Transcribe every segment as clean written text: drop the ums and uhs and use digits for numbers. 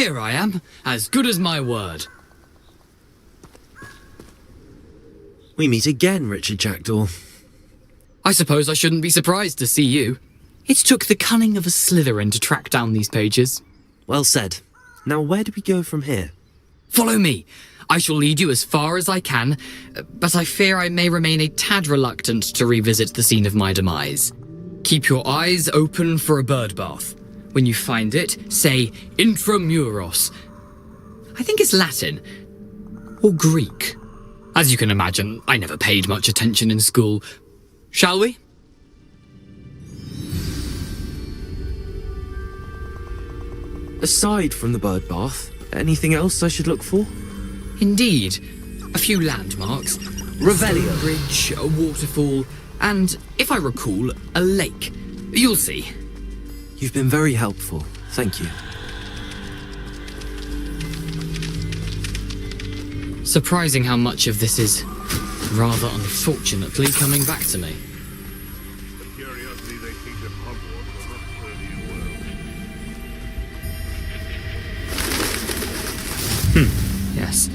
Here I am, as good as my word. We meet again, Richard Jackdaw. I suppose I shouldn't be surprised to see you. It took the cunning of a Slytherin to track down these pages. Well said. Now where do we go from here? Follow me. I shall lead you as far as I can, but I fear I may remain a tad reluctant to revisit the scene of my demise. Keep your eyes open for a bird bath. When you find it, say intramuros. I think it's Latin. Or Greek. As you can imagine, I never paid much attention in school. Shall we? Aside from the bird bath, anything else I should look for? Indeed. A few landmarks. Revelio. A bridge, a waterfall, and, if I recall, a lake. You'll see. You've been very helpful. Thank you. Surprising how much of this is, rather unfortunately, coming back to me. The curiosity they teach at Hogwarts will not serve you well. Yes.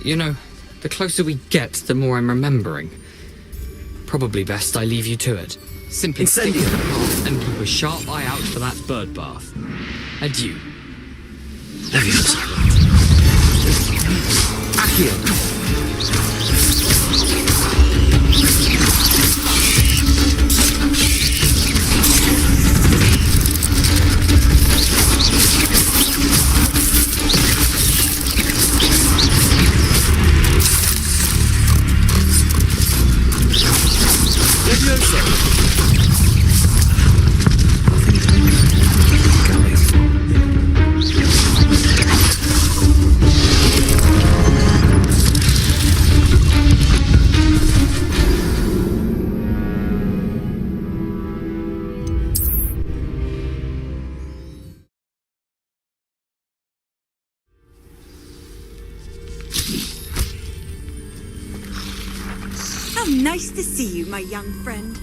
You know, the closer we get, the more I'm remembering. Probably best I leave you to it. Simply stick to the path and keep a sharp eye out for that bird bath. Adieu. Leviosa. Accio. How nice to see you, my young friend.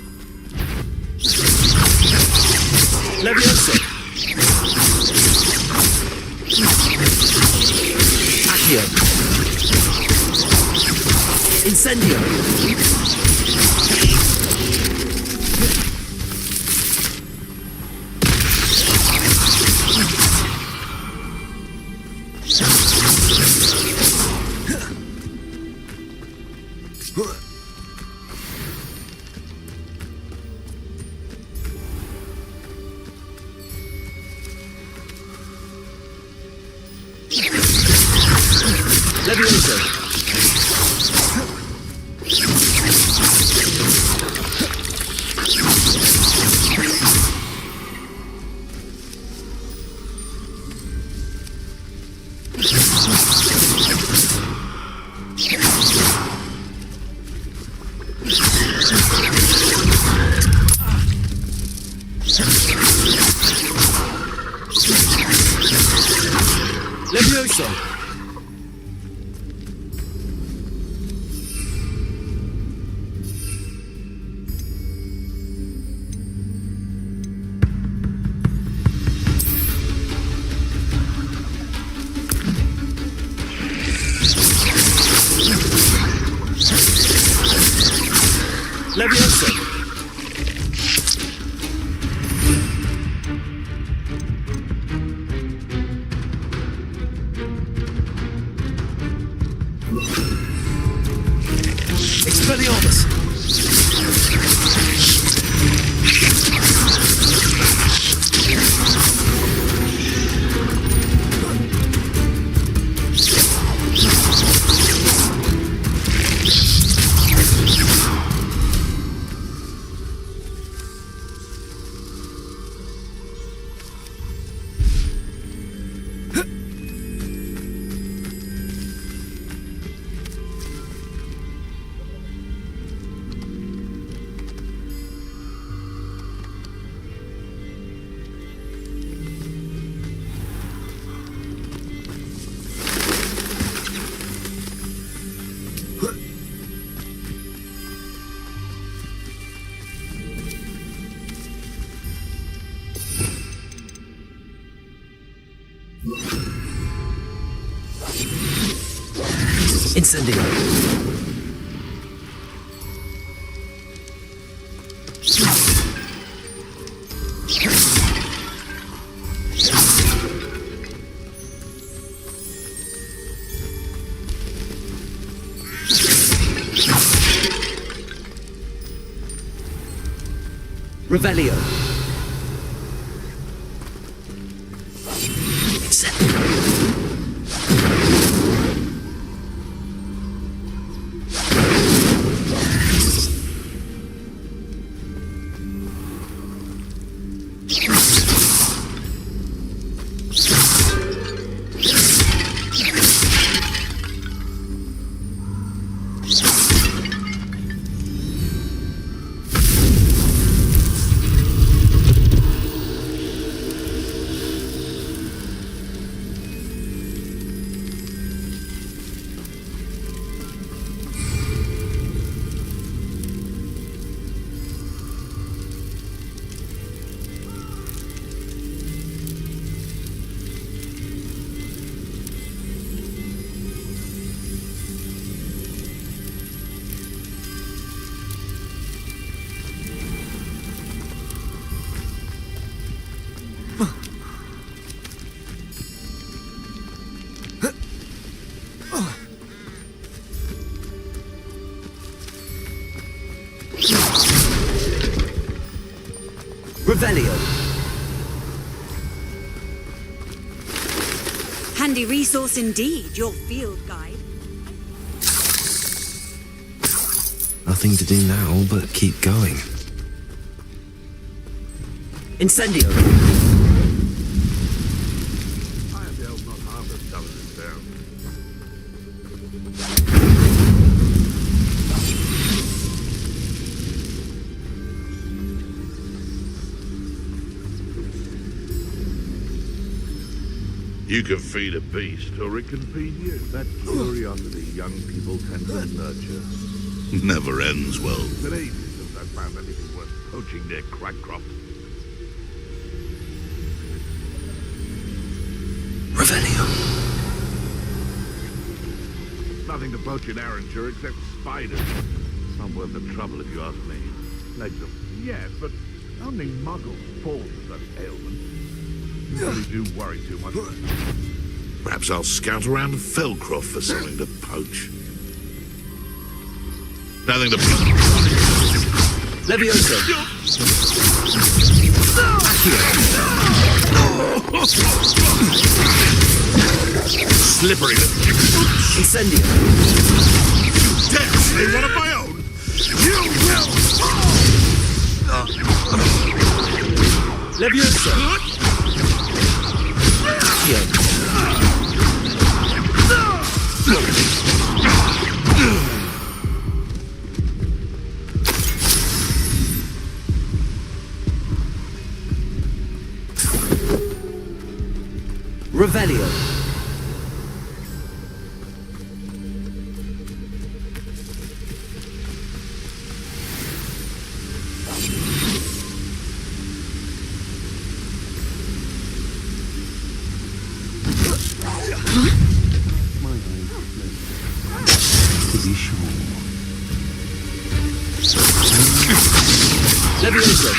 Leviosa. Accio. Incendio. Leviosa. Leviosa. Leviosa. Expelliarmus. Incendio. Revelio. Revelio. Handy resource indeed, your field guide. Nothing to do now but keep going. Incendio. Iredale's not half as dull as it sounds. You can feed a beast, or it can feed you. That curiosity young people tend to nurture. Never ends well. It's been ages since I found anything worth poaching near Crackcroft. Revelio. Nothing to poach in Arranshire except spiders. Not worth the trouble if you ask me. Legs of, yes, but only muggles fall to such ailments. You really do worry too much. Perhaps I'll scout around Felcroft for something to poach. Nothing to Levioso. Slippery. Incendio. Dare say one of my own. You will. Levioso. Revelio. Levioso.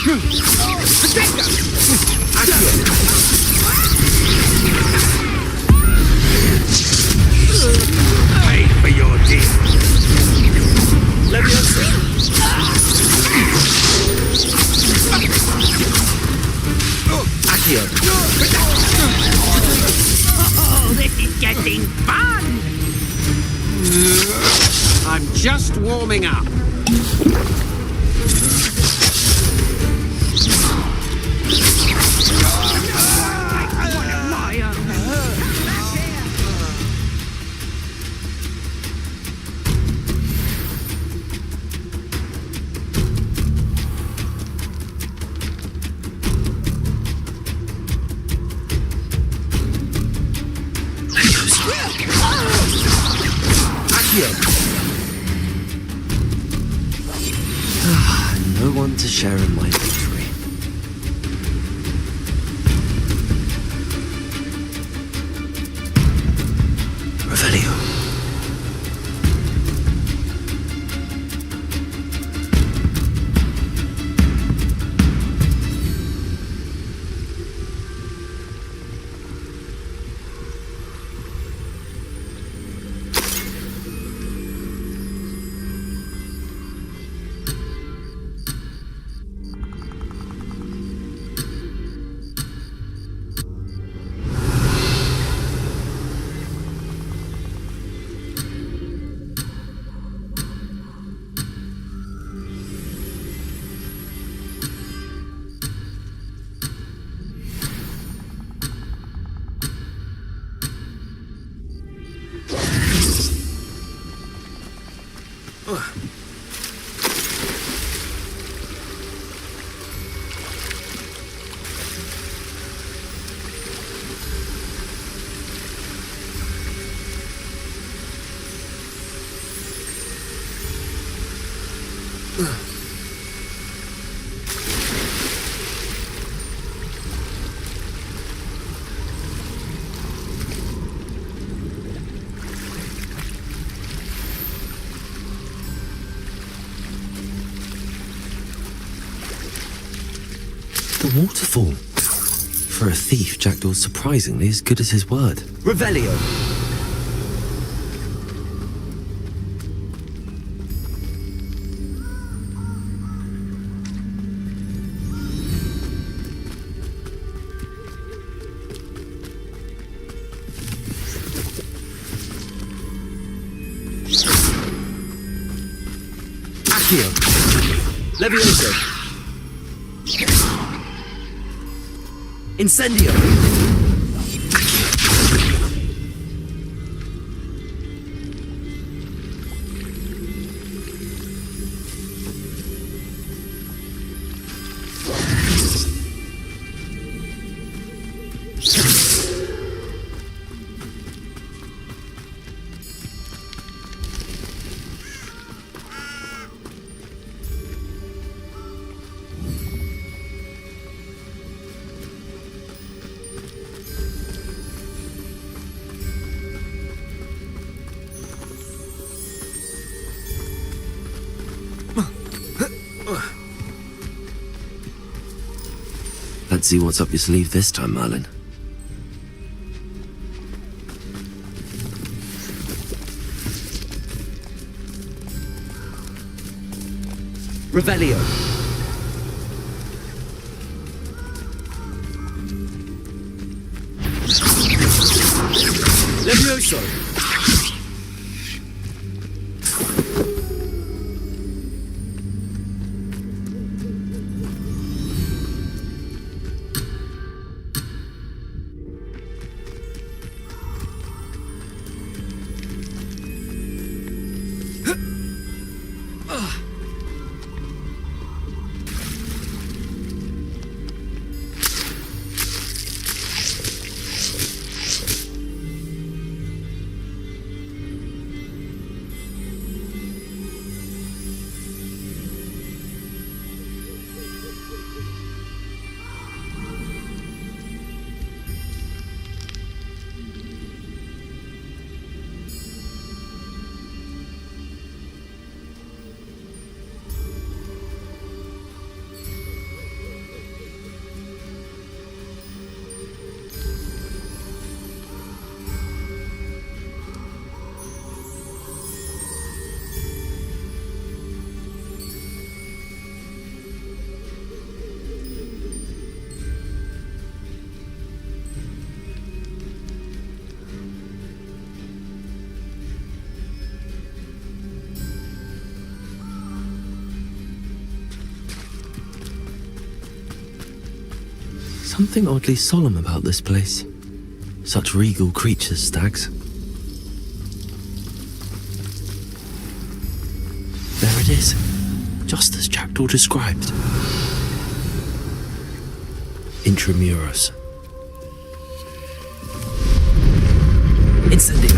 Pay for your deed. Levioso. Accio. Oh, this is getting fun! I'm just warming up. No one to share in my victory. Revelio. The waterfall. For a thief, Jackdaw's surprisingly as good as his word. Revelio! Accio! Levioso! Incendio! Let's see what's up your sleeve this time, Merlin. Revelio. Levioso. Something oddly solemn about this place. Such regal creatures, stags. There it is, just as Jackdaw described. Intramuros. Incendio.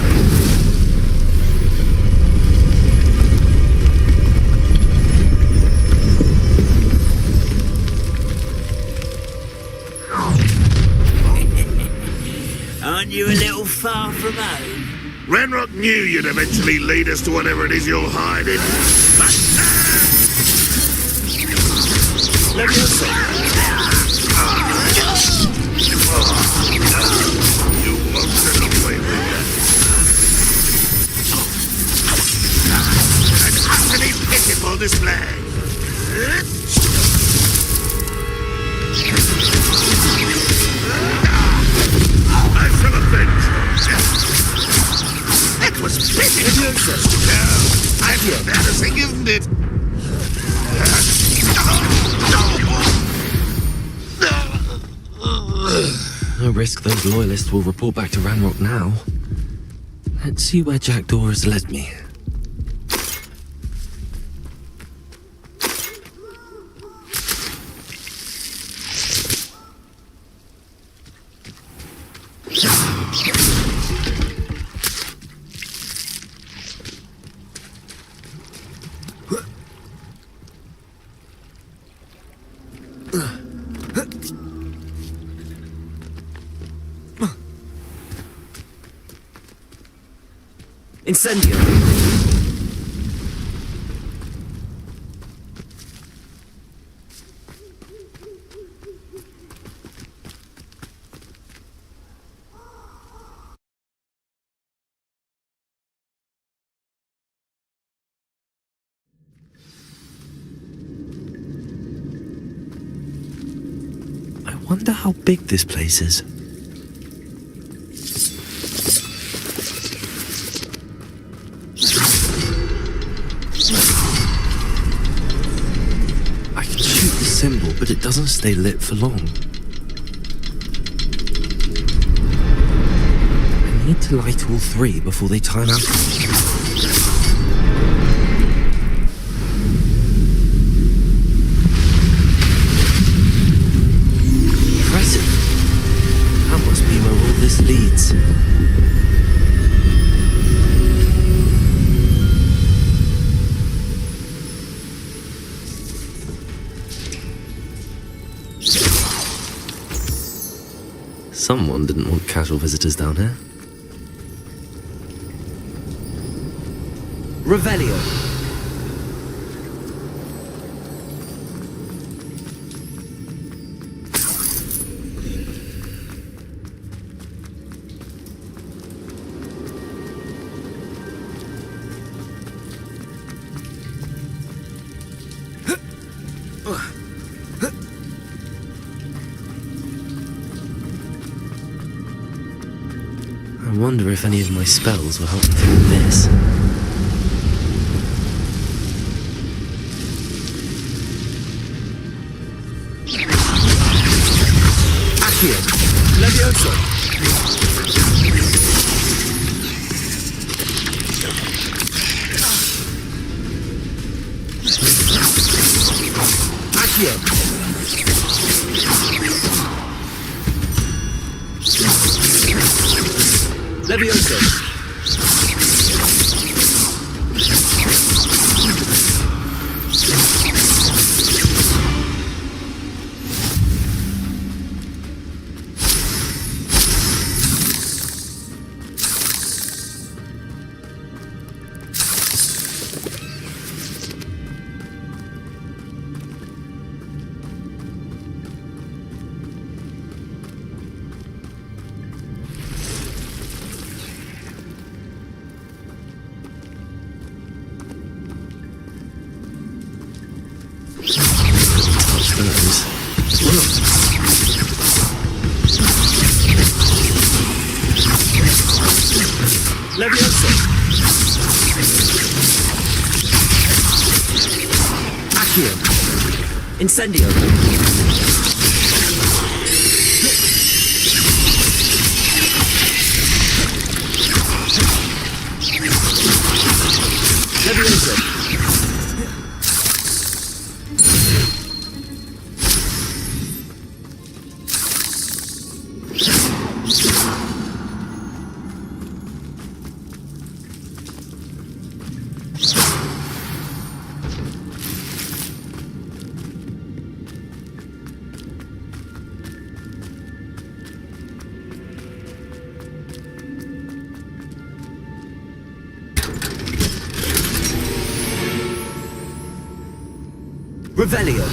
Aren't you a little far from home? Renrock knew you'd eventually lead us to whatever it is you're hiding. You won't get away with that. An utterly pitiful display. I feel a bit. That was pitiful. No, I'm embarrassing, isn't it? No risk those loyalists will report back to Ranrock now. Let's see where Jackdaw has led me. Incendio! I wonder how big this place is. I can shoot the symbol, but it doesn't stay lit for long. I need to light all three before they time out. Impressive. That must be where all this leads. Someone didn't want casual visitors down here. Revelio. I wonder if any of my spells will help me through this. Accio! Levioso! Accio! Levioso! Levioso! Accio! Incendio! Levioso! Revelio!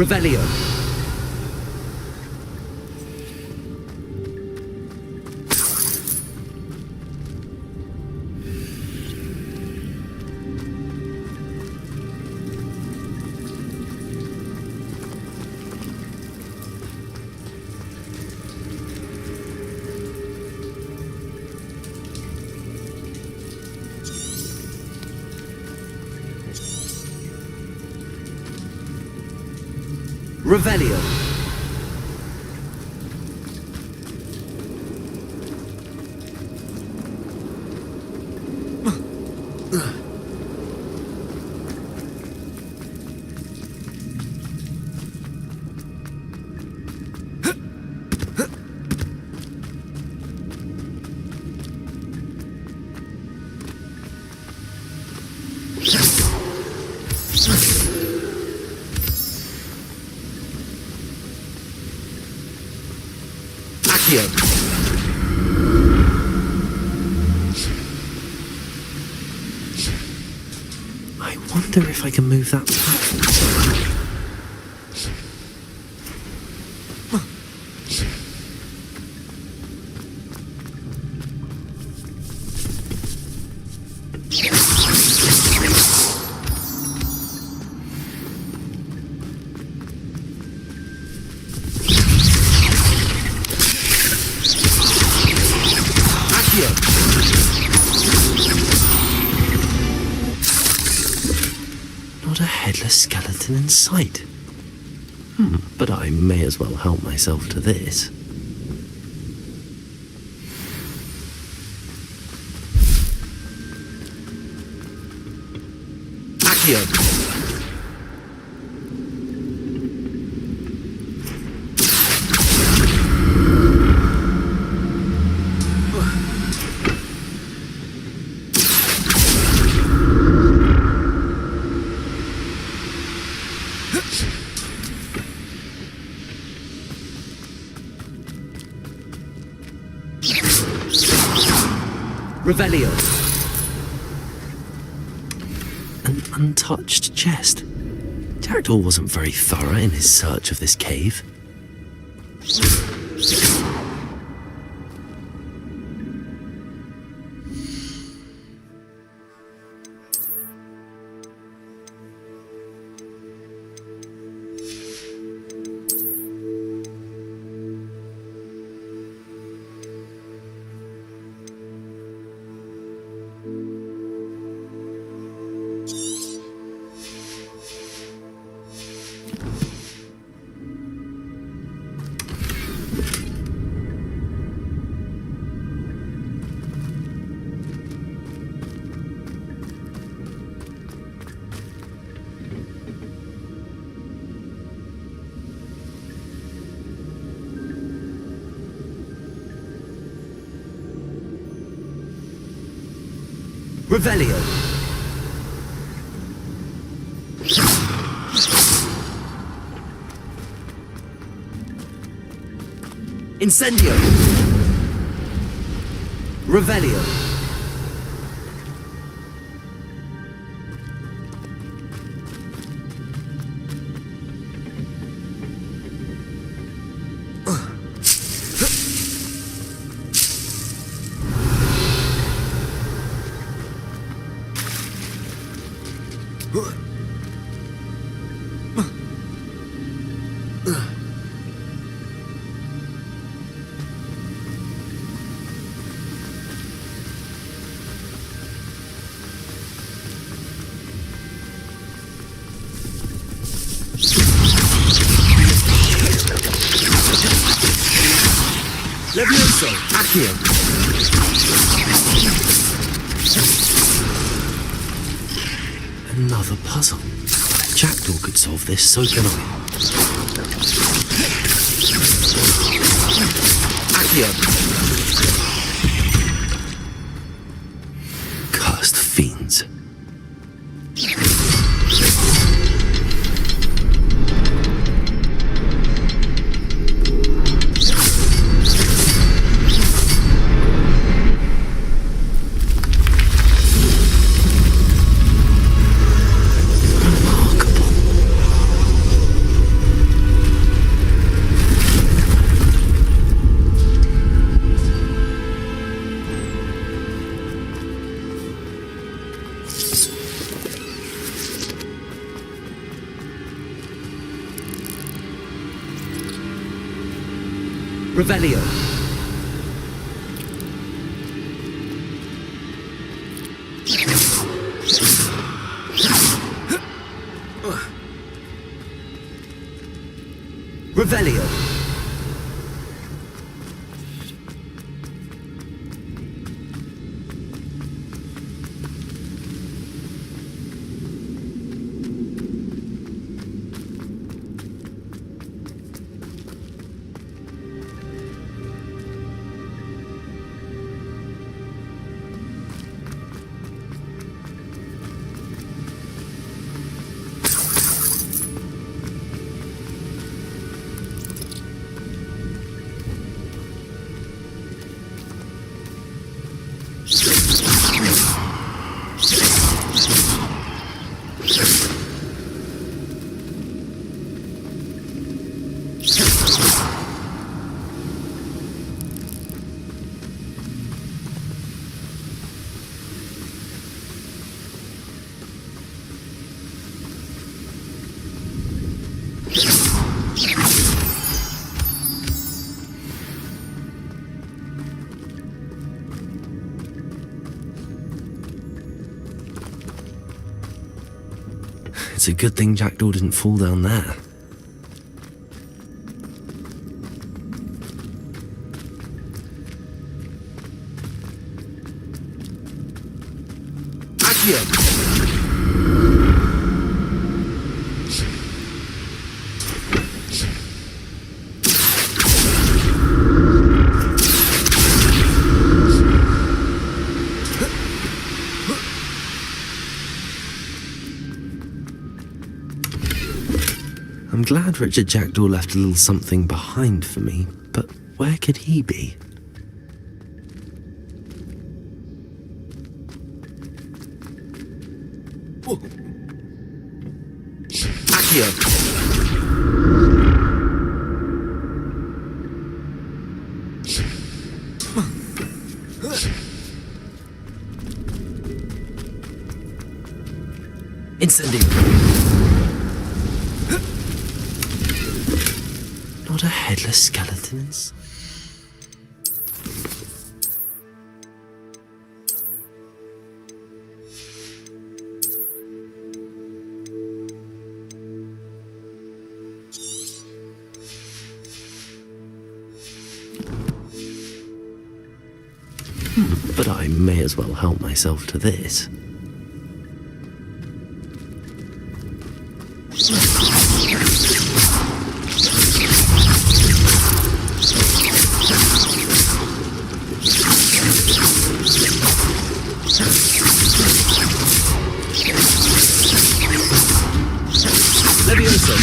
Revelio. Revelio. I wonder if I can move that platform. Not a headless skeleton in sight. But I may as well help myself to this. Accio! Revelio. An untouched chest. Jackdaw wasn't very thorough in his search of this cave. Revelio. Incendio. Revelio. Levioso. Accio. Another puzzle. Jackdaw could solve this, so can I. Accio. Cursed fiends. Revelio. Revelio. It's a good thing Jackdaw didn't fall down there. Accio! I'm glad Richard Jackdaw left a little something behind for me, but where could he be? Accio! Incendio! Not a headless skeleton inside. But I may as well help myself to this. Levioso!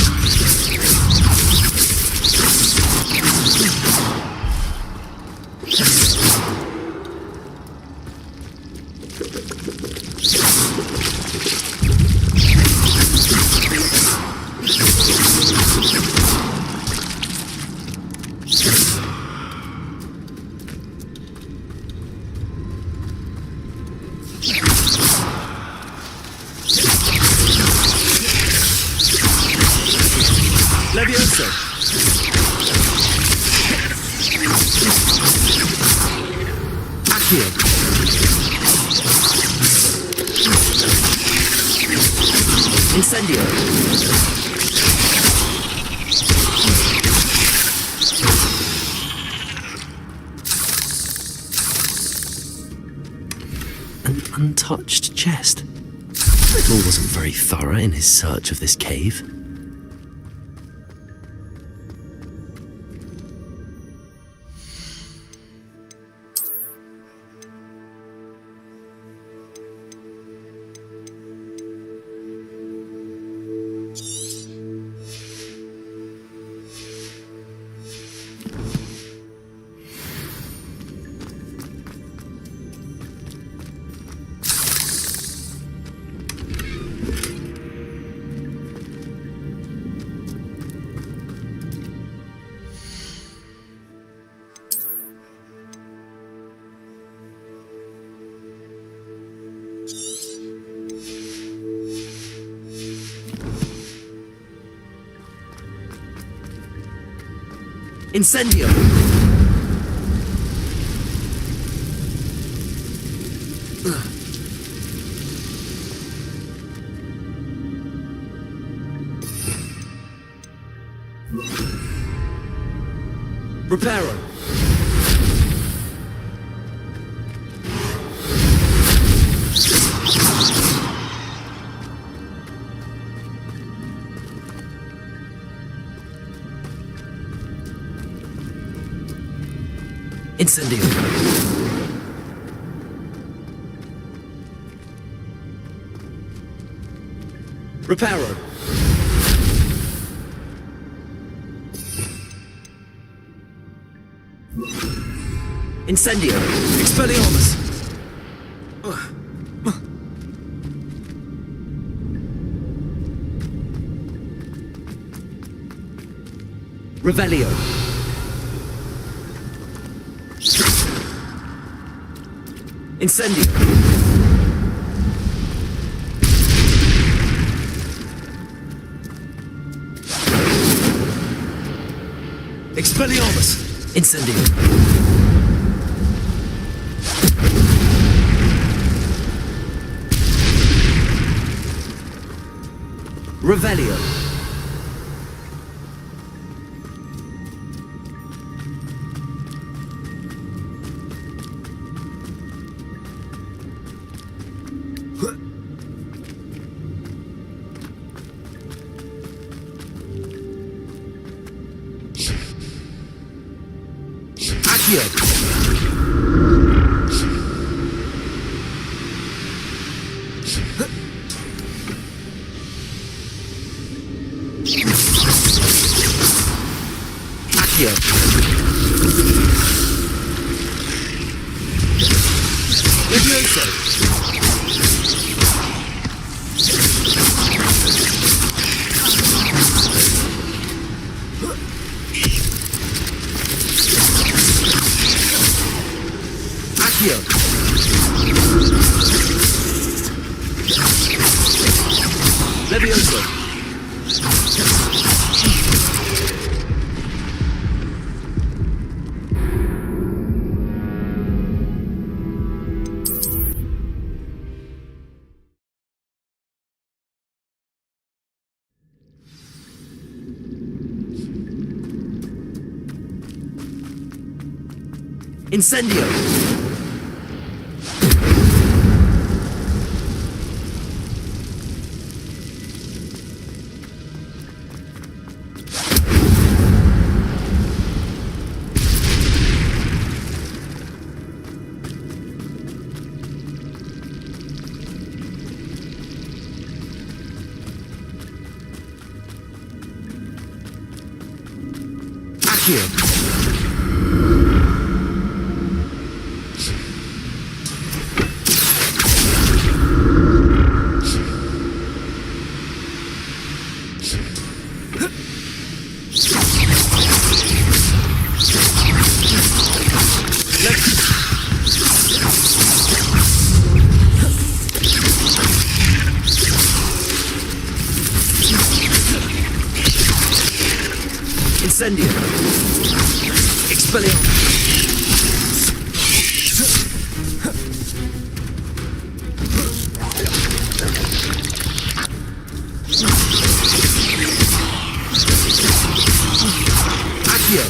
Levioso! Accio! Incendio! An untouched chest. Riddle wasn't very thorough in his search of this cave. Incendio! Reparo. Incendio. Reparo. Incendio. Expelliarmus. Revelio. Incendio. Expelliarmus. Incendio. Revelio. Accio. Accio. Levioso. Accio. Levioso. Incendio. Accio. Incendio. Expelliarmus. Accio.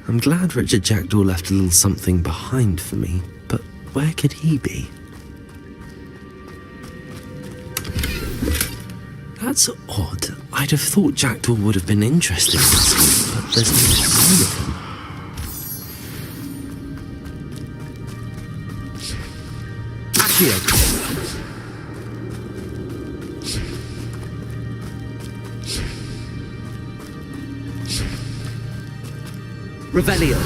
I'm glad Richard Jackdaw left a little something behind for me, but where could he be? That's odd. I'd have thought Jackdaw would have been interested in this, but there's no sign of him. Accio. Revelio.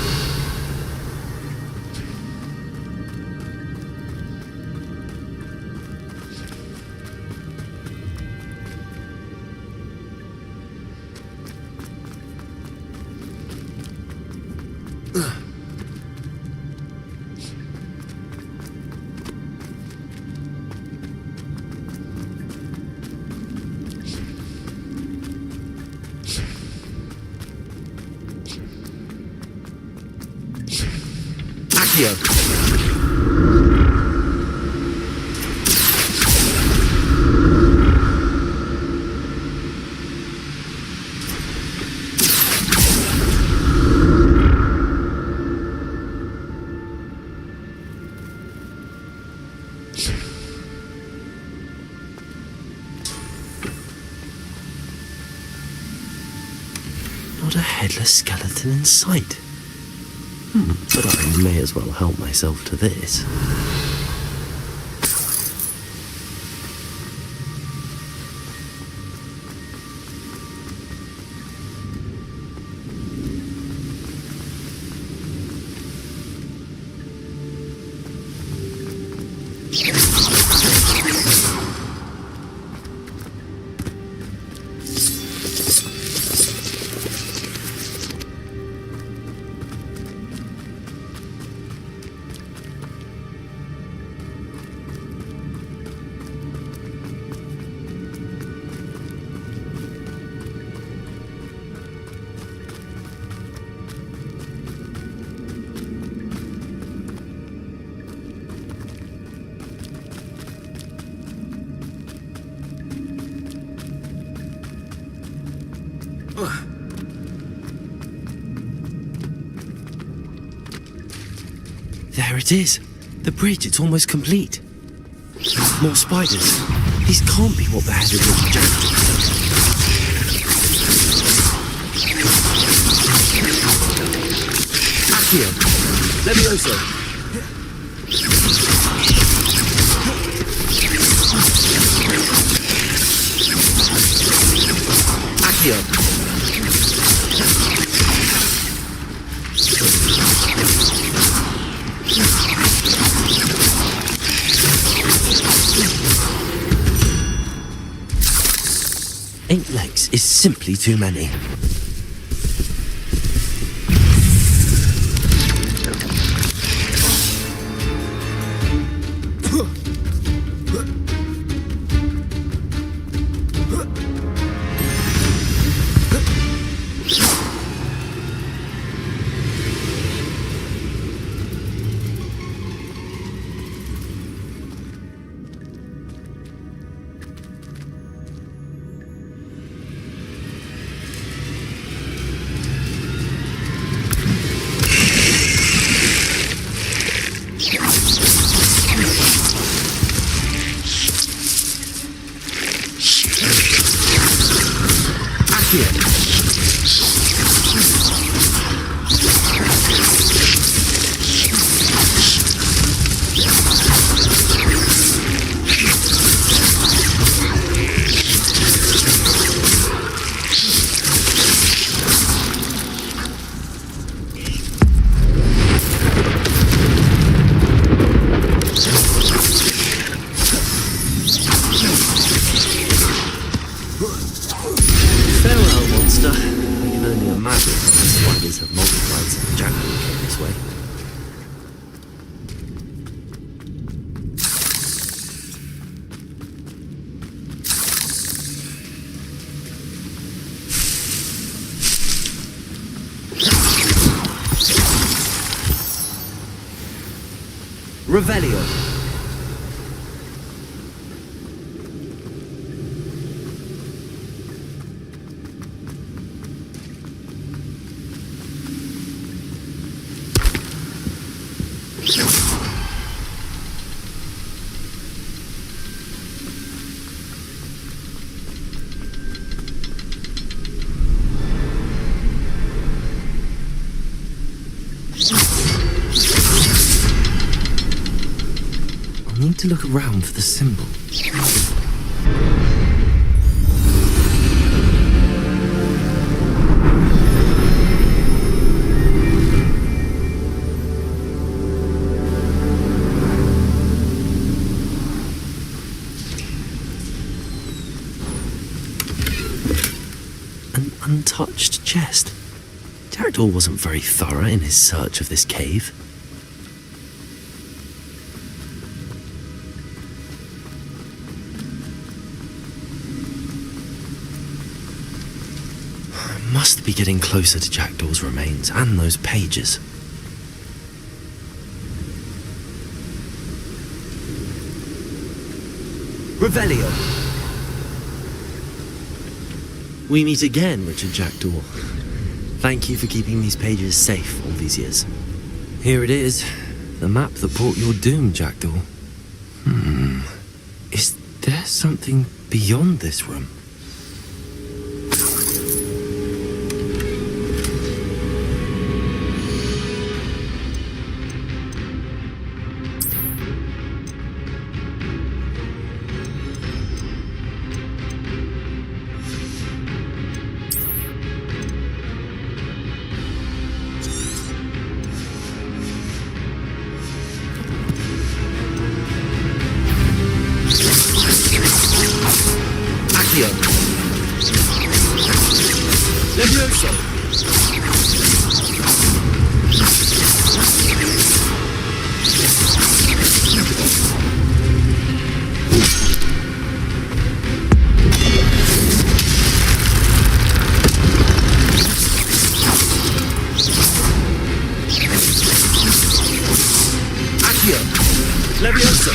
Accio. Not a headless skeleton in sight. But I may as well help myself to this. There it is. The bridge, it's almost complete. More spiders. These can't be what beheaded Lord Jack. Accio. Levioso. Accio. Eight legs is simply too many. Farewell, monster. I can only imagine how the spiders have multiplied since Jack came this way. Revelio. I need to look around for the symbol. An untouched chest. Jackdaw wasn't very thorough in his search of this cave. Must be getting closer to Jackdaw's remains and those pages. Revelio. We meet again, Richard Jackdaw. Thank you for keeping these pages safe all these years. Here it is, the map that brought your doom, Jackdaw. Is there something beyond this room? Levioso!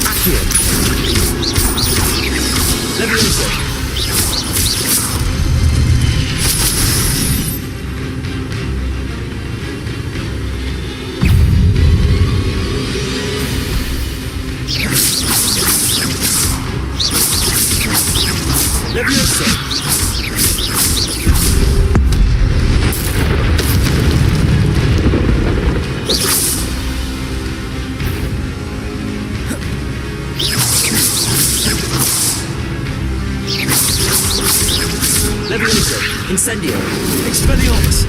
Accio! Levioso! Incendio! Expelliarmus!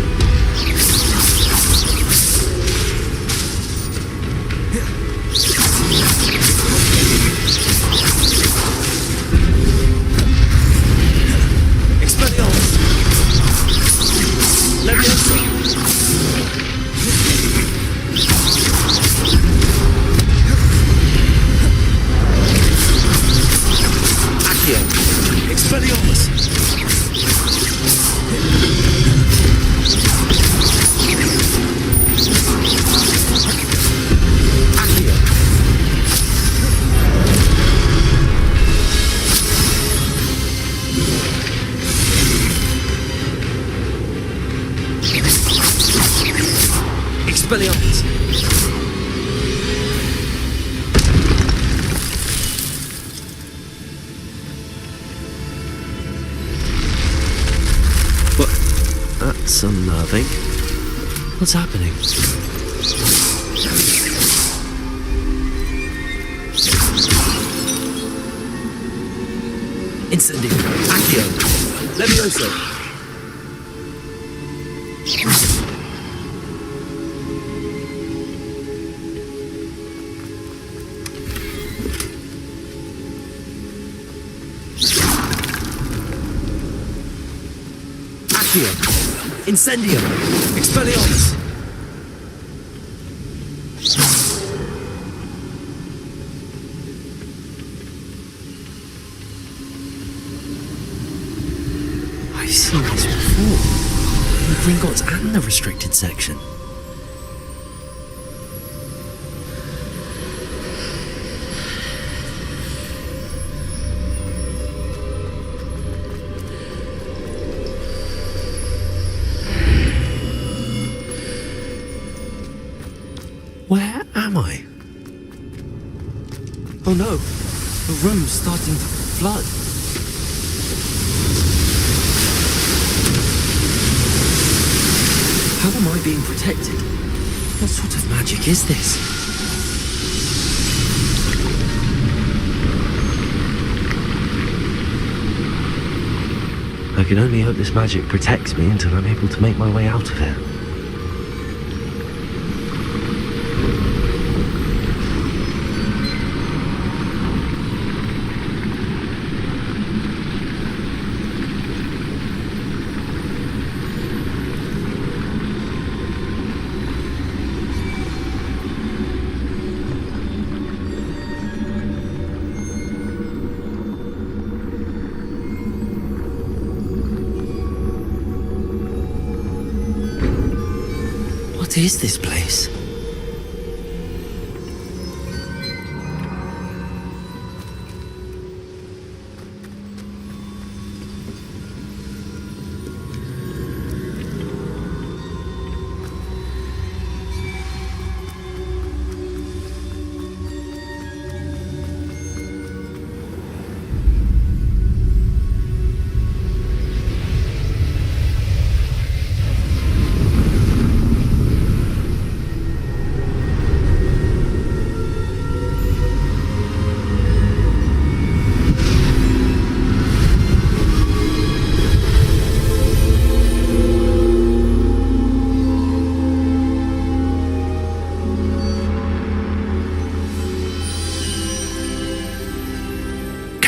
Expelliarmus! Levioso! Accio! Expelliarmus! Expelliarmus! What? That's unnerving. What's happening? Incendio! Accio! Levioso! Accio! Incendio! Expelliarmus! I've seen this before. In the Gringotts and the restricted section. Where am I? Oh no, the room's starting to flood. How am I being protected? What sort of magic is this? I can only hope this magic protects me until I'm able to make my way out of here. What is this place?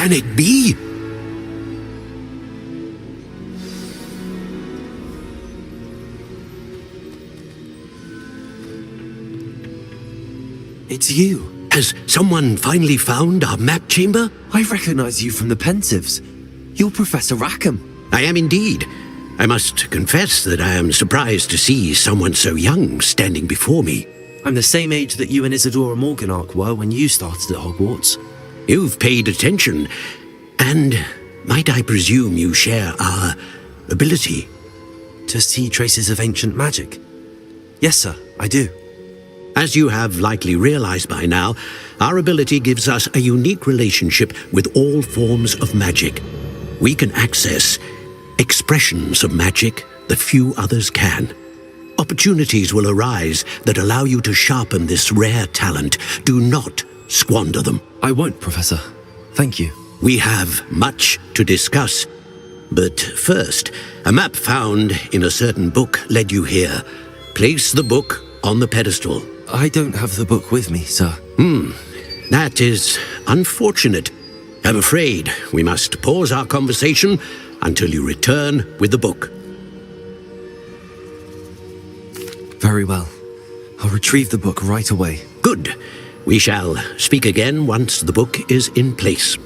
Can it be? It's you. Has someone finally found our map chamber? I recognize you from the Pensieves. You're Professor Rackham. I am indeed. I must confess that I am surprised to see someone so young standing before me. I'm the same age that you and Isadora Morganach were when you started at Hogwarts. You've paid attention, and might I presume you share our ability? To see traces of ancient magic? Yes, sir, I do. As you have likely realized by now, our ability gives us a unique relationship with all forms of magic. We can access expressions of magic that few others can. Opportunities will arise that allow you to sharpen this rare talent. Do not squander them. I won't, Professor. Thank you. We have much to discuss. But first, a map found in a certain book led you here. Place the book on the pedestal. I don't have the book with me, sir. That is unfortunate. I'm afraid we must pause our conversation until you return with the book. Very well. I'll retrieve the book right away. Good. We shall speak again once the book is in place.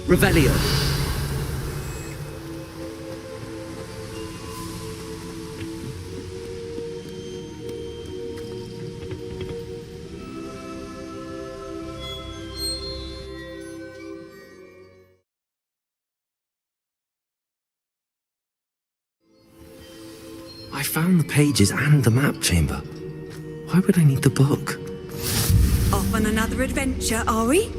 Revelio. I found the pages and the map chamber. Why would I need the book? Off on another adventure, are we?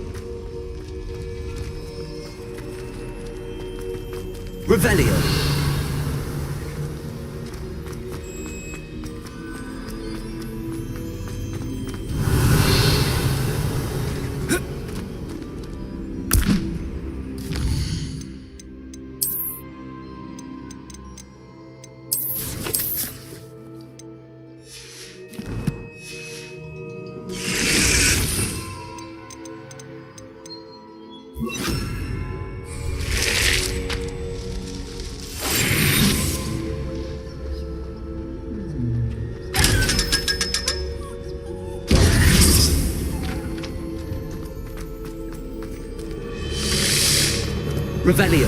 Revelio. Revelio.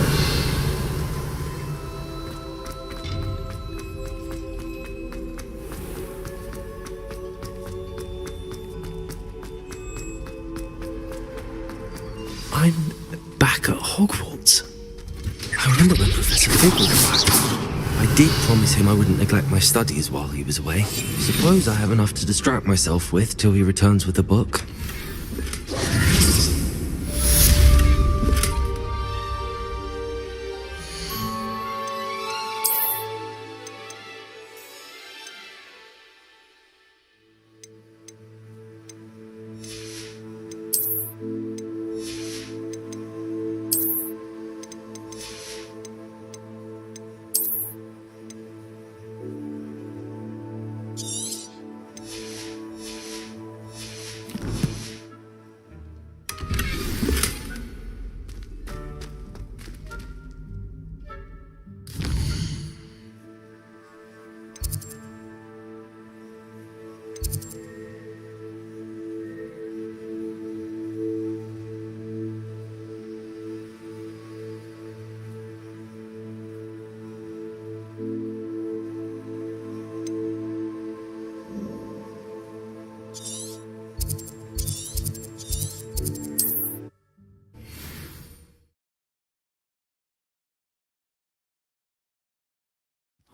I'm back at Hogwarts. I remember when Professor Fig was back. I did promise him I wouldn't neglect my studies while he was away. Suppose I have enough to distract myself with till he returns with the book.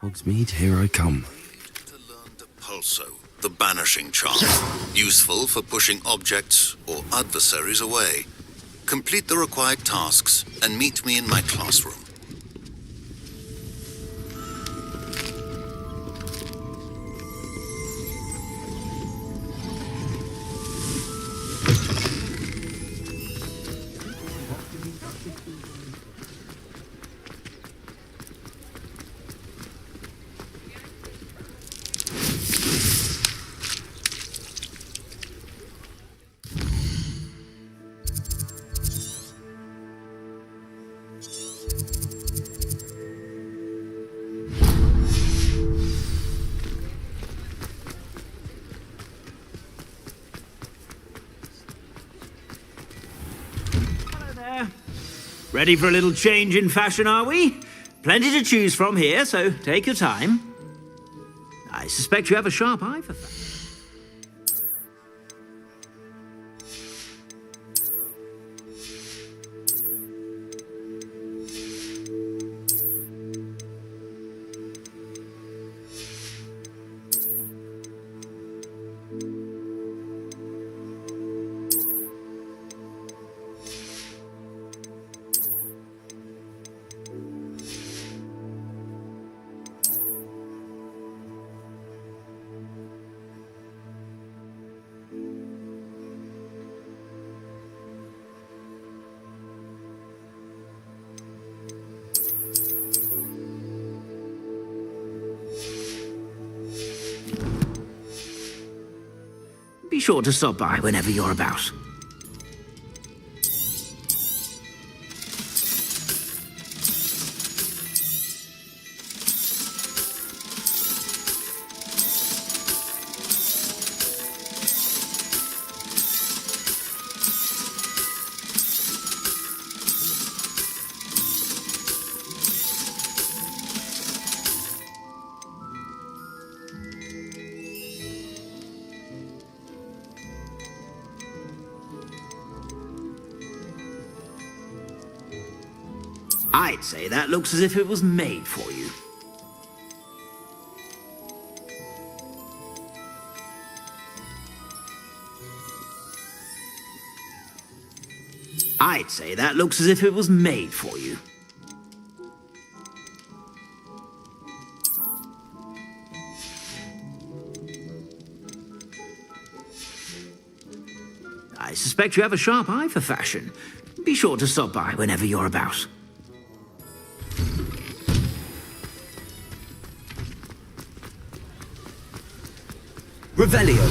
Hogsmeade, here I come. To learn the Pulso, the banishing charm, useful for pushing objects or adversaries away. Complete the required tasks and meet me in my classroom. Ready for a little change in fashion, are we? Plenty to choose from here, so take your time. I suspect you have a sharp eye for fashion. Be sure to stop by whenever you're about. I'd say that looks as if it was made for you. I'd say that looks as if it was made for you. I suspect you have a sharp eye for fashion. Be sure to stop by whenever you're about. Revelio.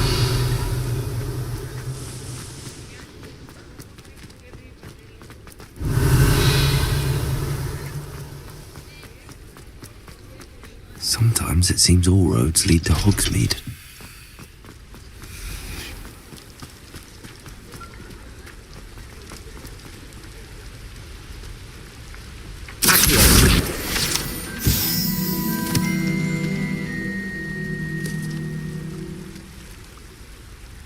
Sometimes it seems all roads lead to Hogsmeade.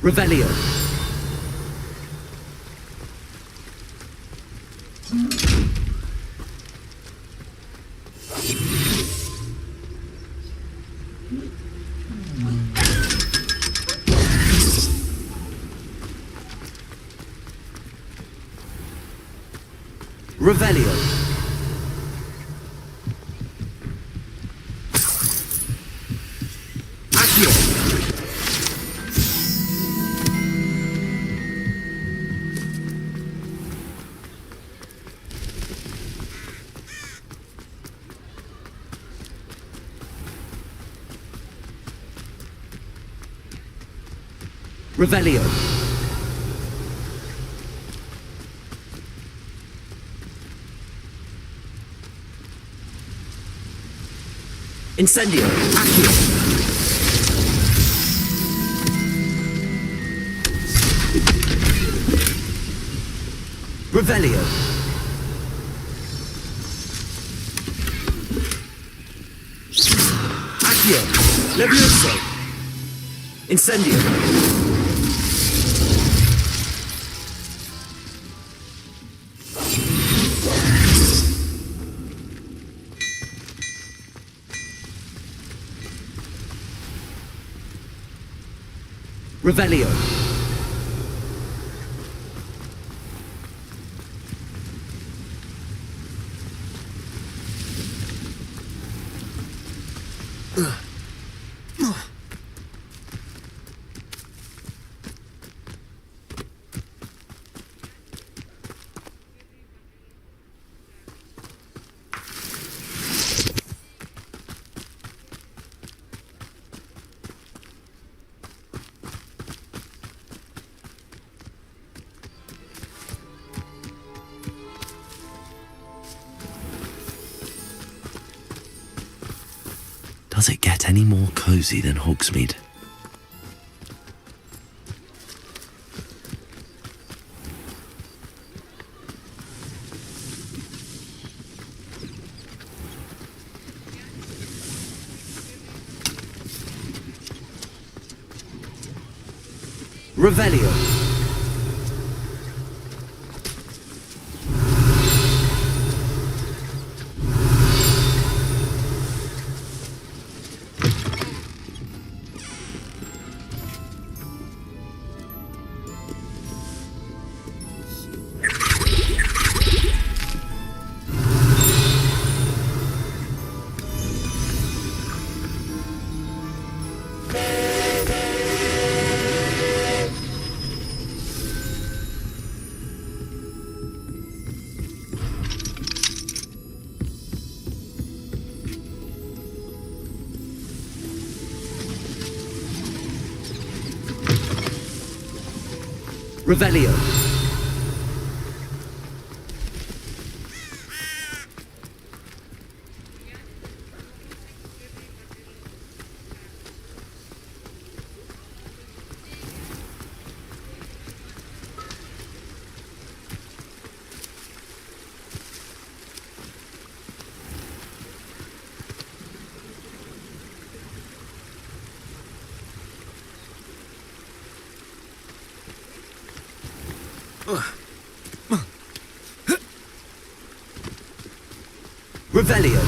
Revelio. Revelio. Accio. Revelio. Incendio. Accio. Revelio. Accio. Levioso. Incendio. Revelio. Does it get any more cozy than Hogsmeade? Revelio. Revelio. Revelio.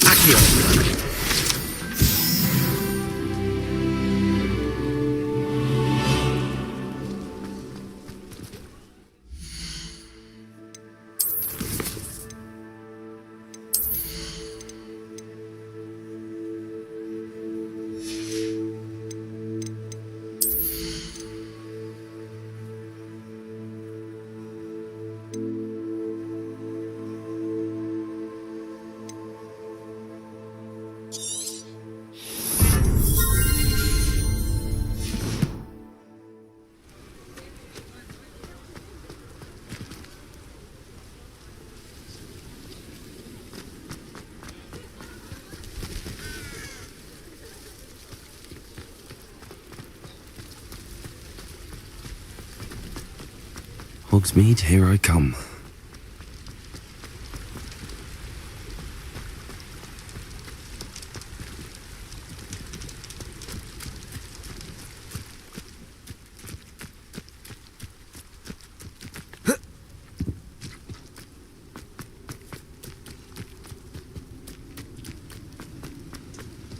Accio. Hogsmeade, here I come.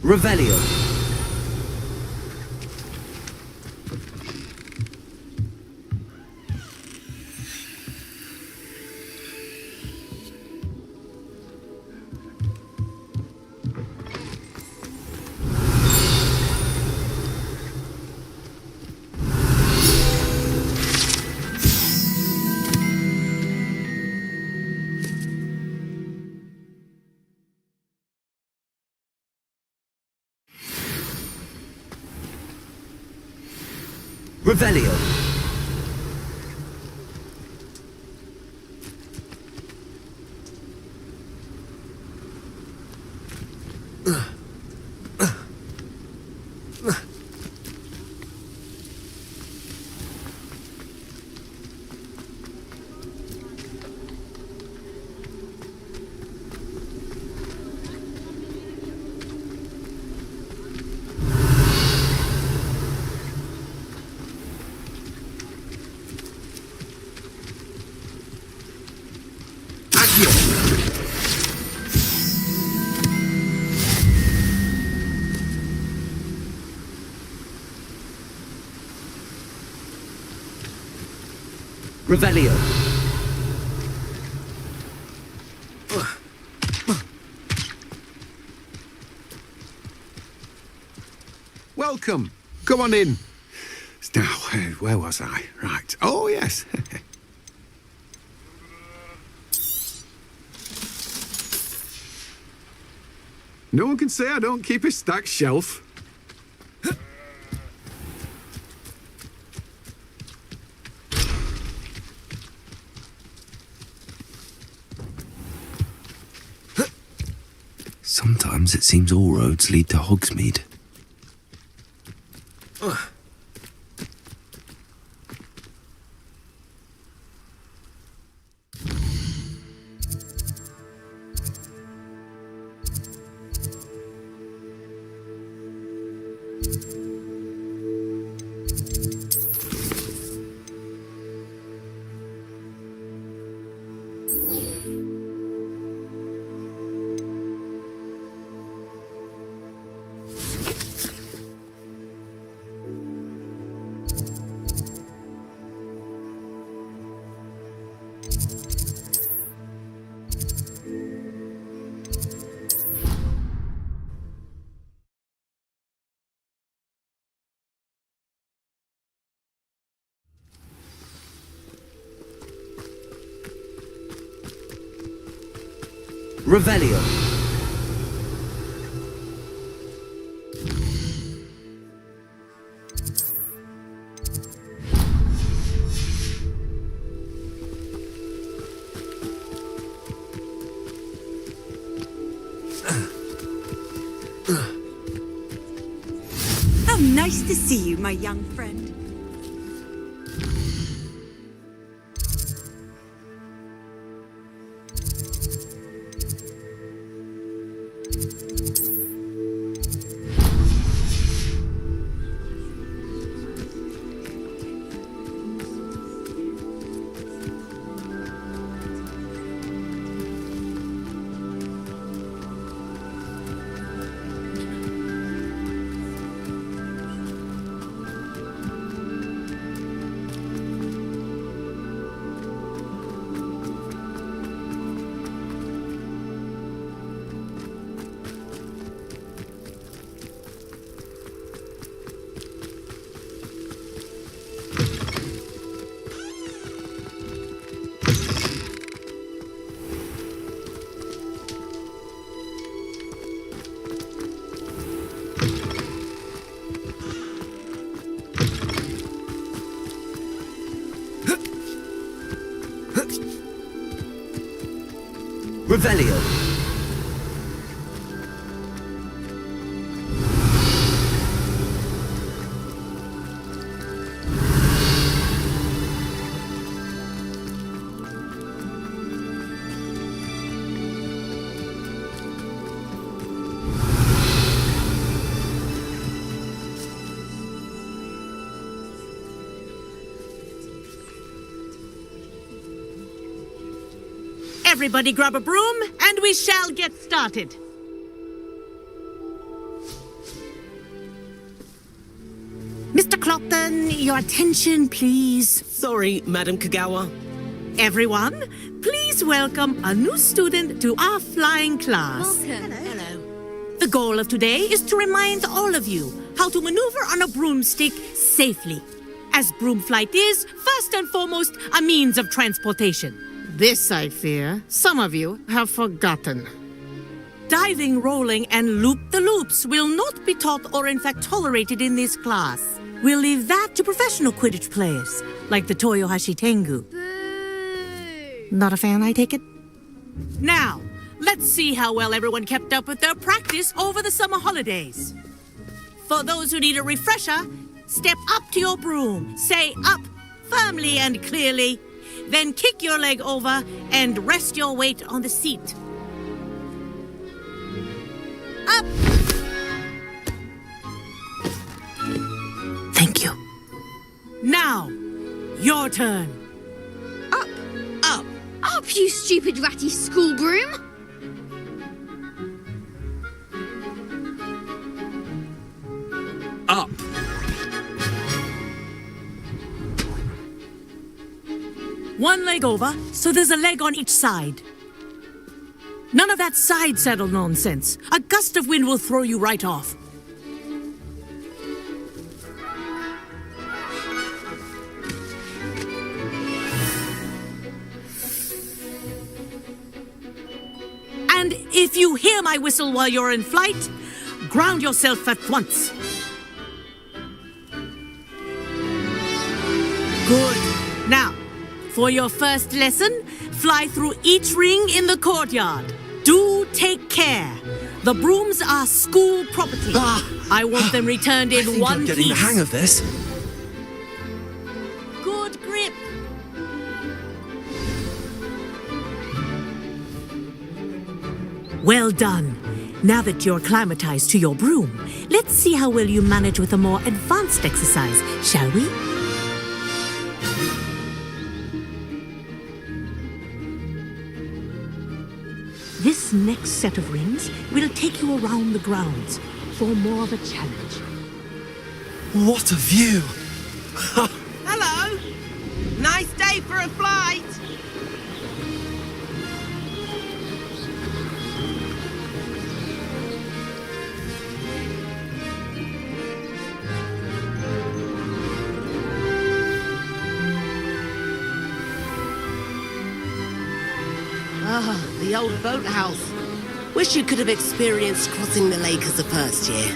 Revelio. Revelio. Revelio. Welcome. Come on in. Now, where was I? Right. Oh, yes. No one can say I don't keep a stacked shelf. Sometimes it seems all roads lead to Hogsmeade. Revelio. How nice to see you, my young friend. Revelio. Everybody grab a broom, and we shall get started. Mr. Clopton, your attention, please. Sorry, Madam Kagawa. Everyone, please welcome a new student to our flying class. Hello. The goal of today is to remind all of you how to maneuver on a broomstick safely, as broom flight is, first and foremost, a means of transportation. This, I fear, some of you have forgotten. Diving, rolling, and loop-the-loops will not be taught or in fact tolerated in this class. We'll leave that to professional Quidditch players, like the Toyohashi Tengu. Boo! Not a fan, I take it? Now, let's see how well everyone kept up with their practice over the summer holidays. For those who need a refresher, step up to your broom, say up firmly and clearly, then kick your leg over and rest your weight on the seat. Up! Thank you. Now, your turn. Up! Up! Up, you stupid ratty school broom! Up. One leg over, so there's a leg on each side. None of that side saddle nonsense. A gust of wind will throw you right off. And if you hear my whistle while you're in flight, ground yourself at once. Good. Now, for your first lesson, fly through each ring in the courtyard. Do take care. The brooms are school property. I want them returned in one I'm getting piece. the hang of this. Good grip. Well done. Now that you're acclimatized to your broom, let's see how well you manage with a more advanced exercise, shall we? This next set of rings will take you around the grounds for more of a challenge. What a view! Hello! Nice day for a flight! Ah, the old boathouse. Wish you could have experienced crossing the lake as a first year.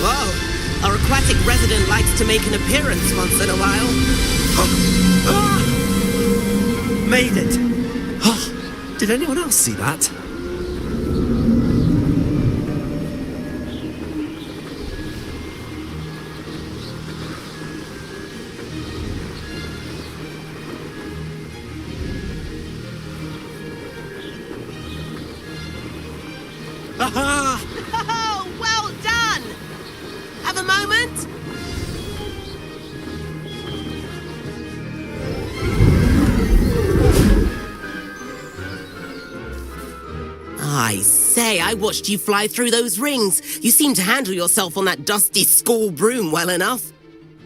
Whoa! Our aquatic resident likes to make an appearance once in a while. Made it! Did anyone else see that? Aha! Oh, well done! Have a moment? I say, I watched you fly through those rings. You seem to handle yourself on that dusty school broom well enough.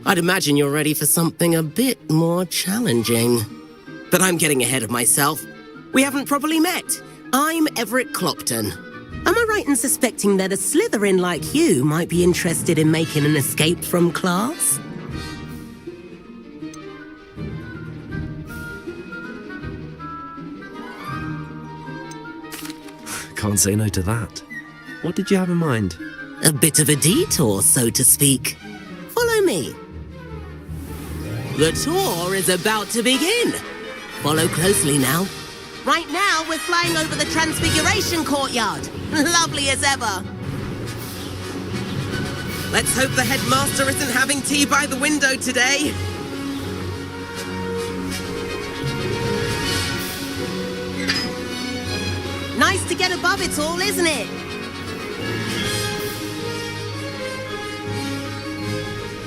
I'd imagine you're ready for something a bit more challenging. But I'm getting ahead of myself. We haven't properly met. I'm Everett Clopton. Am I right in suspecting that a Slytherin like you might be interested in making an escape from class? Can't say no to that. What did you have in mind? A bit of a detour, so to speak. Follow me. The tour is about to begin. Follow closely now. Right now, we're flying over the Transfiguration Courtyard. Lovely as ever. Let's hope the headmaster isn't having tea by the window today. Nice to get above it all, isn't it?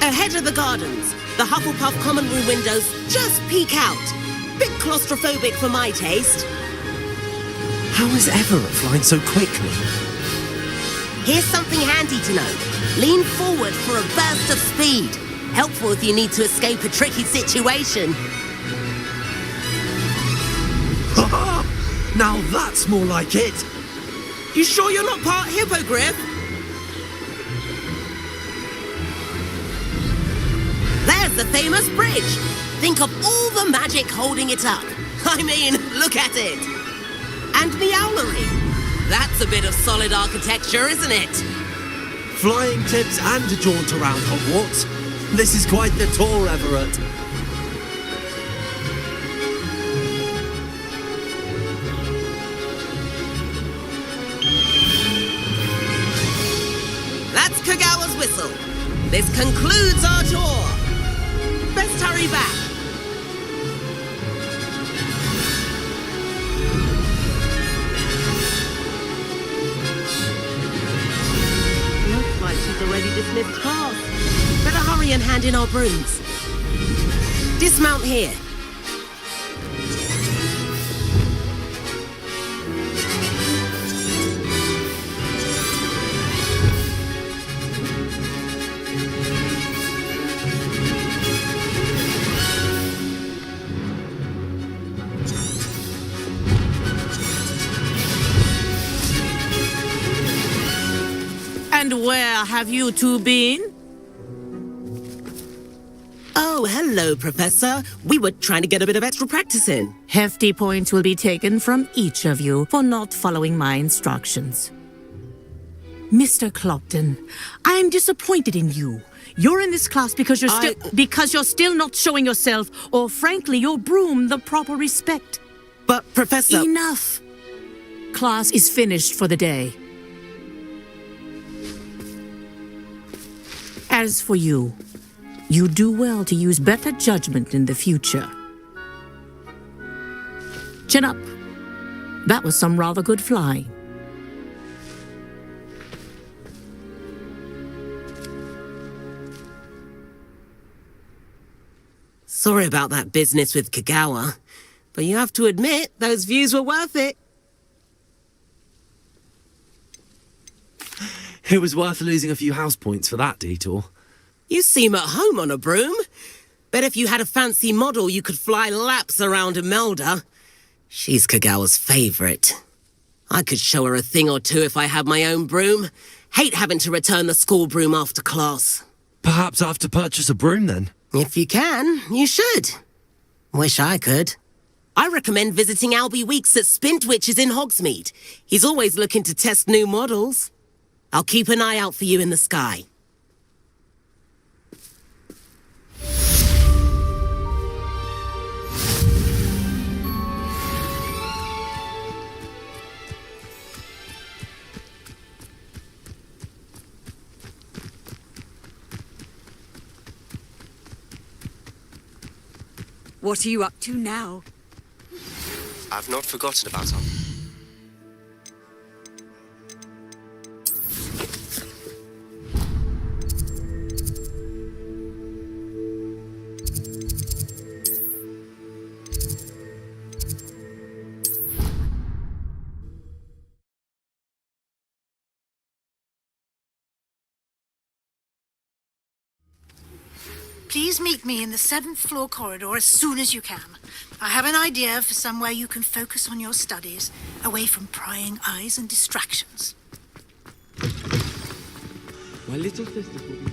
Ahead of the gardens, the Hufflepuff common room windows just peek out. Bit claustrophobic for my taste. How is Everett flying so quickly? Here's something handy to know. Lean forward for a burst of speed. Helpful if you need to escape a tricky situation. Now that's more like it! You sure you're not part hippogriff? There's the famous bridge. Think of all the magic holding it up. I mean, look at it. And the owlery. That's a bit of solid architecture, isn't it? Flying tips and a jaunt around Hogwarts. This is quite the tour, Everett. That's Kagawa's whistle. This concludes our tour. Best hurry back. Looks like she's already dismissed class. Better hurry and hand in our brooms. Dismount here. And where have you two been? Oh, hello, Professor. We were trying to get a bit of extra practice in. Hefty points will be taken from each of you for not following my instructions. Mr. Clopton, I am disappointed in you. You're in this class because you're still not showing yourself, or frankly, your broom, the proper respect. But, Professor... Enough. Class is finished for the day. As for you, you do well to use better judgment in the future. Chin up. That was some rather good flying. Sorry about that business with Kagawa, but you have to admit those views were worth it. It was worth losing a few house points for that detour. You seem at home on a broom. Bet if you had a fancy model, you could fly laps around Imelda. She's Kagawa's favorite. I could show her a thing or two if I had my own broom. Hate having to return the school broom after class. Perhaps I have to purchase a broom then? If you can, you should. Wish I could. I recommend visiting Albie Weeks at Spintwitches in Hogsmeade. He's always looking to test new models. I'll keep an eye out for you in the sky. What are you up to now? I've not forgotten about her. Please meet me in the 7th floor corridor as soon as you can. I have an idea for somewhere you can focus on your studies, away from prying eyes and distractions. My little sisters will be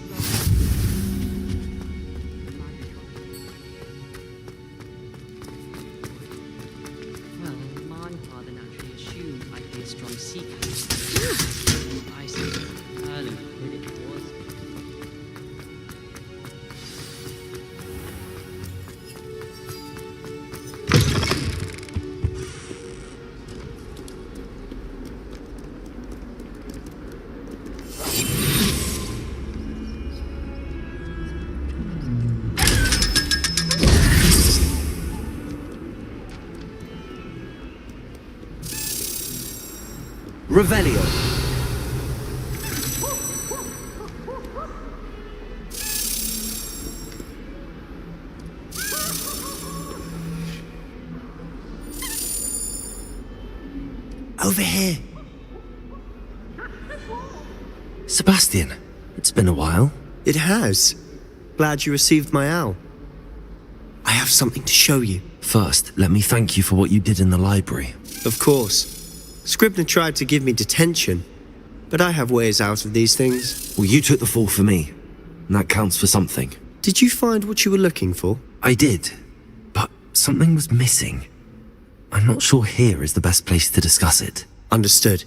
Well, my father naturally assumed I'd be a strong seeker. I see early when it was. Revelio. Over here. Sebastian, it's been a while. It has. Glad you received my owl. I have something to show you. First, let me thank you for what you did in the library. Of course. Scribner tried to give me detention, but I have ways out of these things. Well, you took the fall for me, and that counts for something. Did you find what you were looking for? I did, but something was missing. I'm not sure here is the best place to discuss it. Understood.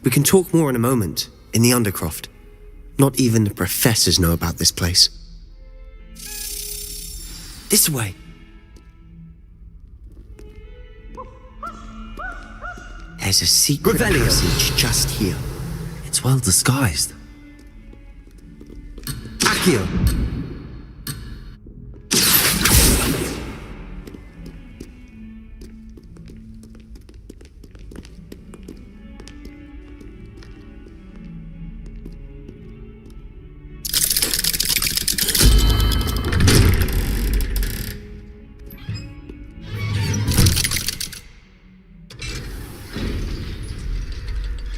We can talk more in a moment, in the Undercroft. Not even the professors know about this place. This way. There's a secret passage just here. It's well disguised. Accio!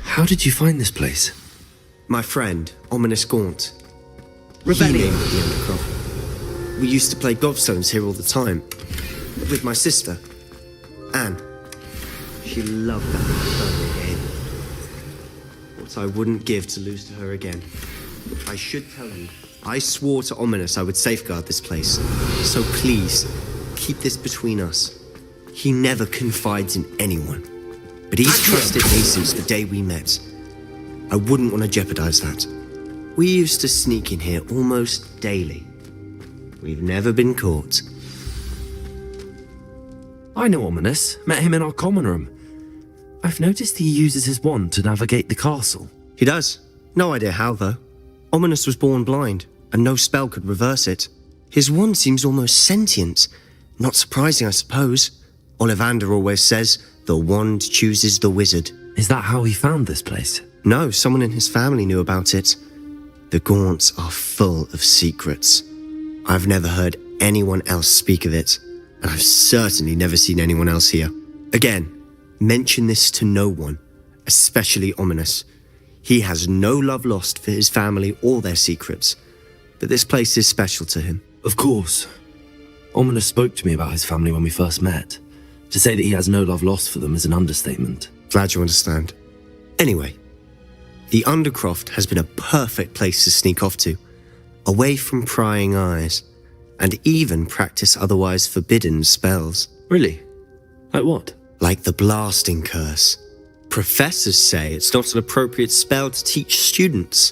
How did you find this place? My friend, Ominous Gaunt. Revelio. He named it the Undercroft. We used to play gobstones here all the time. With my sister, Anne. She loved that infernal game. What I wouldn't give to lose to her again. I should tell you, I swore to Ominous I would safeguard this place. So please, keep this between us. He never confides in anyone. But he's trusted me since the day we met. I wouldn't want to jeopardize that. We used to sneak in here almost daily. We've never been caught. I know Ominous. Met him in our common room. I've noticed he uses his wand to navigate the castle. He does. No idea how, though. Ominous was born blind, and no spell could reverse it. His wand seems almost sentient. Not surprising, I suppose. Ollivander always says, the wand chooses the wizard. Is that how he found this place? No, someone in his family knew about it. The Gaunts are full of secrets. I've never heard anyone else speak of it, and I've certainly never seen anyone else here. Again, mention this to no one, especially Ominous. He has no love lost for his family or their secrets, but this place is special to him. Of course. Ominous spoke to me about his family when we first met. To say that he has no love lost for them is an understatement. Glad you understand. Anyway, the Undercroft has been a perfect place to sneak off to, away from prying eyes, and even practice otherwise forbidden spells. Really? Like what? Like the blasting curse. Professors say it's not an appropriate spell to teach students.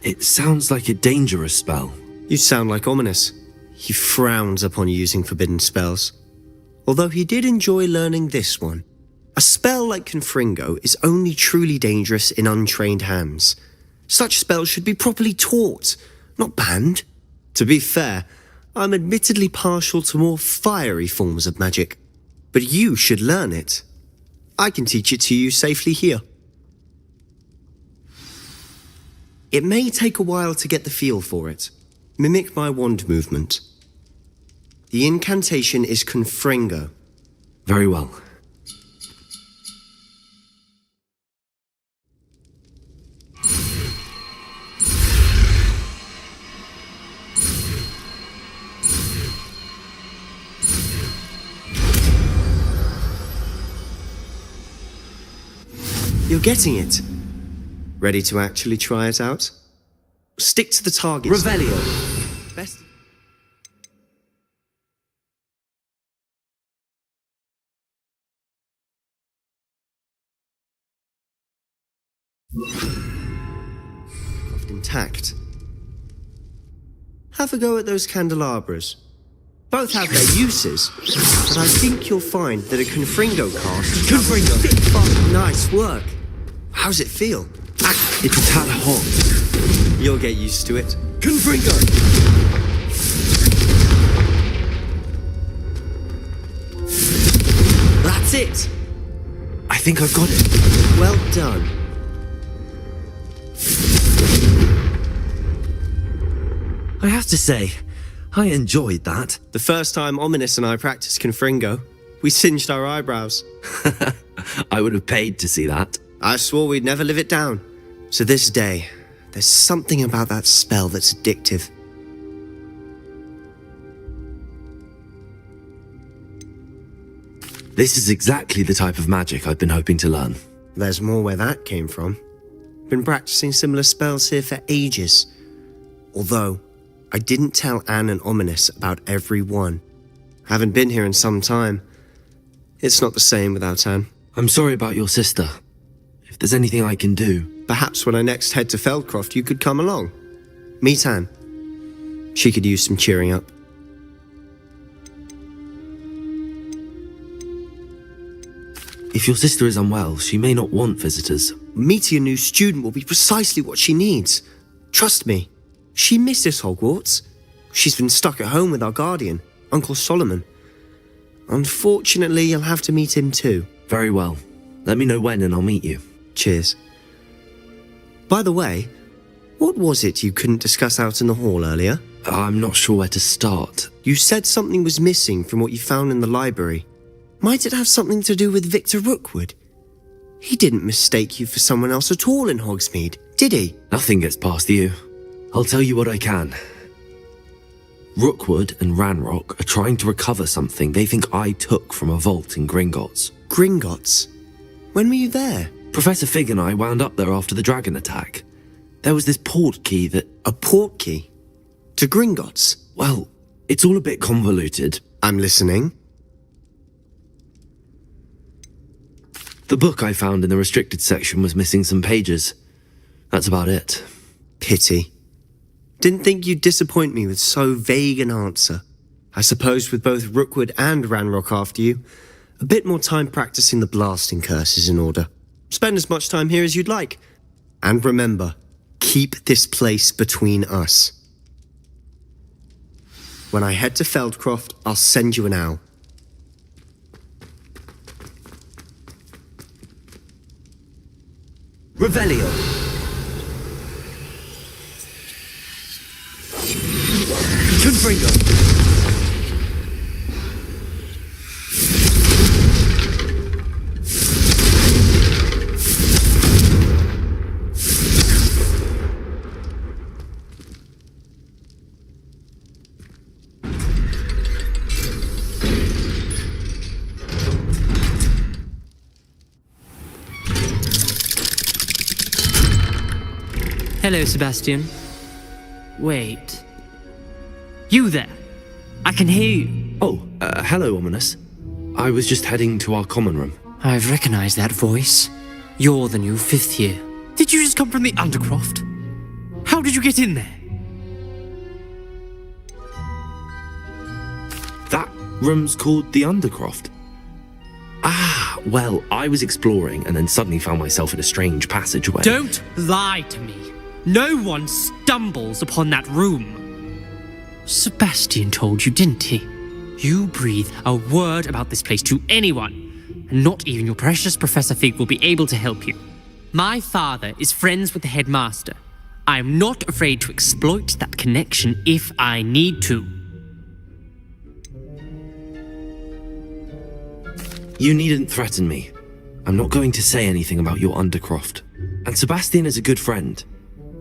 It sounds like a dangerous spell. You sound like Ominous. He frowns upon using forbidden spells. Although he did enjoy learning this one. A spell like Confringo is only truly dangerous in untrained hands. Such spells should be properly taught, not banned. To be fair, I'm admittedly partial to more fiery forms of magic. But you should learn it. I can teach it to you safely here. It may take a while to get the feel for it. Mimic my wand movement. The incantation is Confringo. Very well. You're getting it. Ready to actually try it out? Stick to the target. Revelio. Best. Intact. Have a go at those candelabras. Both have their uses, but I think you'll find that a Confringo cast... Confringo! Nice work. How's it feel? It's a tad hot. You'll get used to it. Confringo! That's it! I think I've got it. Well done. I have to say, I enjoyed that. The first time Ominous and I practiced Confringo, we singed our eyebrows. I would have paid to see that. I swore we'd never live it down. So this day, there's something about that spell that's addictive. This is exactly the type of magic I've been hoping to learn. There's more where that came from. Been practicing similar spells here for ages. Although, I didn't tell Anne and Ominous about every one. Haven't been here in some time. It's not the same without Anne. I'm sorry about your sister. If there's anything I can do... Perhaps when I next head to Feldcroft, you could come along. Meet Anne. She could use some cheering up. If your sister is unwell, she may not want visitors. Meeting a new student will be precisely what she needs. Trust me. She misses Hogwarts. She's been stuck at home with our guardian, Uncle Solomon. Unfortunately, you'll have to meet him too. Very well. Let me know when and I'll meet you. Cheers. By the way, what was it you couldn't discuss out in the hall earlier? I'm not sure where to start. You said something was missing from what you found in the library. Might it have something to do with Victor Rookwood? He didn't mistake you for someone else at all in Hogsmeade, did he? Nothing gets past you. I'll tell you what I can. Rookwood and Ranrock are trying to recover something they think I took from a vault in Gringotts. Gringotts? When were you there? Professor Fig and I wound up there after the dragon attack. There was this port key that... A port key? To Gringotts? Well, it's all a bit convoluted. I'm listening. The book I found in the restricted section was missing some pages. That's about it. Pity. Didn't think you'd disappoint me with so vague an answer. I suppose with both Rookwood and Ranrock after you, a bit more time practicing the blasting curse is in order. Spend as much time here as you'd like. And remember, keep this place between us. When I head to Feldcroft, I'll send you an owl. Revelio. Confringo. Hello, Sebastian. Wait. You there? I can hear you. Oh, hello, Ominous. I was just heading to our common room. I've recognized that voice. You're the new fifth year. Did you just come from the Undercroft? How did you get in there? That room's called the Undercroft. Ah, well, I was exploring and then suddenly found myself in a strange passageway. Don't lie to me. No one stumbles upon that room. Sebastian told you, didn't he? You breathe a word about this place to anyone, and not even your precious Professor Fig will be able to help you. My father is friends with the headmaster. I am not afraid to exploit that connection if I need to. You needn't threaten me. I'm not going to say anything about your Undercroft. And Sebastian is a good friend.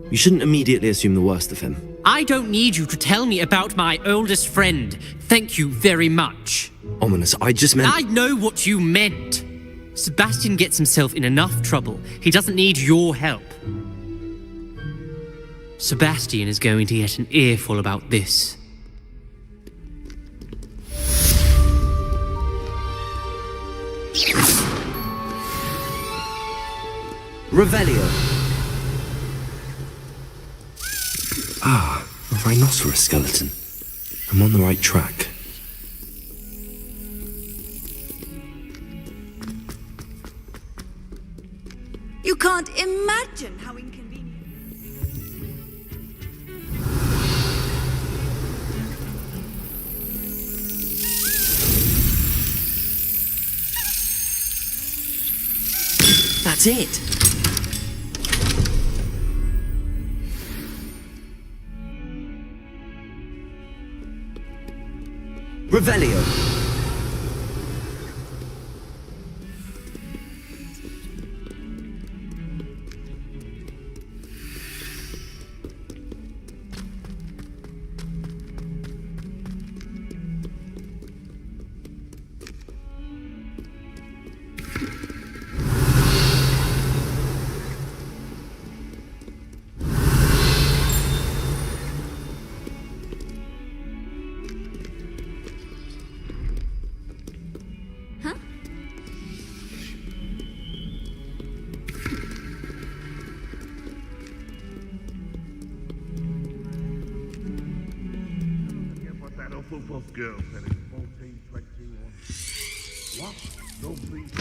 You shouldn't immediately assume the worst of him. I don't need you to tell me about my oldest friend. Thank you very much. Ominous, I just meant... I know what you meant. Sebastian gets himself in enough trouble. He doesn't need your help. Sebastian is going to get an earful about this. Revelio. Ah, a rhinoceros skeleton. I'm on the right track. You can't imagine how inconvenient. That's it. Revelio. Football girl said it's 1421. What? No, please.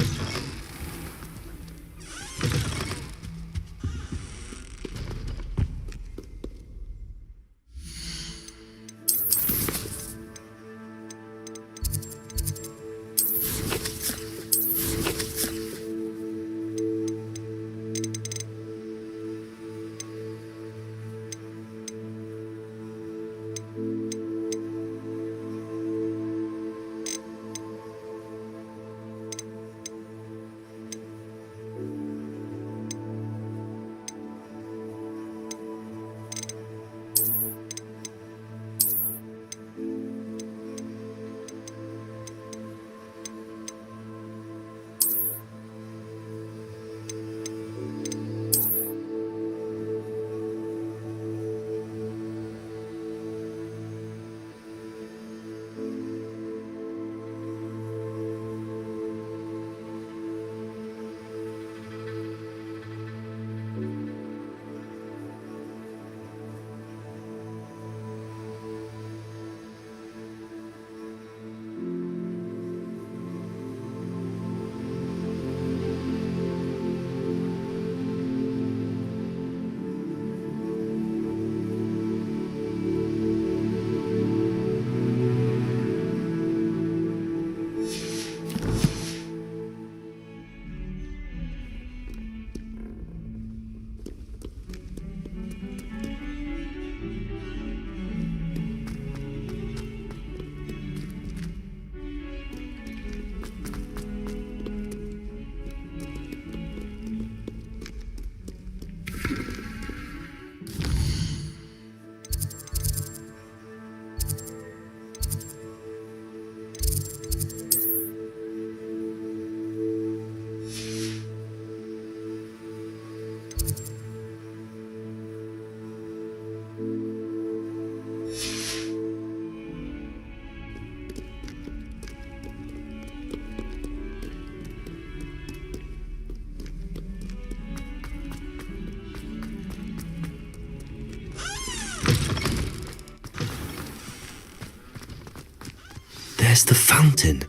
There's the fountain.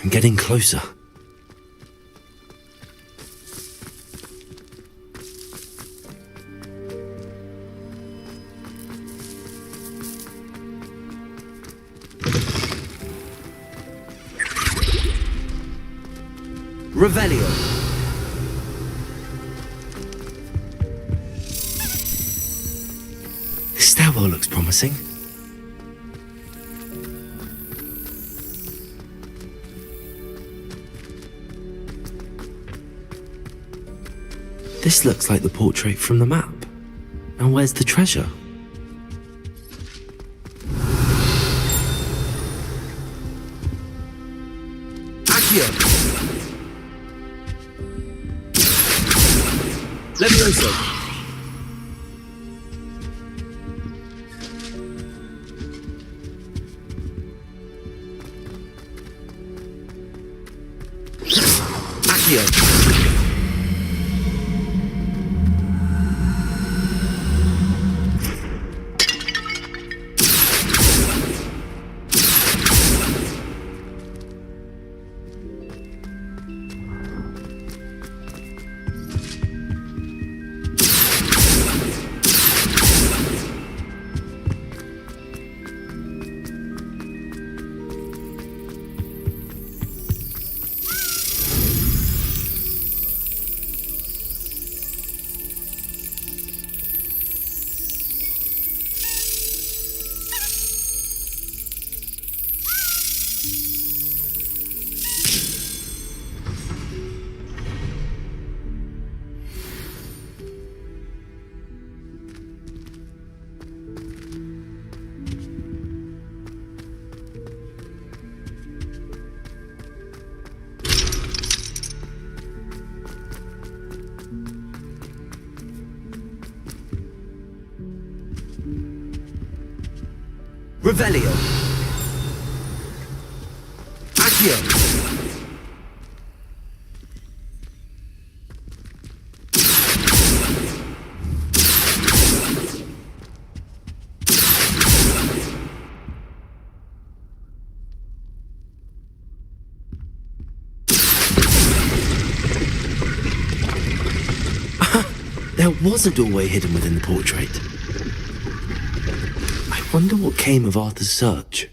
I'm getting closer. Revelio. This stairwell looks promising. This looks like the portrait from the map. Now where's the treasure? Accio! Levioso! Accio! Revelio. Accio. There was a doorway hidden within the portrait. I wonder what came of Arthur's search.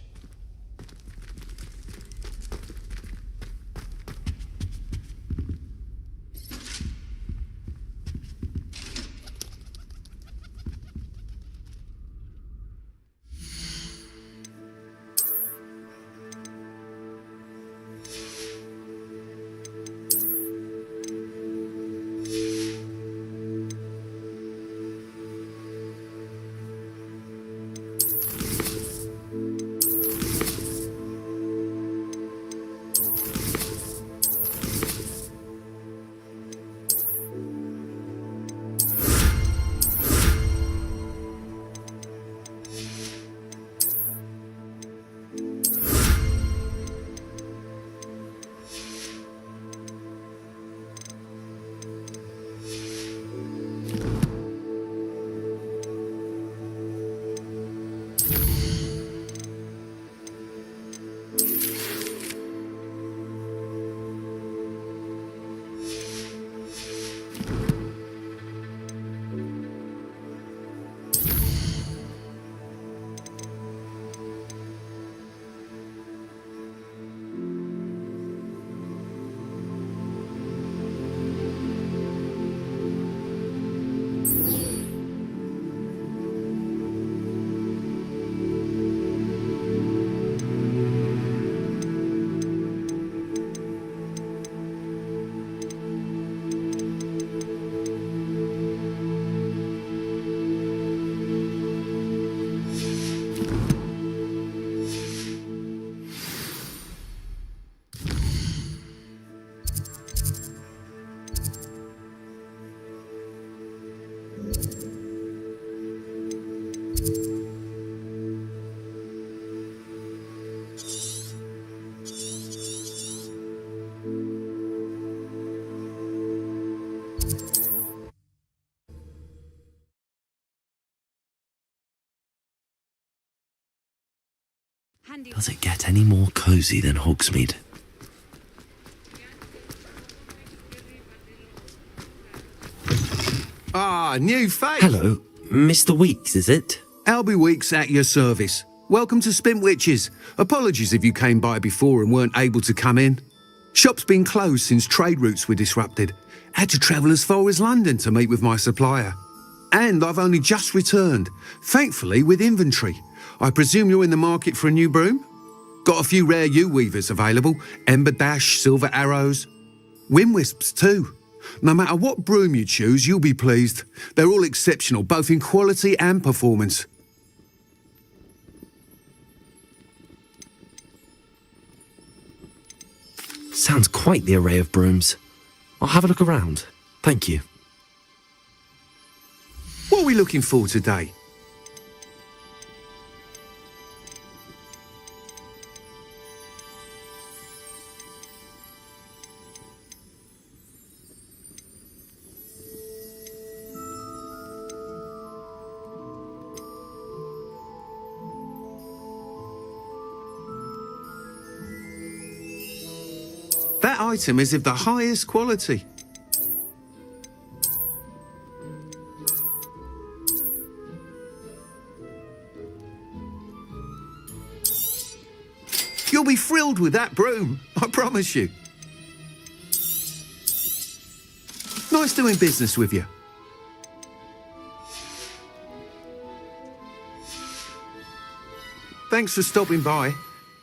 Does it get any more cozy than Hogsmeade? Ah, new face. Hello, Mr. Weeks, is it? Albie Weeks at your service. Welcome to Spintwitches. Apologies if you came by before and weren't able to come in. Shop's been closed since trade routes were disrupted. Had to travel as far as London to meet with my supplier. And I've only just returned, thankfully with inventory. I presume you're in the market for a new broom? Got a few rare yew-weavers available, Ember Dash, Silver Arrows. Wind Wisps too. No matter what broom you choose, you'll be pleased. They're all exceptional, both in quality and performance. Sounds quite the array of brooms. I'll have a look around. Thank you. looking for today? That item is of the highest quality. You'll be thrilled with that broom, I promise you. Nice doing business with you. Thanks for stopping by.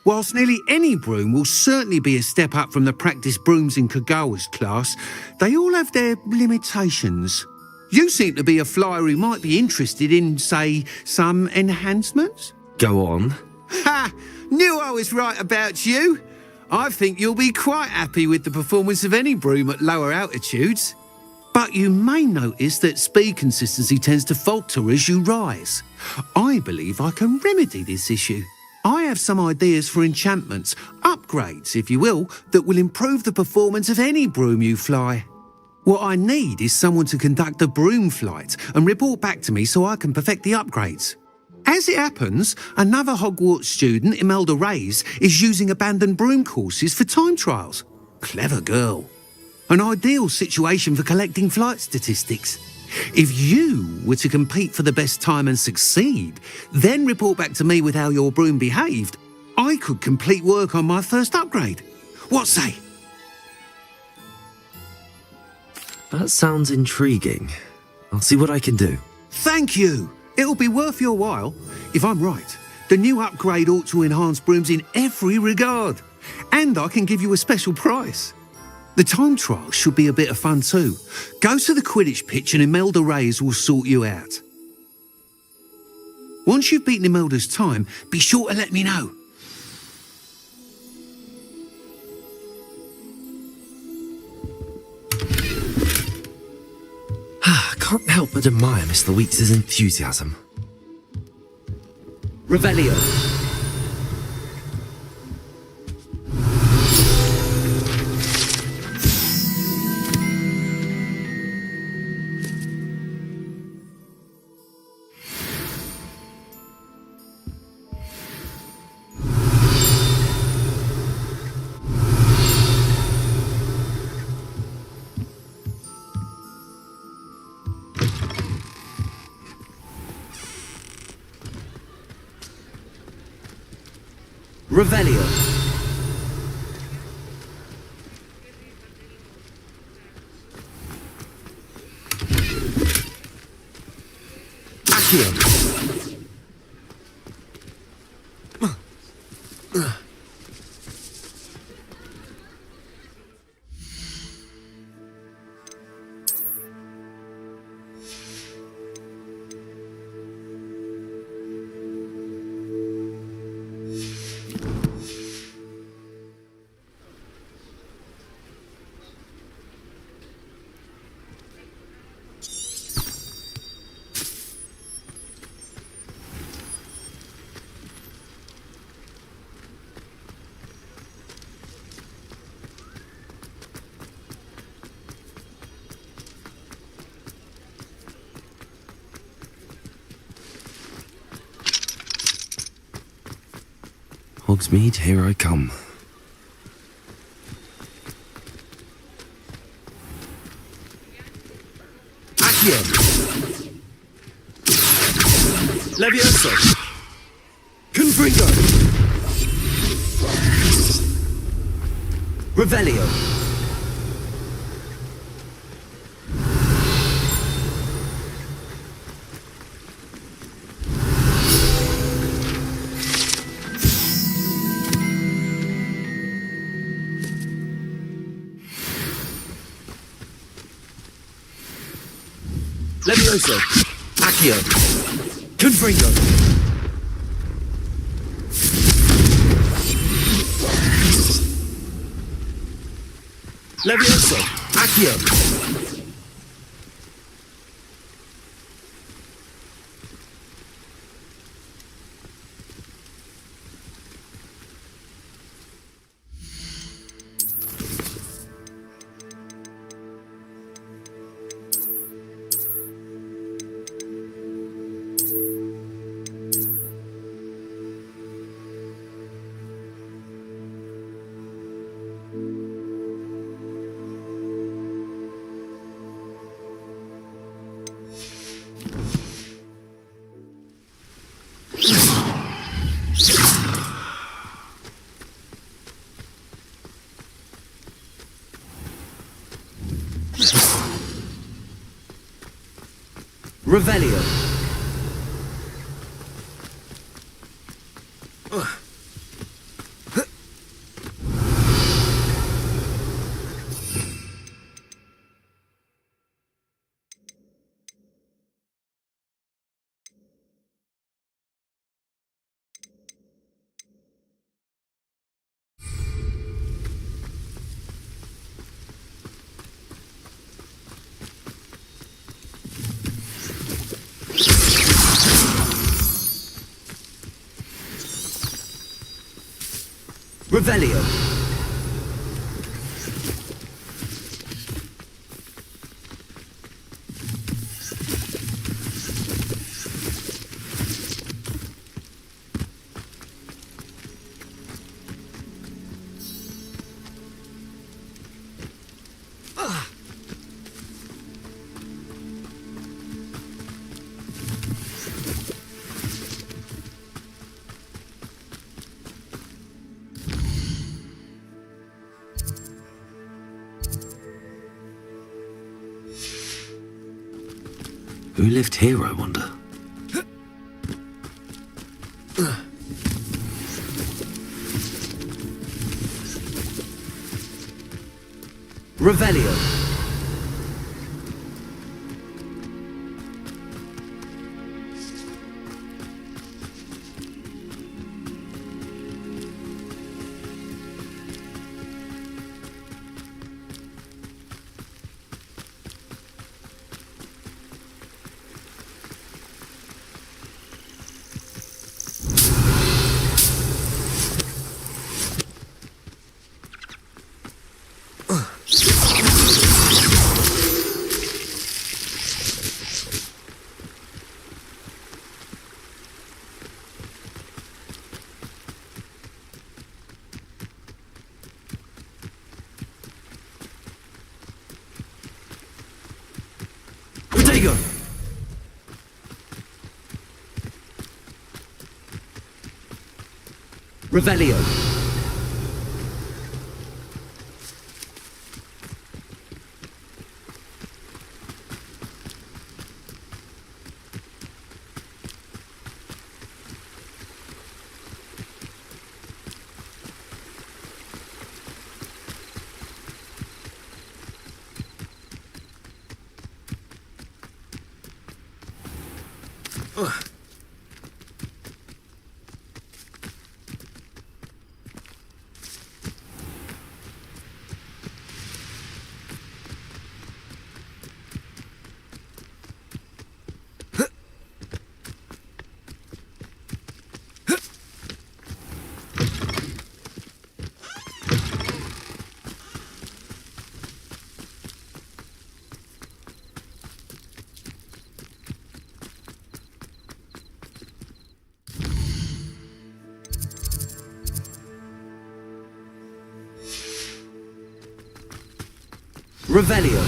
Whilst nearly any broom will certainly be a step up from the practice brooms in Kagawa's class, they all have their limitations. You seem to be a flyer who might be interested in, say, some enhancements? Go on. Ha! Knew I was right about you. I think you'll be quite happy with the performance of any broom at lower altitudes. But you may notice that speed consistency tends to falter as you rise. I believe I can remedy this issue. I have some ideas for enchantments, upgrades, if you will, that will improve the performance of any broom you fly. What I need is someone to conduct a broom flight and report back to me so I can perfect the upgrades. As it happens, another Hogwarts student, Imelda Reyes, is using abandoned broom courses for time trials. Clever girl. An ideal situation for collecting flight statistics. If you were to compete for the best time and succeed, then report back to me with how your broom behaved, I could complete work on my first upgrade. What say? That sounds intriguing. I'll see what I can do. Thank you. It'll be worth your while. If I'm right, the new upgrade ought to enhance brooms in every regard. And I can give you a special price. The time trial should be a bit of fun too. Go to the Quidditch pitch and Imelda Reyes will sort you out. Once you've beaten Imelda's time, be sure to let me know. I can't help but admire Mr. Weeks' enthusiasm. Revelio. Revelio. Accio. Hogsmeade, here I come. Accio. Levioso. Confringo. Revelio. Levioso. Accio. Confringo. Levioso. Accio. Revelio. Revelio. Who lived here, I wonder? Revelio. Protego! Revelio. Revelio.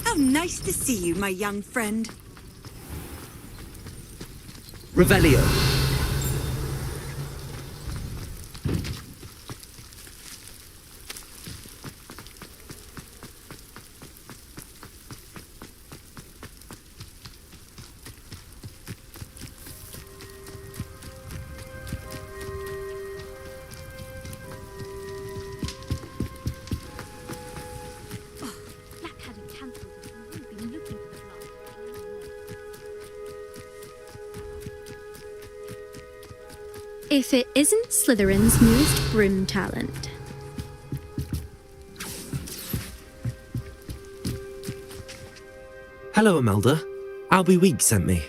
How nice to see you, my young friend. Revelio. If it isn't Slytherin's newest broom talent. Hello, Imelda. Albie Weeks sent me.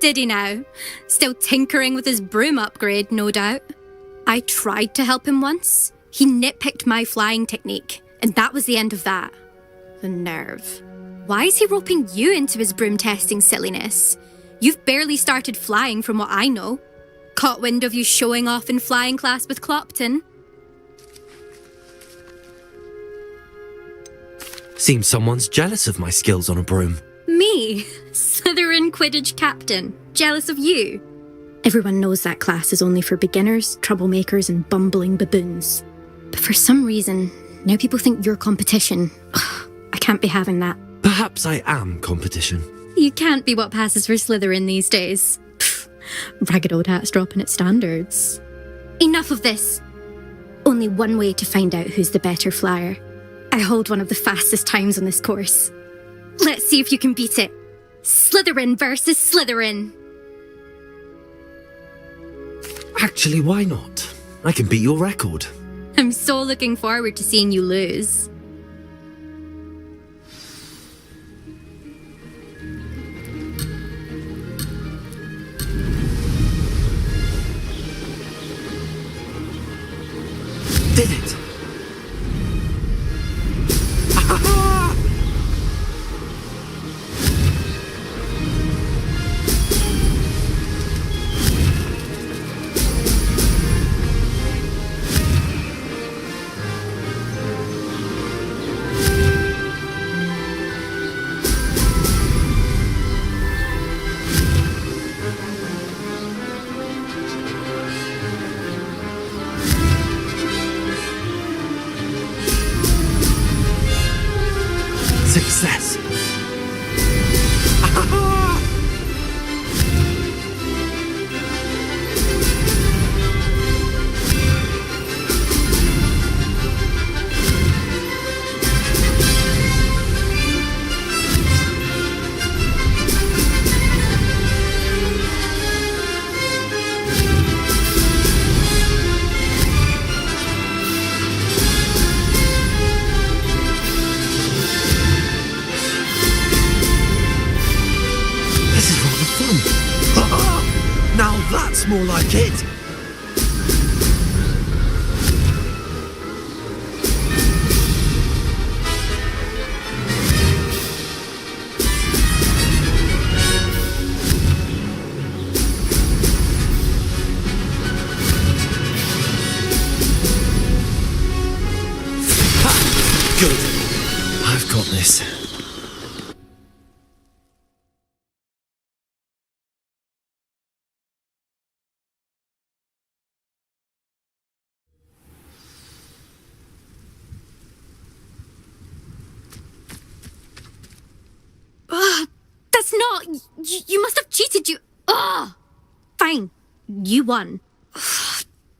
Did he now? Still tinkering with his broom upgrade, no doubt. I tried to help him once. He nitpicked my flying technique, and that was the end of that. The nerve. Why is he roping you into his broom testing silliness? You've barely started flying from what I know. Caught wind of you showing off in flying class with Clopton. Seems someone's jealous of my skills on a broom. Me, Slytherin Quidditch captain, jealous of you. Everyone knows that class is only for beginners, troublemakers, and bumbling baboons. But for some reason, now people think you're competition. Ugh, I can't be having that. Perhaps I am competition. You can't be what passes for Slytherin these days. Pfft, ragged old hat's dropping its standards. Enough of this. Only one way to find out who's the better flyer. I hold one of the fastest times on this course. Let's see if you can beat it. Slytherin versus Slytherin. Actually, why not? I can beat your record. I'm so looking forward to seeing you lose. Did it! Success! Now that's more like it! Good. I've got this. That's not... You must have cheated, you... Ugh! Fine. You won.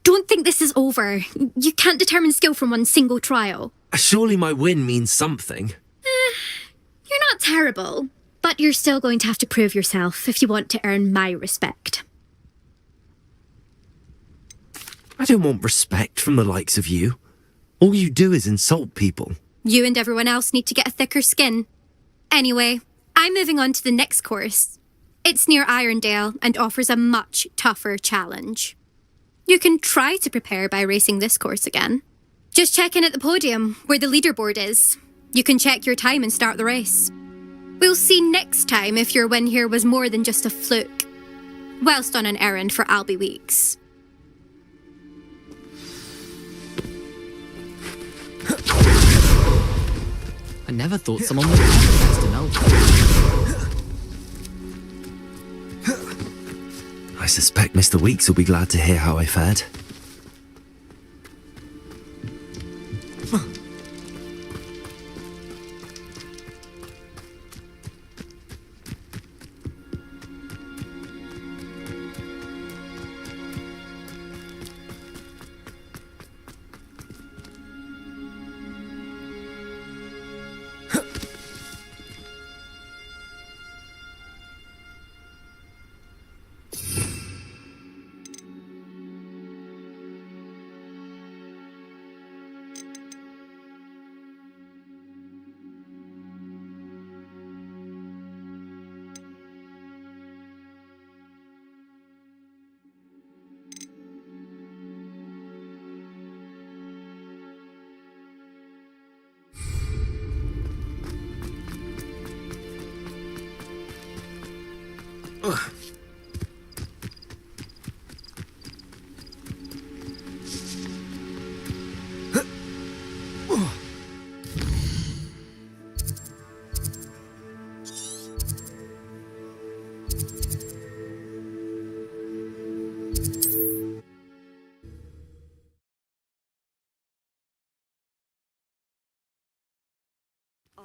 Don't think this is over. You can't determine skill from one single trial. Surely my win means something. You're not terrible, but you're still going to have to prove yourself if you want to earn my respect. I don't want respect from the likes of you. All you do is insult people. You and everyone else need to get a thicker skin. Anyway, I'm moving on to the next course. It's near Irondale and offers a much tougher challenge. You can try to prepare by racing this course again. Just check in at the podium, where the leaderboard is. You can check your time and start the race. We'll see next time if your win here was more than just a fluke, whilst on an errand for Albie Weeks. I never thought someone would have to know. I suspect Mr. Weeks will be glad to hear how I fared.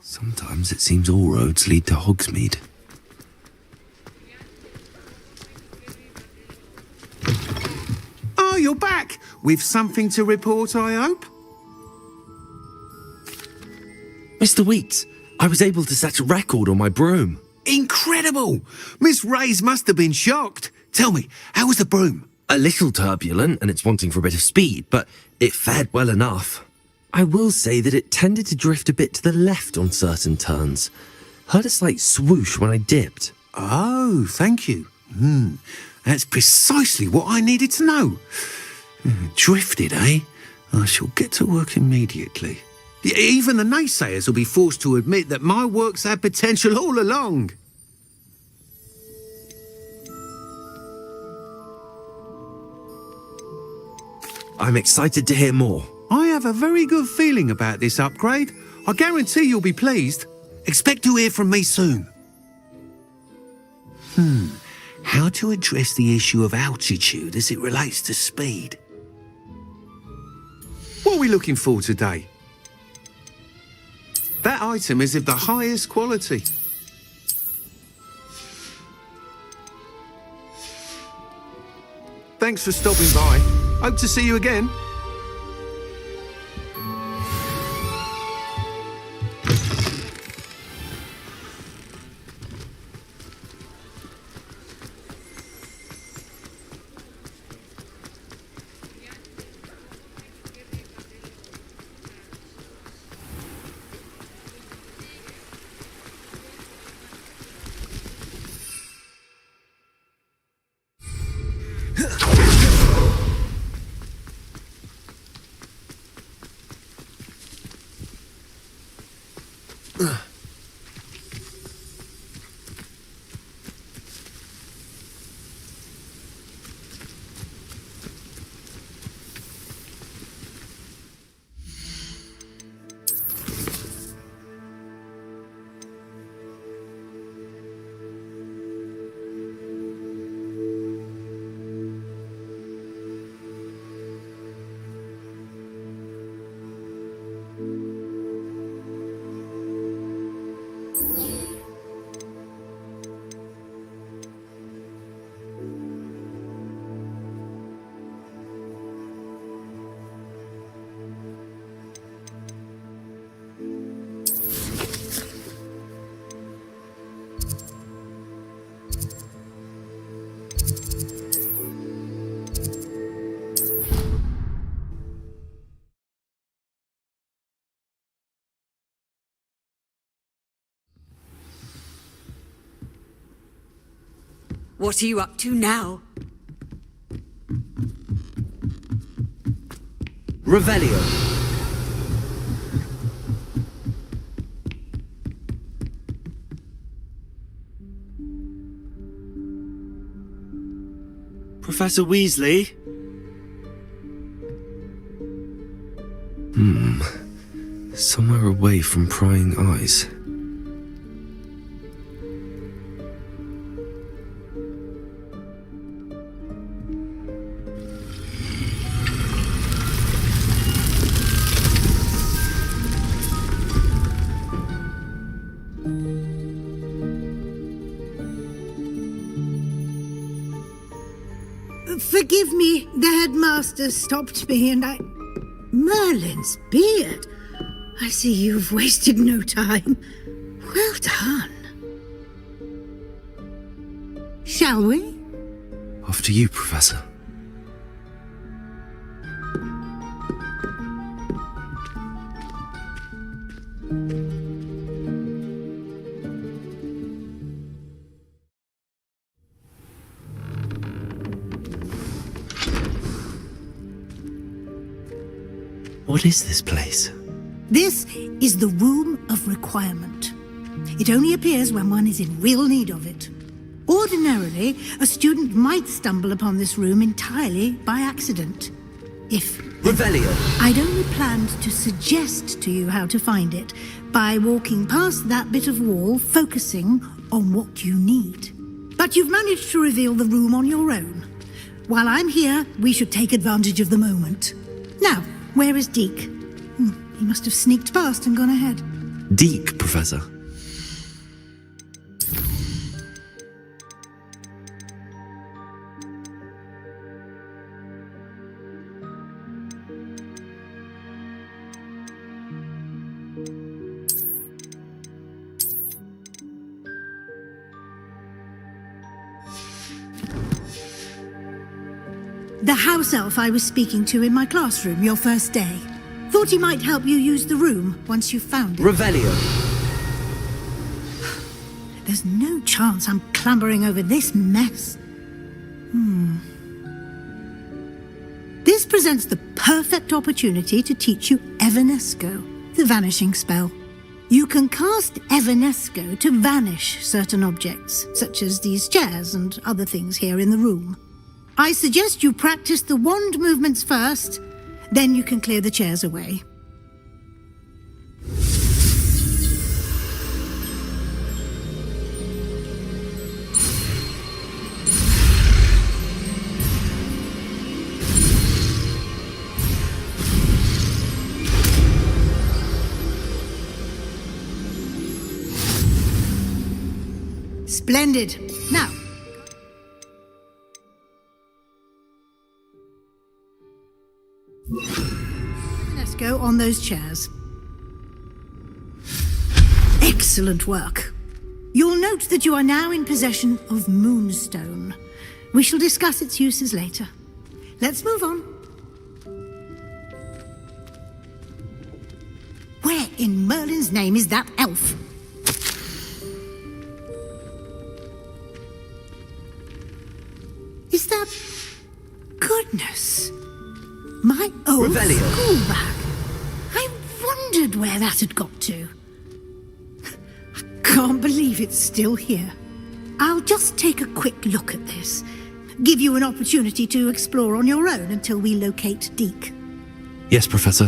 Sometimes it seems all roads lead to Hogsmeade. Oh, you're back! With something to report, I hope? Mr. Weeks, I was able to set a record on my broom. Incredible! Miss Reyes must have been shocked. Tell me, how was the broom? A little turbulent and it's wanting for a bit of speed, but it fared well enough. I will say that it tended to drift a bit to the left on certain turns. Heard a slight swoosh when I dipped. Oh, thank you. That's precisely what I needed to know. Drifted, eh? I shall get to work immediately. Even the naysayers will be forced to admit that my work's had potential all along. I'm excited to hear more. I have a very good feeling about this upgrade. I guarantee you'll be pleased. Expect to hear from me soon. How to address the issue of altitude as it relates to speed? What are we looking for today? That item is of the highest quality. Thanks for stopping by. Hope to see you again. What are you up to now? Revelio. Professor Weasley? Somewhere away from prying eyes. Forgive me, the headmaster stopped me and I... Merlin's beard. I see you've wasted no time. Well done. Shall we? After you, Professor. What is this place? This is the Room of Requirement. It only appears when one is in real need of it. Ordinarily, a student might stumble upon this room entirely by accident. If Revelio. I'd only planned to suggest to you how to find it by walking past that bit of wall, focusing on what you need. But you've managed to reveal the room on your own. While I'm here, we should take advantage of the moment. Now, where is Deke? He must have sneaked past and gone ahead. Deke, Professor. The house elf I was speaking to in my classroom your first day. Thought he might help you use the room once you found it. Revelio. There's no chance I'm clambering over this mess. This presents the perfect opportunity to teach you Evanesco, the vanishing spell. You can cast Evanesco to vanish certain objects, such as these chairs and other things here in the room. I suggest you practice the wand movements first, then you can clear the chairs away. Splendid. Now, let's go on those chairs. Excellent work. You'll note that you are now in possession of Moonstone. We shall discuss its uses later. Let's move on. Where in Merlin's name is that elf? Is that... Goodness. My old Revelio. school bag. I wondered where that had got to. I can't believe it's still here. I'll just take a quick look at this. Give you an opportunity to explore on your own until we locate Deke. Yes, Professor.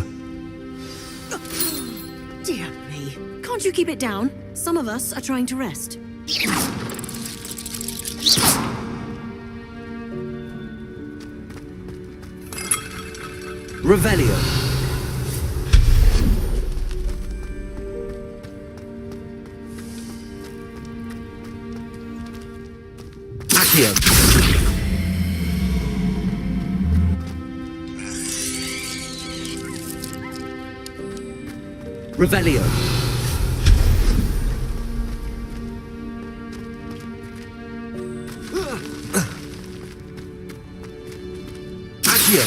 Dear me. Can't you keep it down? Some of us are trying to rest. Revelio. Accio. Revelio. Accio.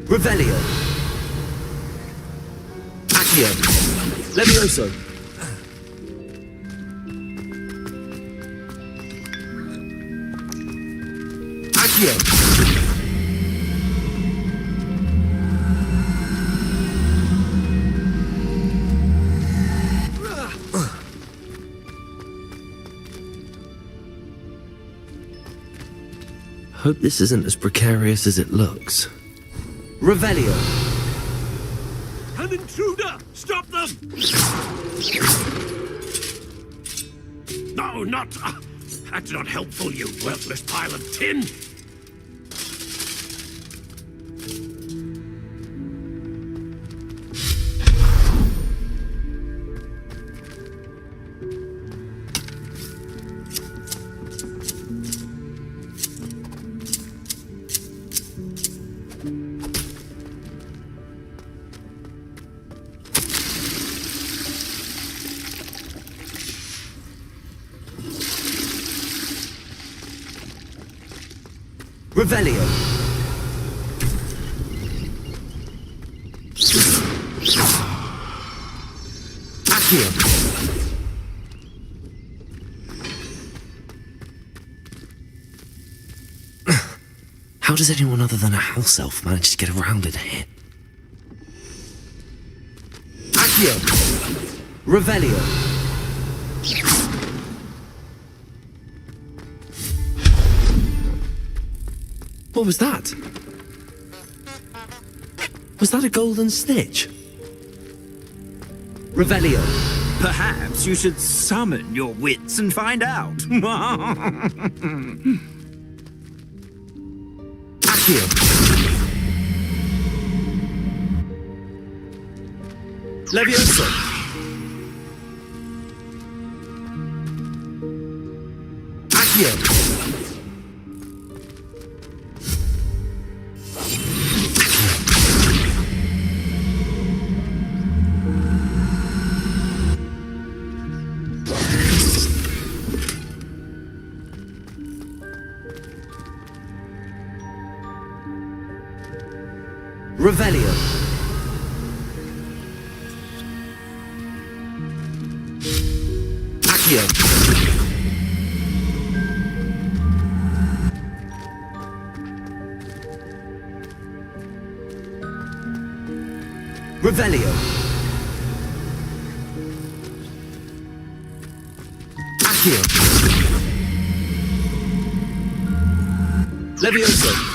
Revelio. Accio. Levioso. Accio. Hope this isn't as precarious as it looks. Revelio. An intruder! Stop them! No, not... that's not helpful, you worthless pile of tin! Revelio. Accio. How does anyone other than a house elf manage to get around in here? Accio! Revelio! What was that? Was that a golden snitch? Revelio! Perhaps you should summon your wits and find out. Accio! Levioso! Accio! Revelio! Accio! Revelio! Accio! Levioso!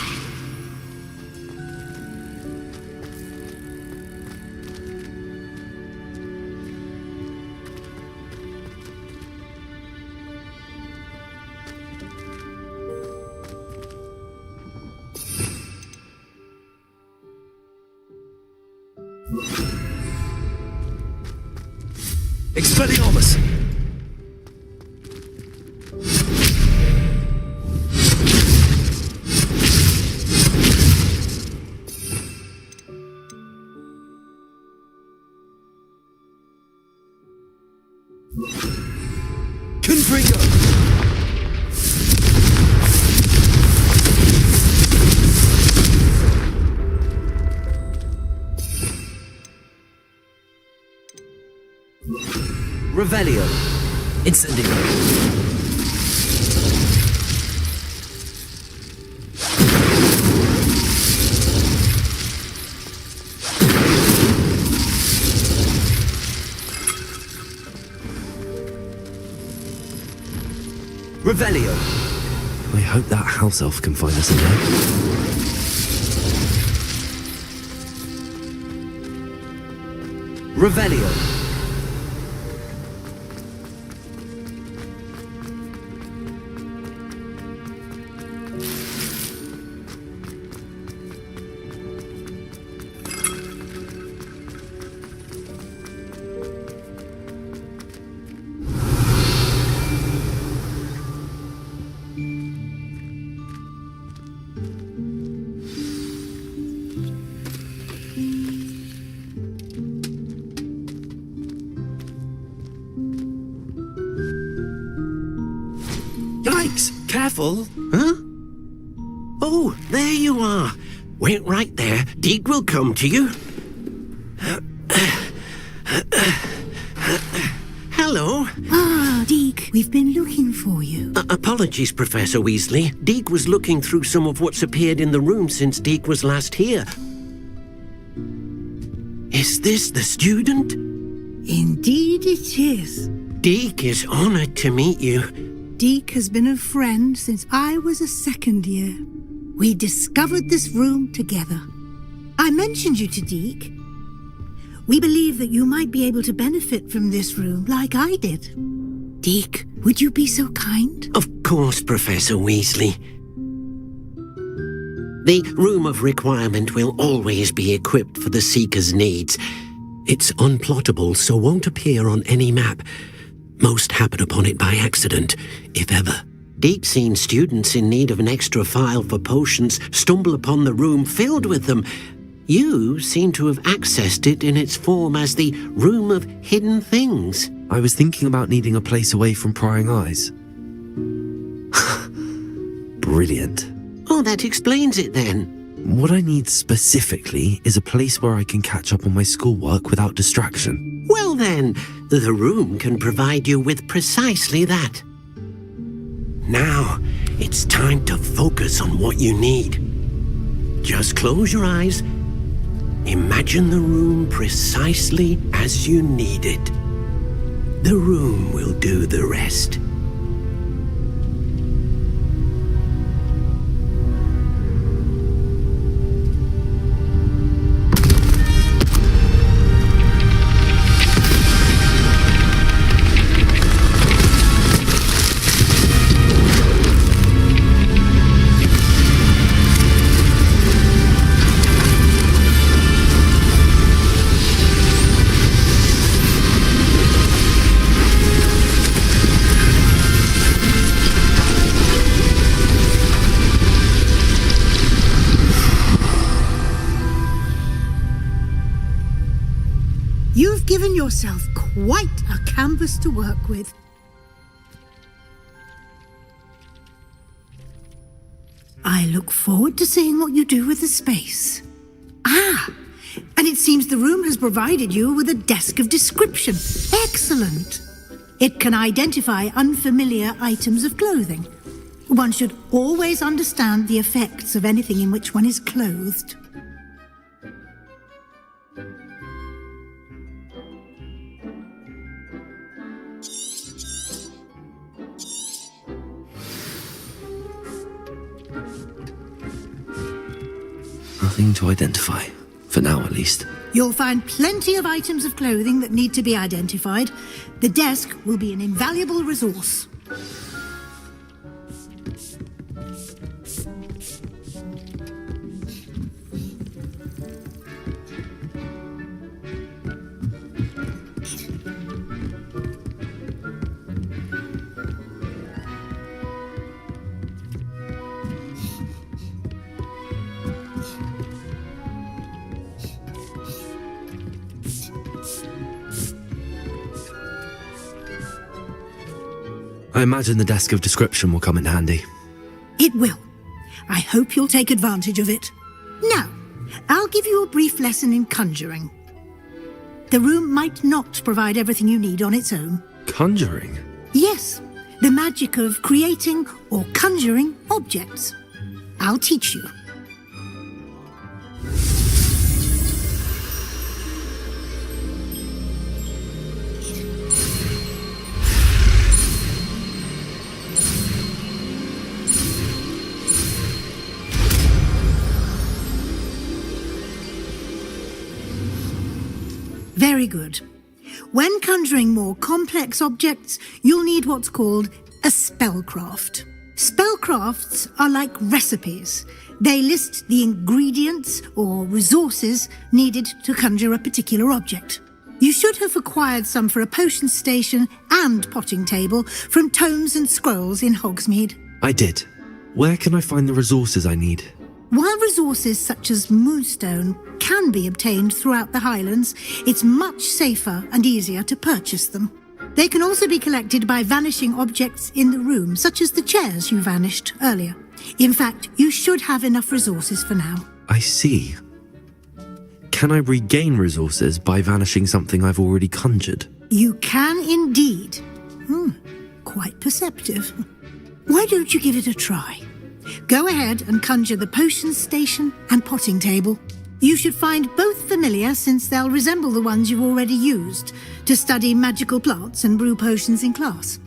Expelliarmus! Confringo! Revelio! Incendio! Revelio! I hope that house elf can find us in there. Revelio! Yikes! Careful! Huh? Oh, there you are. Wait right there. Deek will come to you. Hello. Ah, Deek, we've been looking for you. Apologies, Professor Weasley. Deek was looking through some of what's appeared in the room since Deek was last here. Is this the student? Indeed it is. Deek is honored to meet you. Deek has been a friend since I was a second year. We discovered this room together. I mentioned you to Deek. We believe that you might be able to benefit from this room like I did. Deek, would you be so kind? Of course, Professor Weasley. The Room of Requirement will always be equipped for the Seeker's needs. It's unplottable, so won't appear on any map. Most happen upon it by accident, if ever. Deek's seen students in need of an extra file for potions stumble upon the room filled with them. You seem to have accessed it in its form as the Room of Hidden Things. I was thinking about needing a place away from prying eyes. Brilliant. Oh, that explains it then. What I need specifically is a place where I can catch up on my schoolwork without distraction. Well then, the room can provide you with precisely that. Now, it's time to focus on what you need. Just close your eyes. Imagine the room precisely as you need it. The room will do the rest. You've given yourself quite a canvas to work with. I look forward to seeing what you do with the space. Ah, and it seems the room has provided you with a desk of description. Excellent. It can identify unfamiliar items of clothing. One should always understand the effects of anything in which one is clothed. Nothing to identify, for now at least. You'll find plenty of items of clothing that need to be identified. The desk will be an invaluable resource. I imagine the desk of description will come in handy. It will. I hope you'll take advantage of it. Now, I'll give you a brief lesson in conjuring. The room might not provide everything you need on its own. Conjuring? Yes, the magic of creating or conjuring objects. I'll teach you. Very good. When conjuring more complex objects, you'll need what's called a spellcraft. Spellcrafts are like recipes. They list the ingredients or resources needed to conjure a particular object. You should have acquired some for a potion station and potting table from tomes and scrolls in Hogsmeade. I did. Where can I find the resources I need? While resources such as moonstone can be obtained throughout the Highlands, it's much safer and easier to purchase them. They can also be collected by vanishing objects in the room, such as the chairs you vanished earlier. In fact, you should have enough resources for now. I see. Can I regain resources by vanishing something I've already conjured? You can indeed. Quite perceptive. Why don't you give it a try? Go ahead and conjure the potion station and potting table. You should find both familiar, since they'll resemble the ones you've already used to study magical plants and brew potions in class.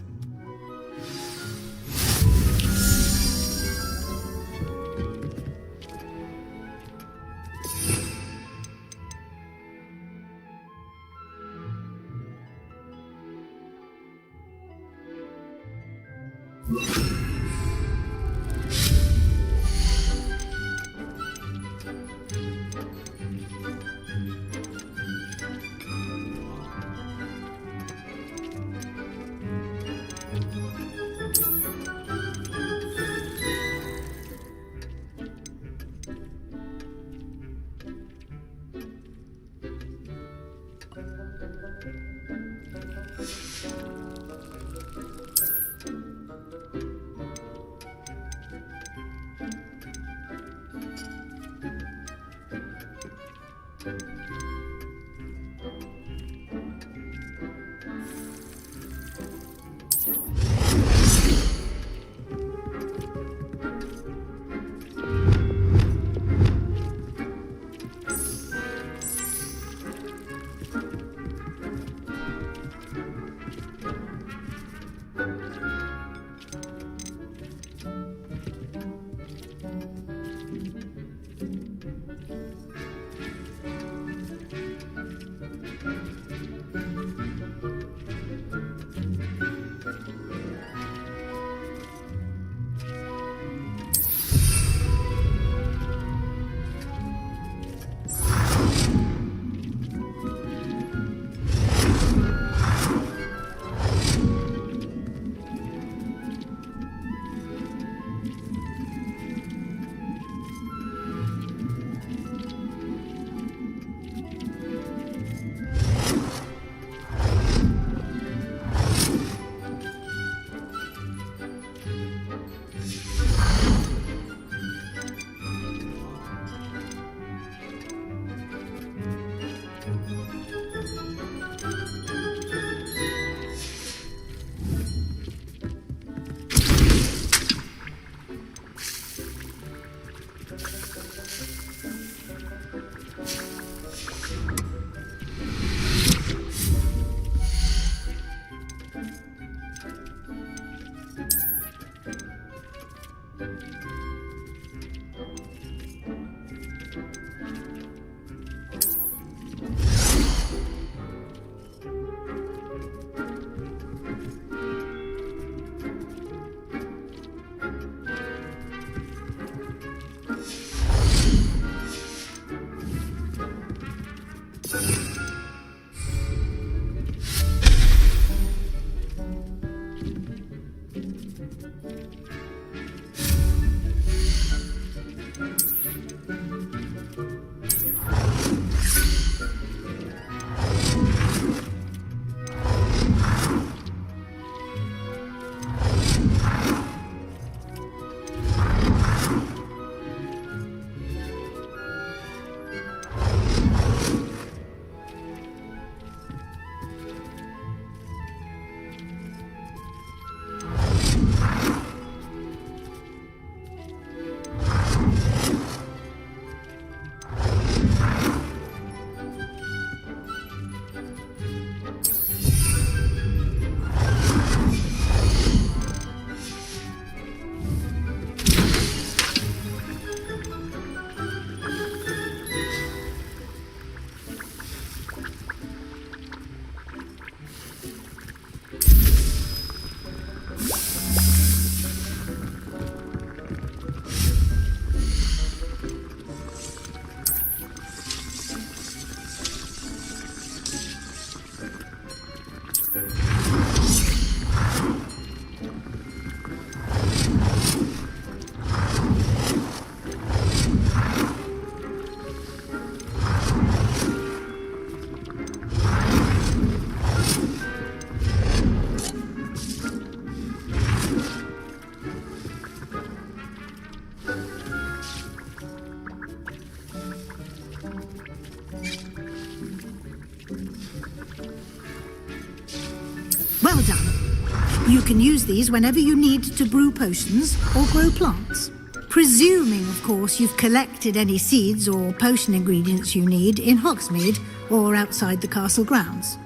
Well done. You can use these whenever you need to brew potions or grow plants. Presuming, of course, you've collected any seeds or potion ingredients you need in Hogsmeade or outside the castle grounds.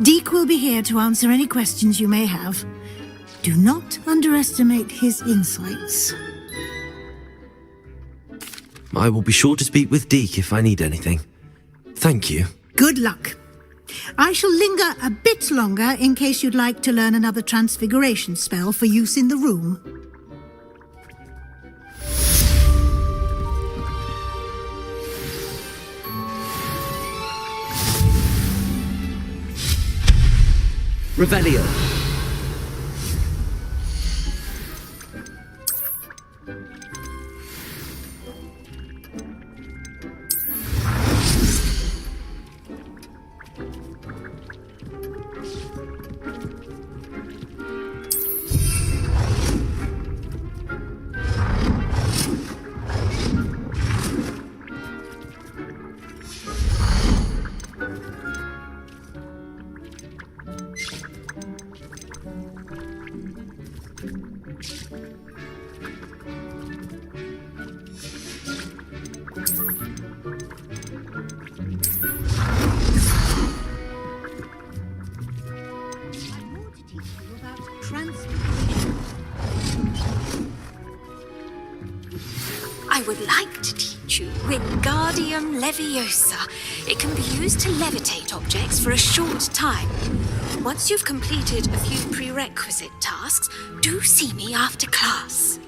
Deke will be here to answer any questions you may have. Do not underestimate his insights. I will be sure to speak with Deke if I need anything. Thank you. Good luck. I shall linger a bit longer in case you'd like to learn another transfiguration spell for use in the room. Revelio. I would like to teach you Wingardium Leviosa. It can be used to levitate objects for a short time. Once you've completed a few prerequisite tasks, do see me after class.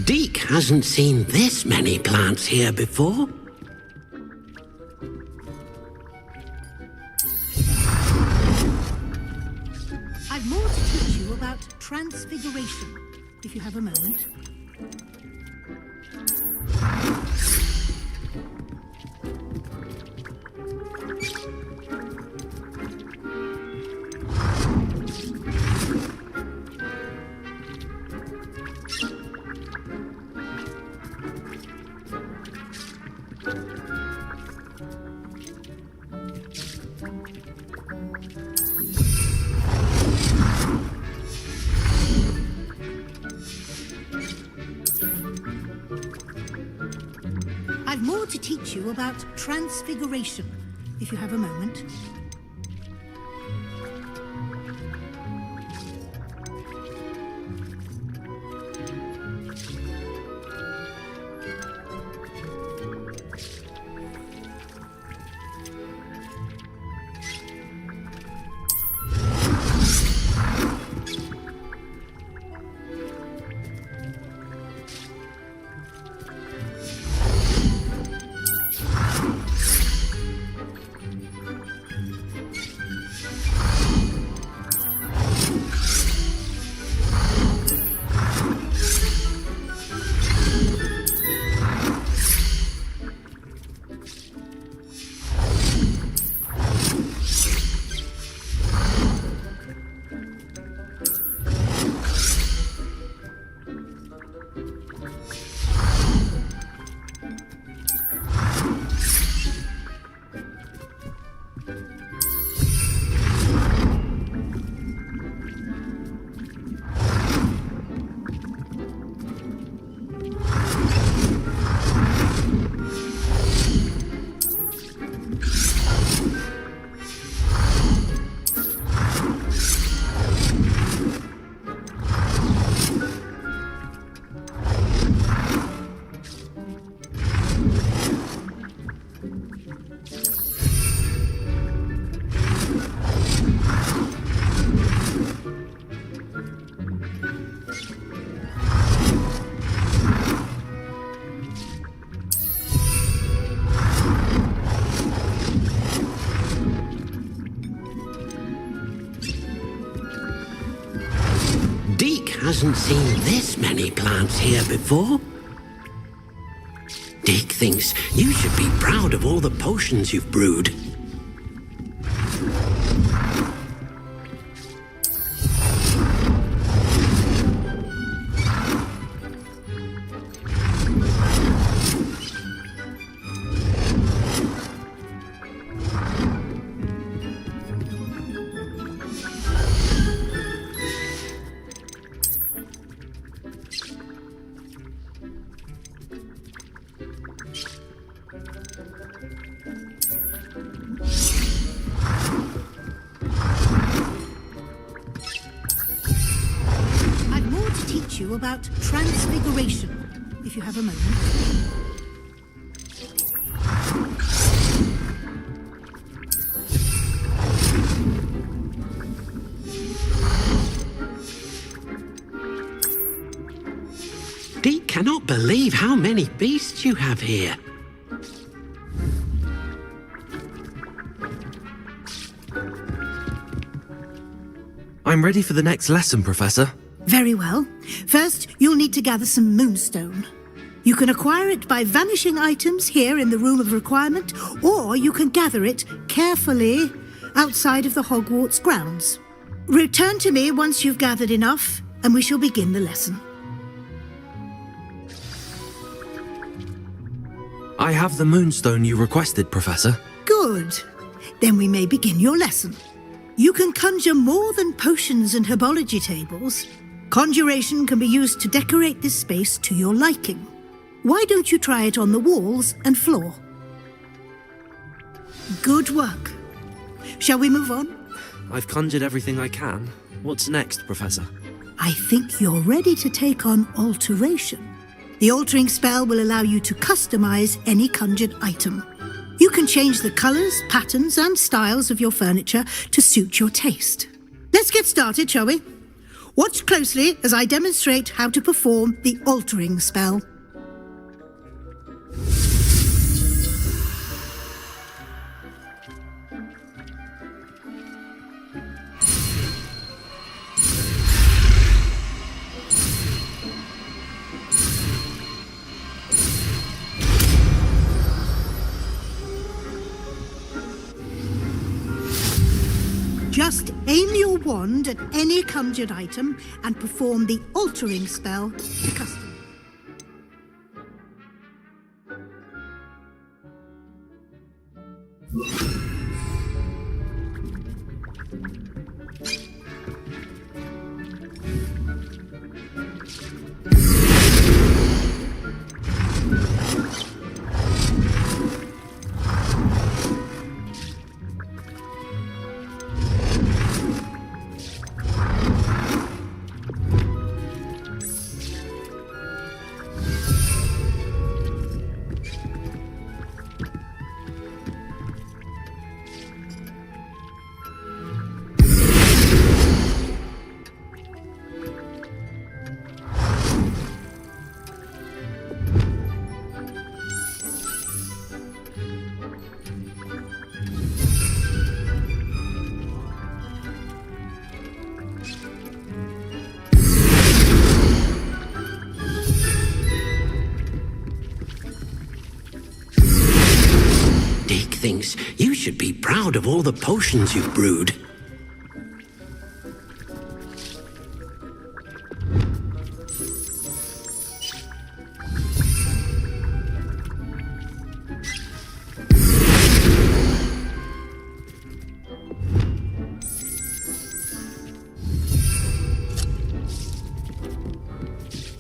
Deke hasn't seen this many plants here before. I've more to teach you about transfiguration, if you have a moment. teach you about transfiguration, if you have a moment. Hasn't seen this many plants here before. Dick thinks you should be proud of all the potions you've brewed. You about transfiguration, if you have a moment. Deke cannot believe how many beasts you have here. I'm ready for the next lesson, Professor. Very well. First, you'll need to gather some moonstone. You can acquire it by vanishing items here in the Room of Requirement, or you can gather it carefully outside of the Hogwarts grounds. Return to me once you've gathered enough, and we shall begin the lesson. I have the moonstone you requested, Professor. Good. Then we may begin your lesson. You can conjure more than potions and herbology tables. Conjuration can be used to decorate this space to your liking. Why don't you try it on the walls and floor? Good work. Shall we move on? I've conjured everything I can. What's next, Professor? I think you're ready to take on alteration. The altering spell will allow you to customize any conjured item. You can change the colors, patterns, and styles of your furniture to suit your taste. Let's get started, shall we? Watch closely as I demonstrate how to perform the altering spell. Just aim your wand at any conjured item and perform the altering spell to custom. thinks you should be proud of all the potions you've brewed.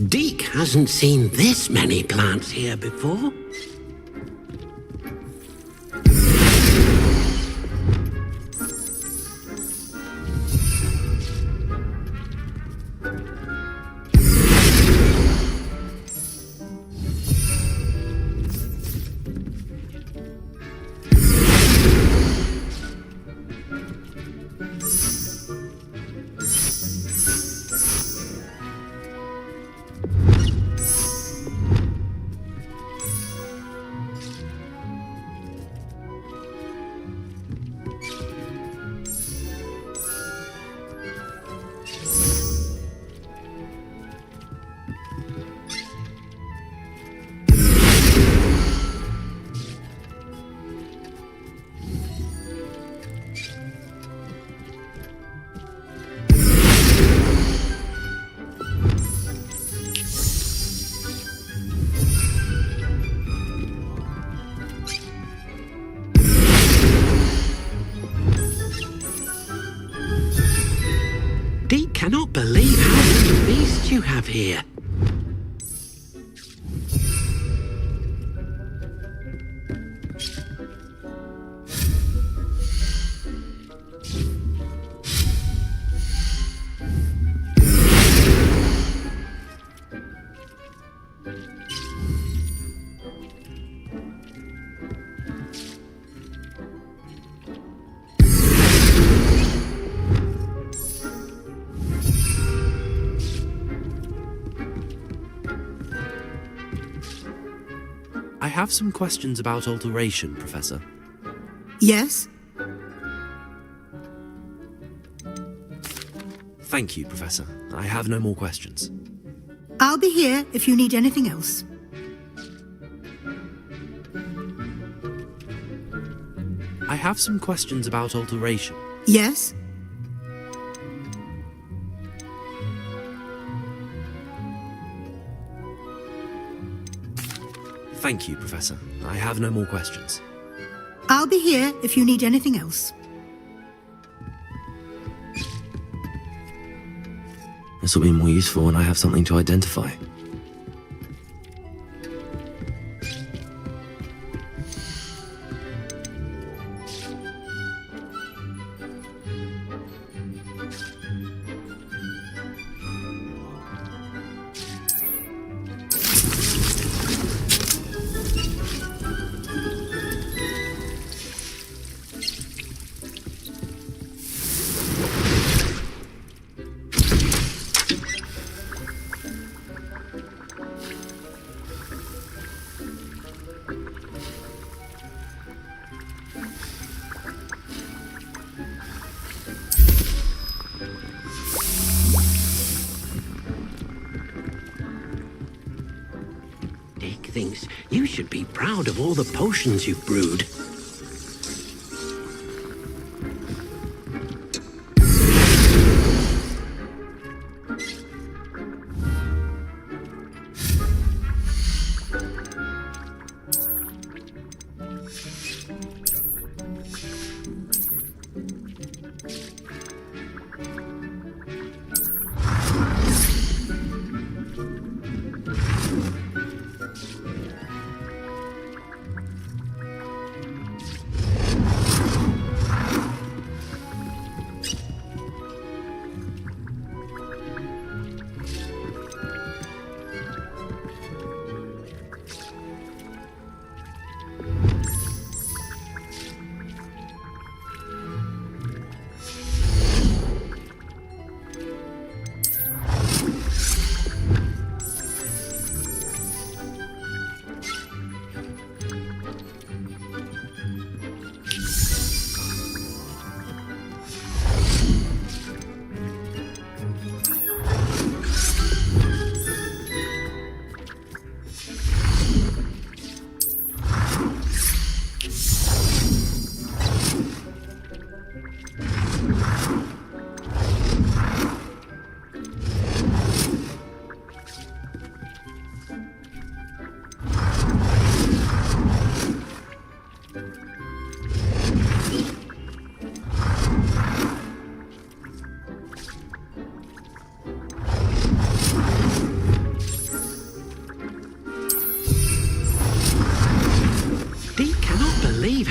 Deke hasn't seen this many plants here before. Deke cannot believe how many beasts you have here. I have some questions about alteration, Professor. Yes? Thank you, Professor. I have no more questions. I'll be here if you need anything else. I have some questions about alteration. Yes? Thank you, Professor. I have no more questions. I'll be here if you need anything else. This will be more useful when I have something to identify. Deke thinks you should be proud of all the potions you've brewed.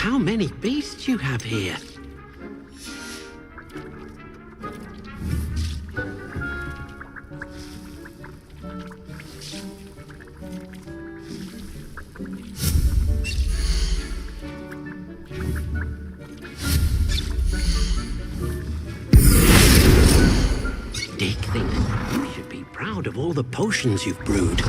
how many beasts you have here. Dick thinks you should be proud of all the potions you've brewed.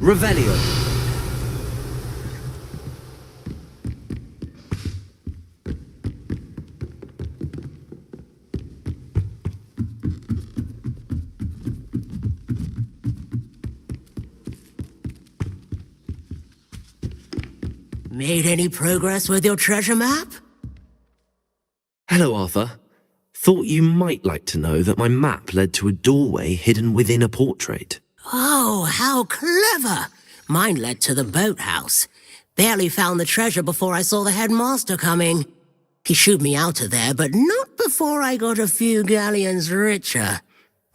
Revelio. Made any progress with your treasure map? Hello, Arthur. Thought you might like to know that my map led to a doorway hidden within a portrait. Oh, how clever! Mine led to the boathouse. Barely found the treasure before I saw the headmaster coming. He shooed me out of there, but not before I got a few galleons richer.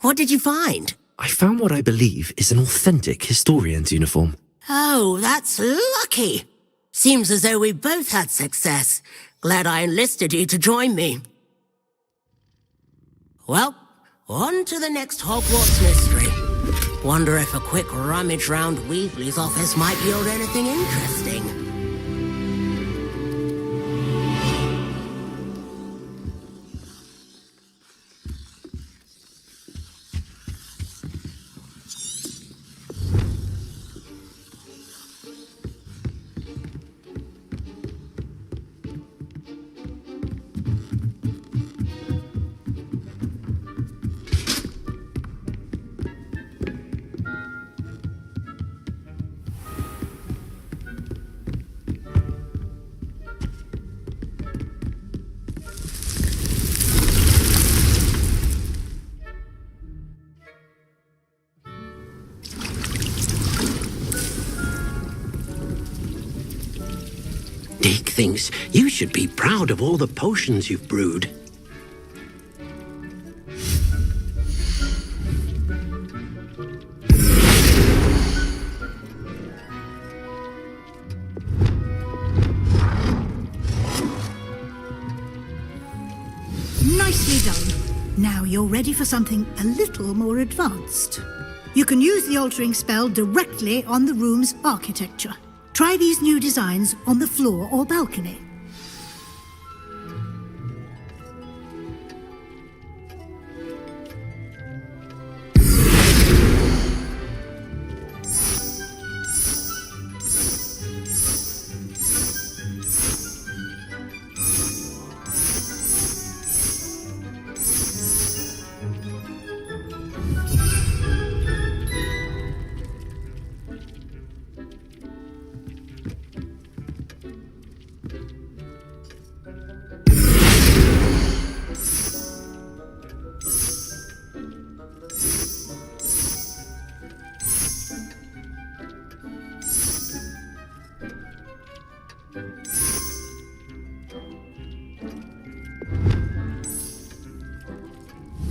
What did you find? I found what I believe is an authentic historian's uniform. Oh, that's lucky. Seems as though we both had success. Glad I enlisted you to join me. Well, on to the next Hogwarts mystery. Wonder if a quick rummage round Weasley's office might yield anything interesting. Dick thinks you should be proud of all the potions you've brewed. Nicely done. you're ready for something a little more advanced. You can use the altering spell directly on the room's architecture. Try these new designs on the floor or balcony.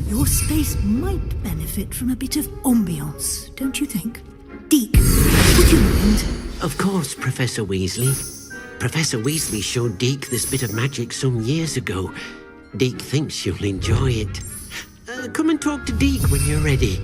Your space might benefit from a bit of ambiance, don't you think? Deke, would you mind? Of course, Professor Weasley. Professor Weasley showed Deke this bit of magic some years ago. Deke thinks you'll enjoy it. Come and talk to Deke when you're ready.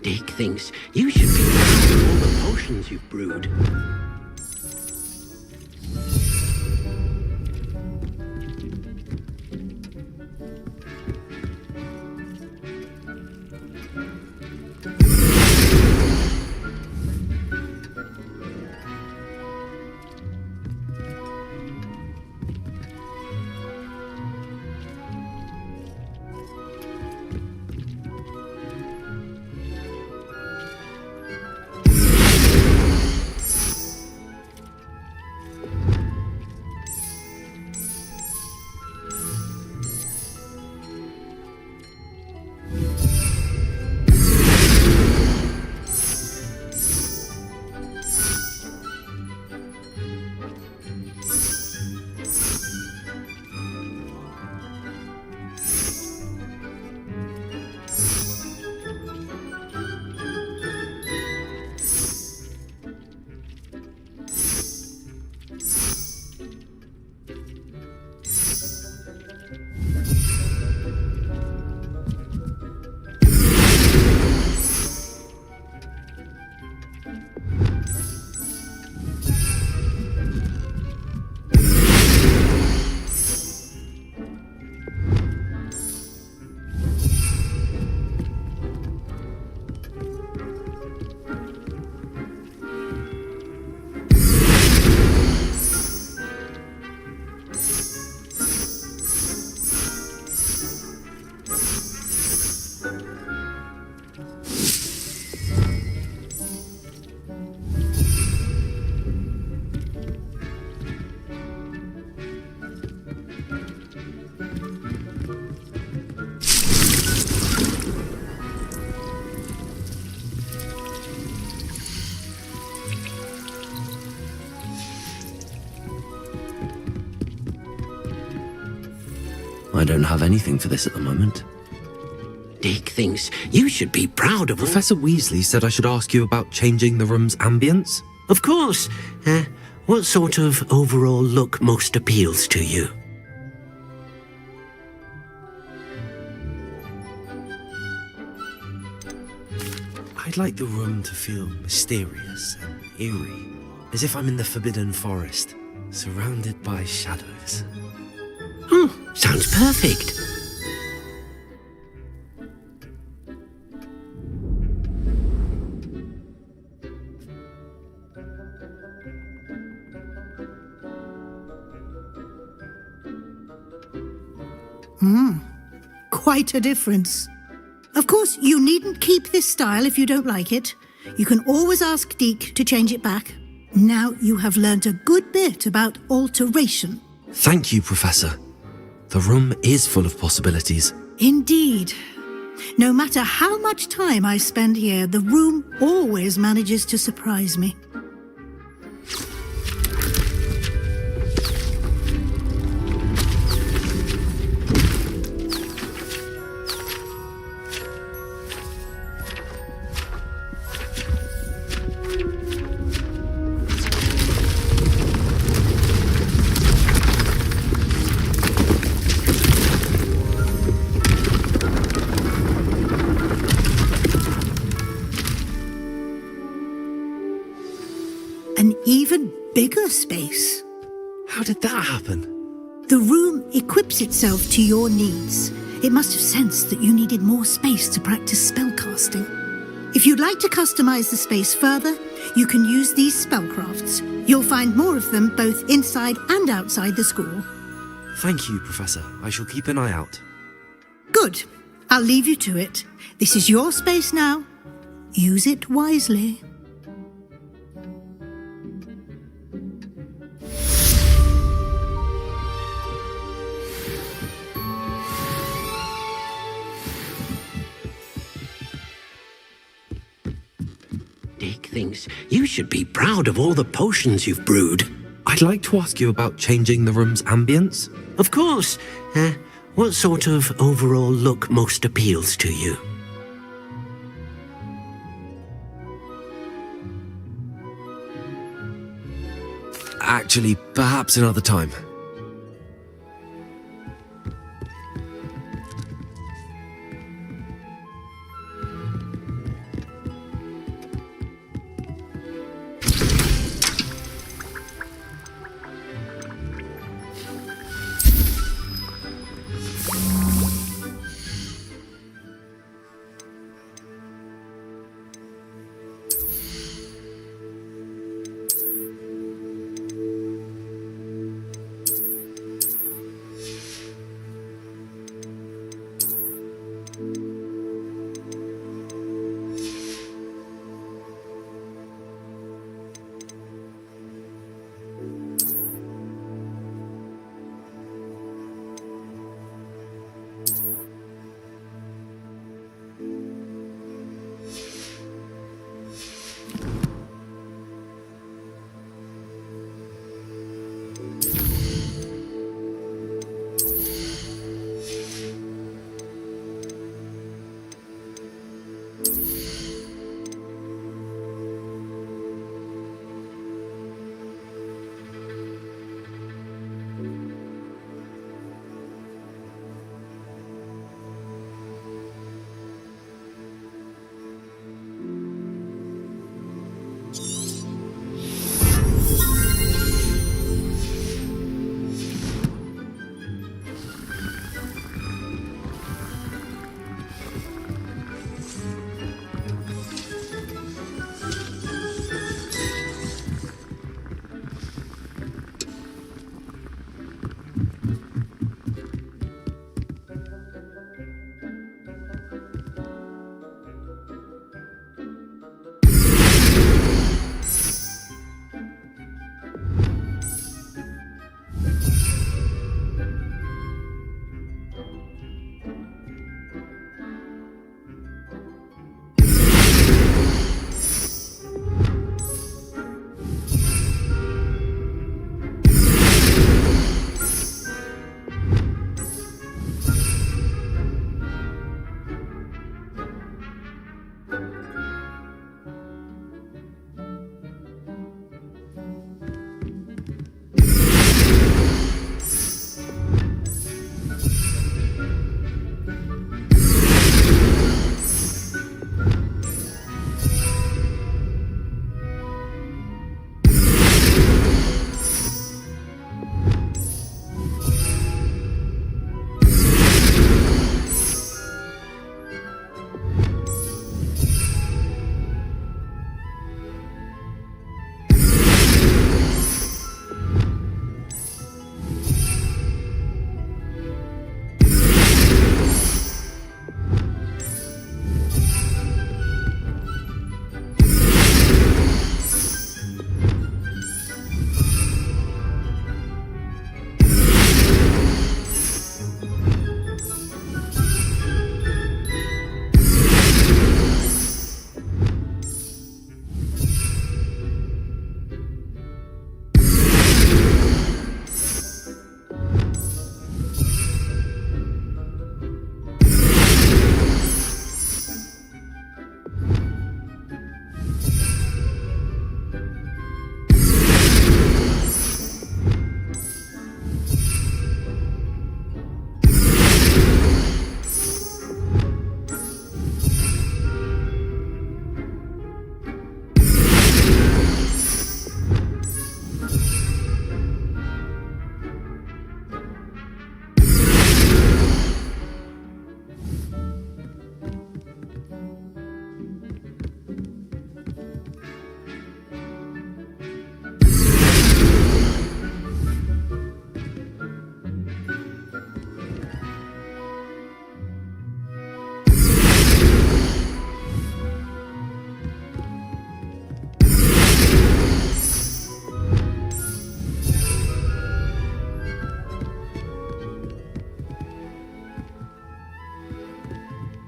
Deke thinks you should be proud of all the potions you've brewed. I don't have anything for this at the moment. Dick thinks you should be proud of... Professor Weasley said I should ask you about changing the room's ambience. Of course. What sort of overall look most appeals to you? I'd like the room to feel mysterious and eerie, as if I'm in the Forbidden Forest, surrounded by shadows. Sounds perfect. Quite a difference. Of course, you needn't keep this style if you don't like it. You can always ask Deke to change it back. Now you have learnt a good bit about alteration. Thank you, Professor. The room is full of possibilities. Indeed. No matter how much time I spend here, the room always manages to surprise me. An even bigger space. How did that happen? The room equips itself to your needs. It must have sensed that you needed more space to practice spellcasting. If you'd like to customize the space further, you can use these spellcrafts. You'll find more of them both inside and outside the school. Thank you, Professor. I shall keep an eye out. Good. I'll leave you to it. This is your space now. Use it wisely. Dick thinks you should be proud of all the potions you've brewed. I'd like to ask you about changing the room's ambience. Of course. What sort of overall look most appeals to you? Actually, perhaps another time.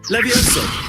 Levioso!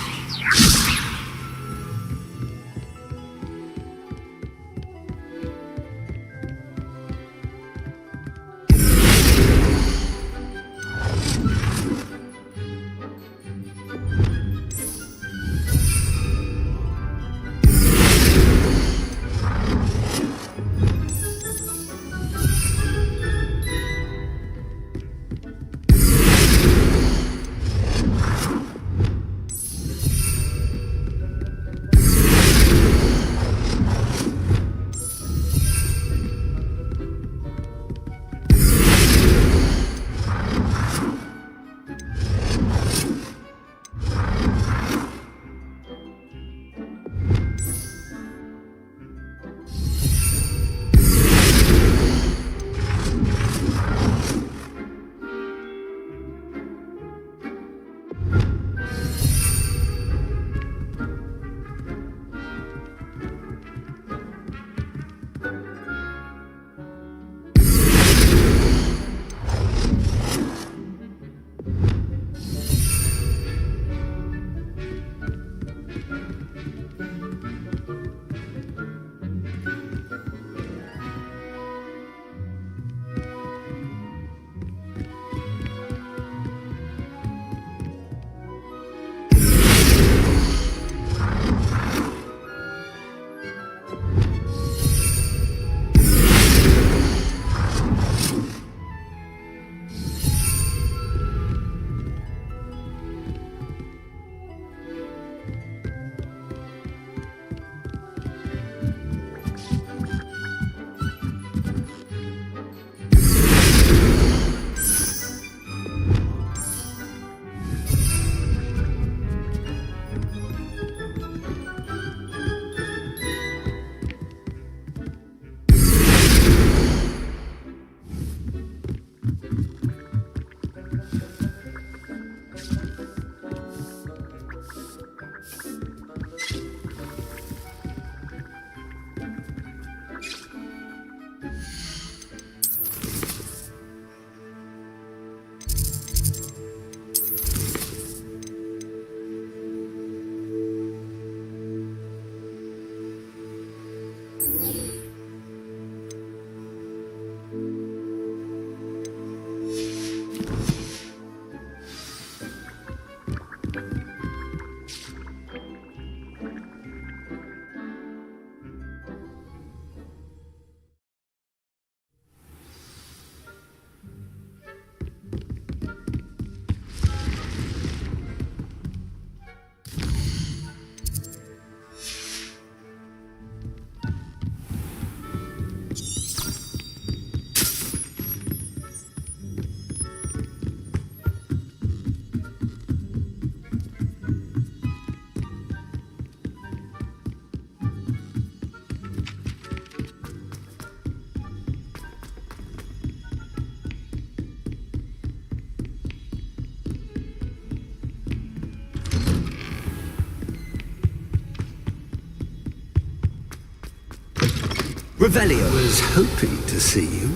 Revelio. Was hoping to see you.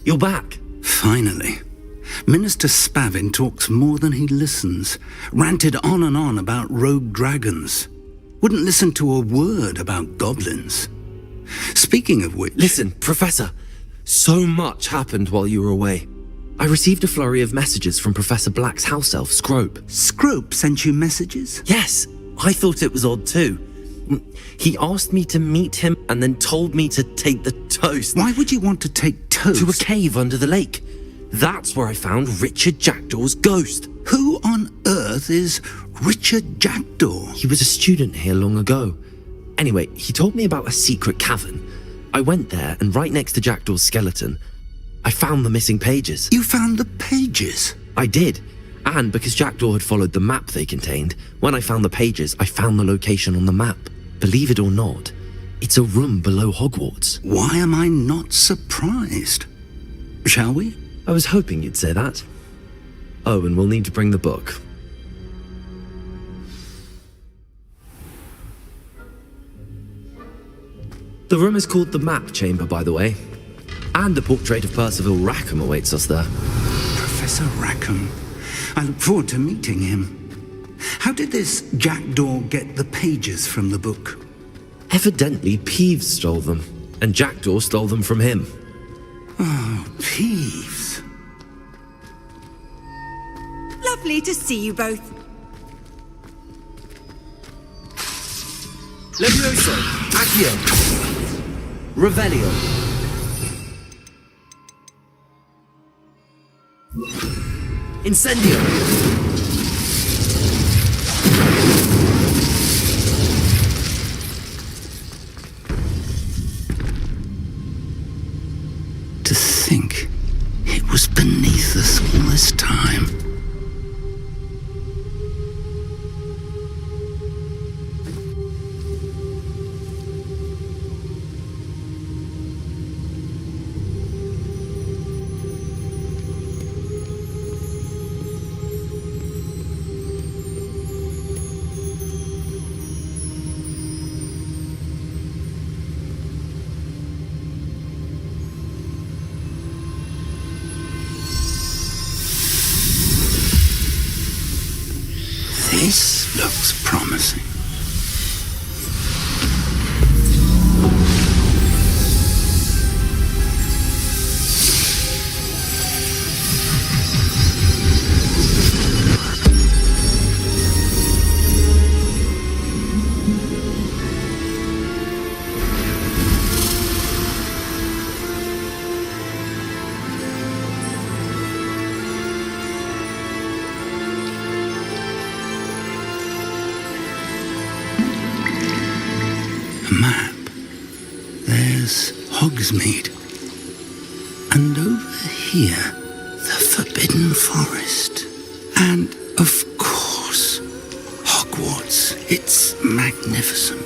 You're back. Finally. Minister Spavin talks more than he listens. Ranted on and on about rogue dragons. Wouldn't listen to a word about goblins. Speaking of which... Listen, Professor. So much happened while you were away. I received a flurry of messages from Professor Black's house elf, Scrope. Scrope sent you messages? Yes. I thought it was odd too. He asked me to meet him and then told me to take the toast. Why would you want to take toast? To a cave under the lake. That's where I found Richard Jackdaw's ghost. Who on earth is Richard Jackdaw? He was a student here long ago. Anyway, he told me about a secret cavern. I went there, and right next to Jackdaw's skeleton, I found the missing pages. You found the pages? I did. And because Jackdaw had followed the map they contained, when I found the pages, I found the location on the map. Believe it or not, it's a room below Hogwarts. Why am I not surprised? Shall we? I was hoping you'd say that. Oh, and we'll need to bring the book. The room is called the Map Chamber, by the way. And the portrait of Percival Rackham awaits us there. Professor Rackham. I look forward to meeting him. How did this jackdaw get the pages from the book? Evidently, Peeves stole them, and Jackdaw stole them from him. Oh, Peeves. Lovely to see you both. Levioso, Accio, Revelio. Incendio. To think it was beneath us all this time. This looks promising. A map. There's Hogsmeade. And over here, the Forbidden Forest. And, of course, Hogwarts. It's magnificent.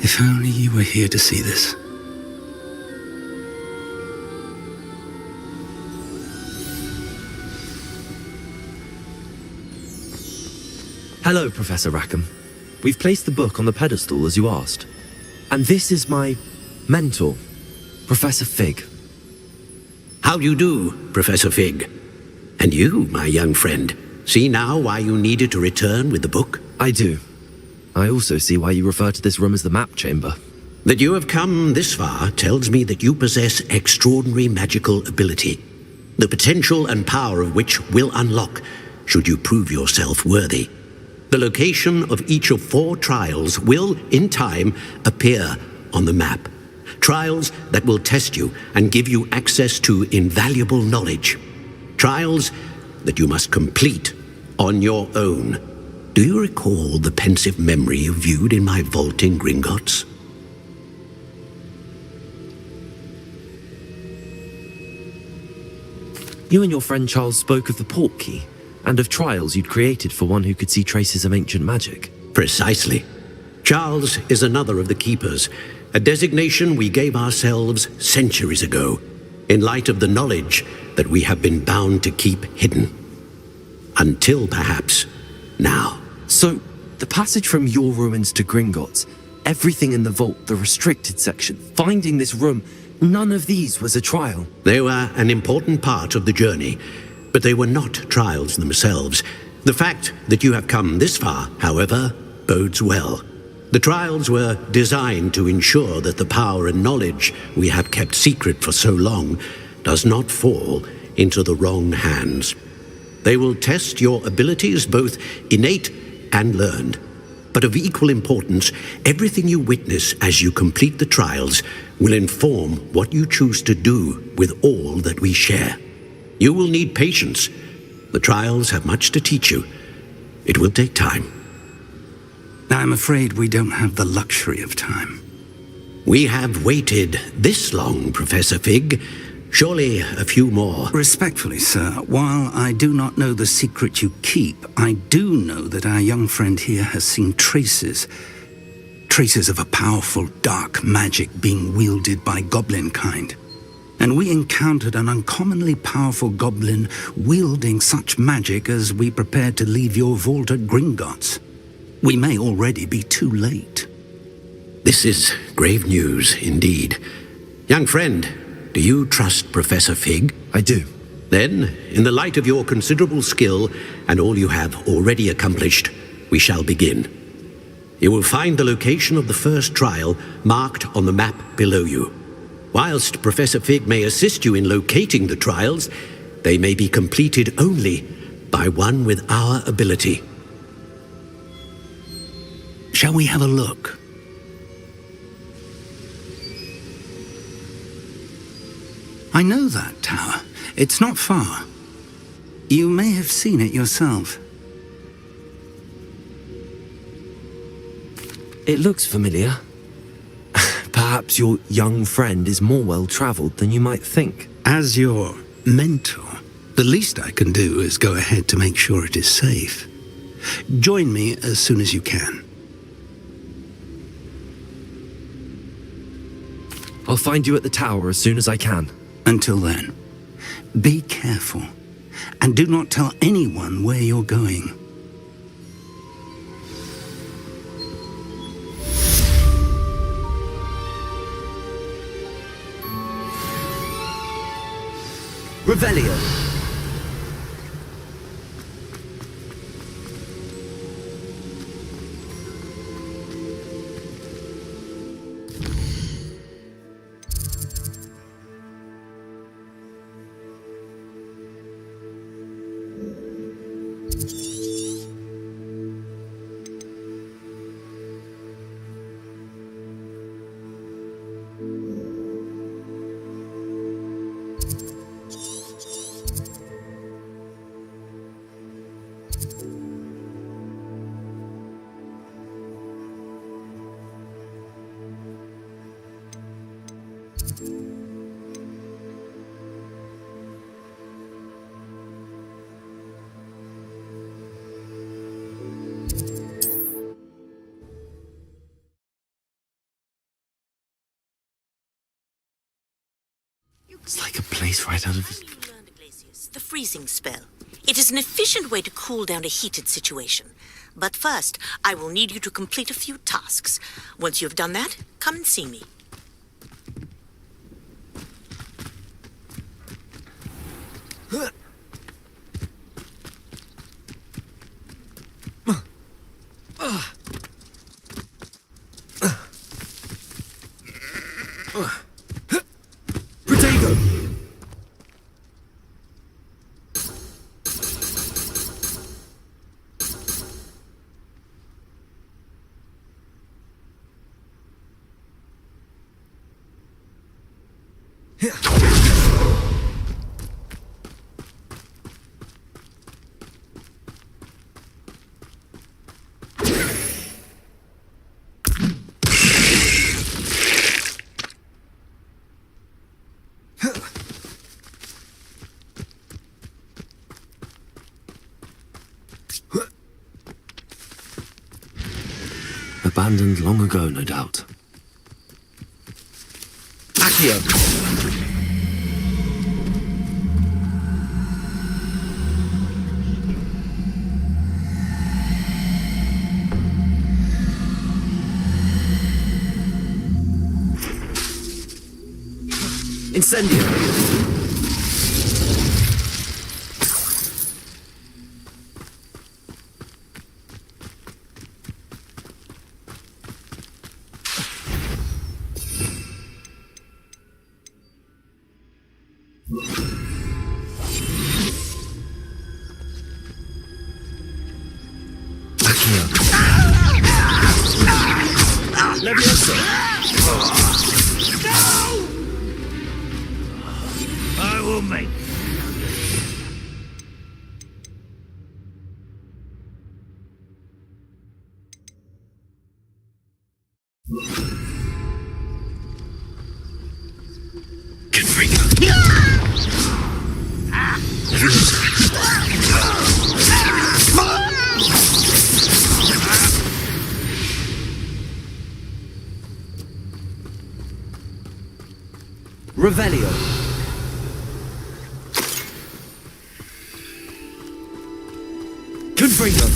If only you were here to see this. Hello, Professor Rackham. We've placed the book on the pedestal as you asked. And this is my mentor, Professor Fig. How do you do, Professor Fig? And you, my young friend, see now why you needed to return with the book? I do. I also see why you refer to this room as the map chamber. That you have come this far tells me that you possess extraordinary magical ability, the potential and power of which will unlock should you prove yourself worthy. The location of each of 4 trials will, in time, appear on the map. Trials that will test you and give you access to invaluable knowledge. Trials that you must complete on your own. Do you recall the pensive memory you viewed in my vault in Gringotts? You and your friend Charles spoke of the port key, and of trials you'd created for one who could see traces of ancient magic. Precisely. Charles is another of the Keepers, a designation we gave ourselves centuries ago, in light of the knowledge that we have been bound to keep hidden. Until perhaps now. So, the passage from your ruins to Gringotts, everything in the vault, the restricted section, finding this room, none of these was a trial. They were an important part of the journey, but they were not trials themselves. The fact that you have come this far, however, bodes well. The trials were designed to ensure that the power and knowledge we have kept secret for so long does not fall into the wrong hands. They will test your abilities, both innate and learned. But of equal importance, everything you witness as you complete the trials will inform what you choose to do with all that we share. You will need patience. The trials have much to teach you. It will take time. I'm afraid we don't have the luxury of time. We have waited this long, Professor Fig. Surely a few more. Respectfully, sir, while I do not know the secret you keep, I do know that our young friend here has seen traces of a powerful dark magic being wielded by goblin kind. and we encountered an uncommonly powerful goblin wielding such magic as we prepared to leave your vault at Gringotts. We may already be too late. This is grave news indeed. Young friend, do you trust Professor Fig? I do. Then, in the light of your considerable skill and all you have already accomplished, we shall begin. You will find the location of the first trial marked on the map below you. Whilst Professor Fig may assist you in locating the trials, they may be completed only by one with our ability. Shall we have a look? I know that tower. It's not far. You may have seen it yourself. It looks familiar. Perhaps your young friend is more well-traveled than you might think. As your mentor, the least I can do is go ahead to make sure it is safe. Join me as soon as you can. I'll find you at the tower as soon as I can. Until then, be careful, and do not tell anyone where you're going. Revelio. It's like a place right out of his... The freezing spell. It is an efficient way to cool down a heated situation. But first, I will need you to complete a few tasks. Once you have done that, come and see me. Abandoned long ago, no doubt. Accio! Incendio! Leviosa! No! I will make Revelio. Confringo!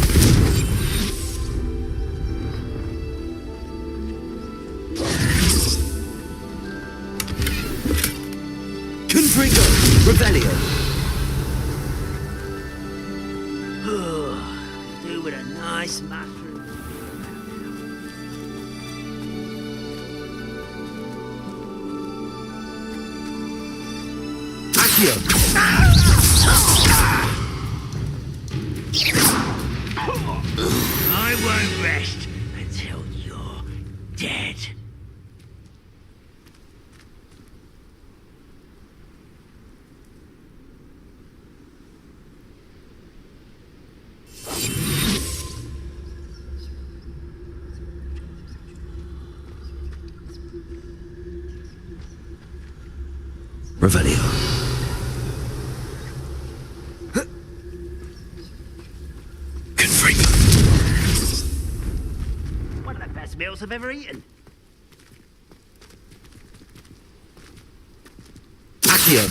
Confringo! Revelio! Do with a nice mushroom. Accio! I won't rest until you're dead. Revelio. Confringo. One of the best meals I've ever eaten. Accio!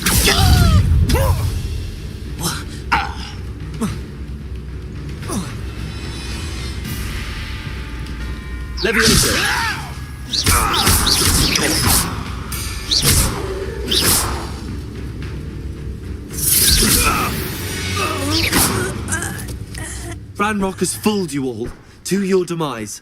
Levioso! Ranrock has fooled you all, to your demise.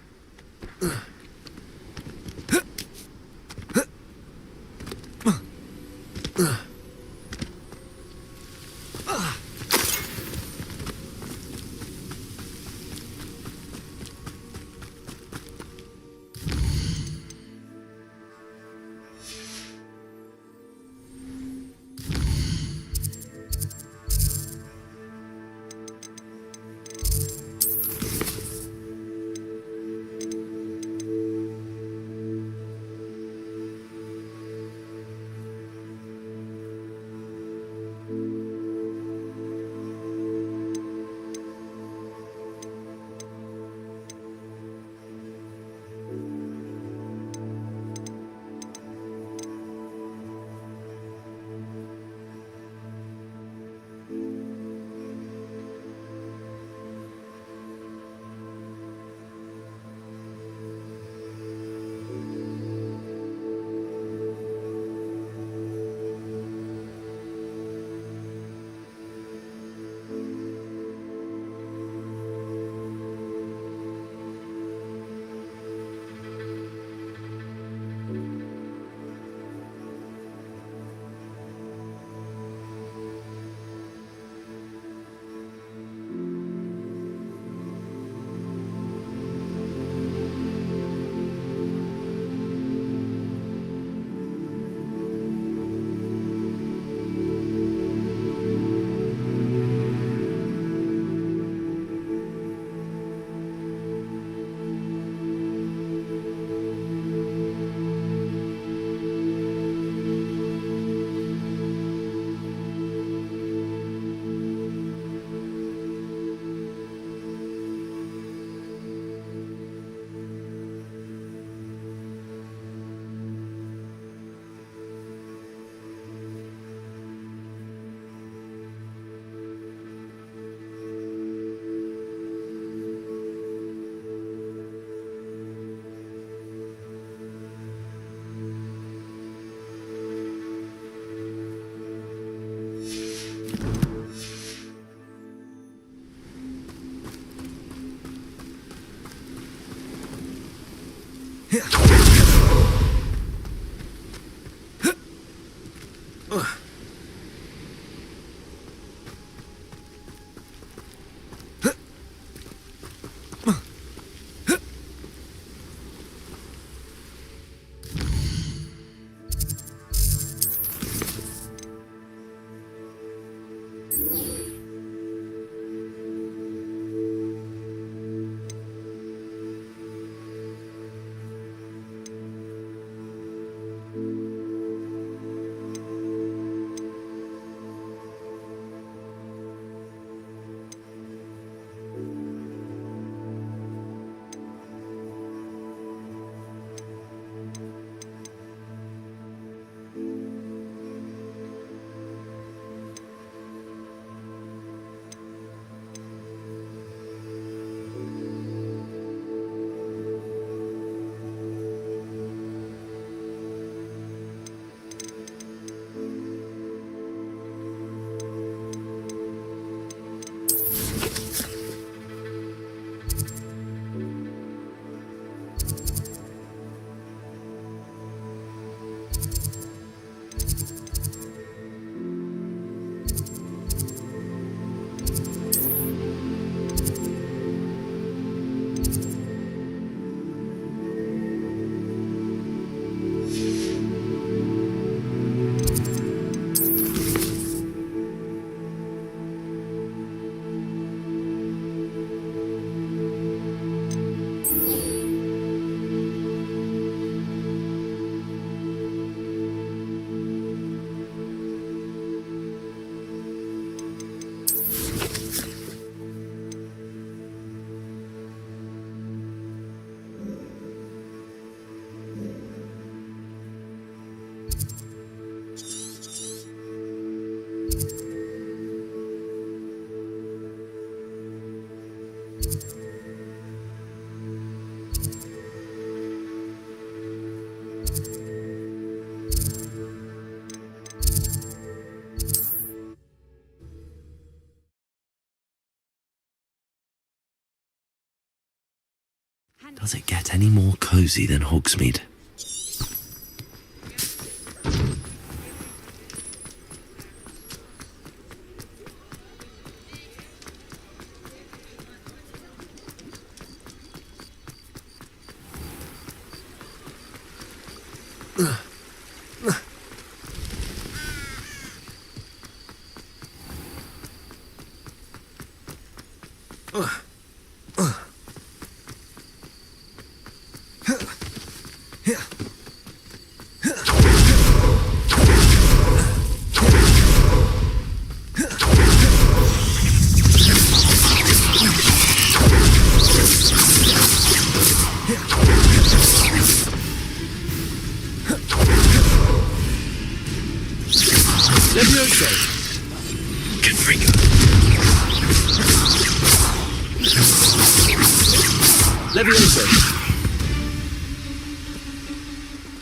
Does it get any more cozy than Hogsmeade?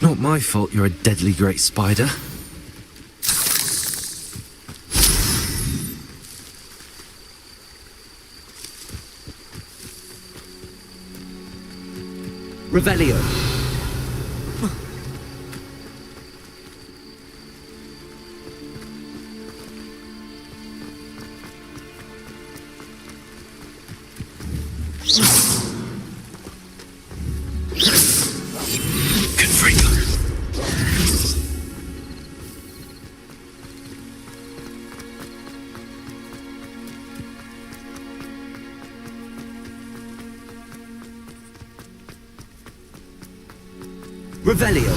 Not my fault you're a deadly great spider. Revelio. Revelio.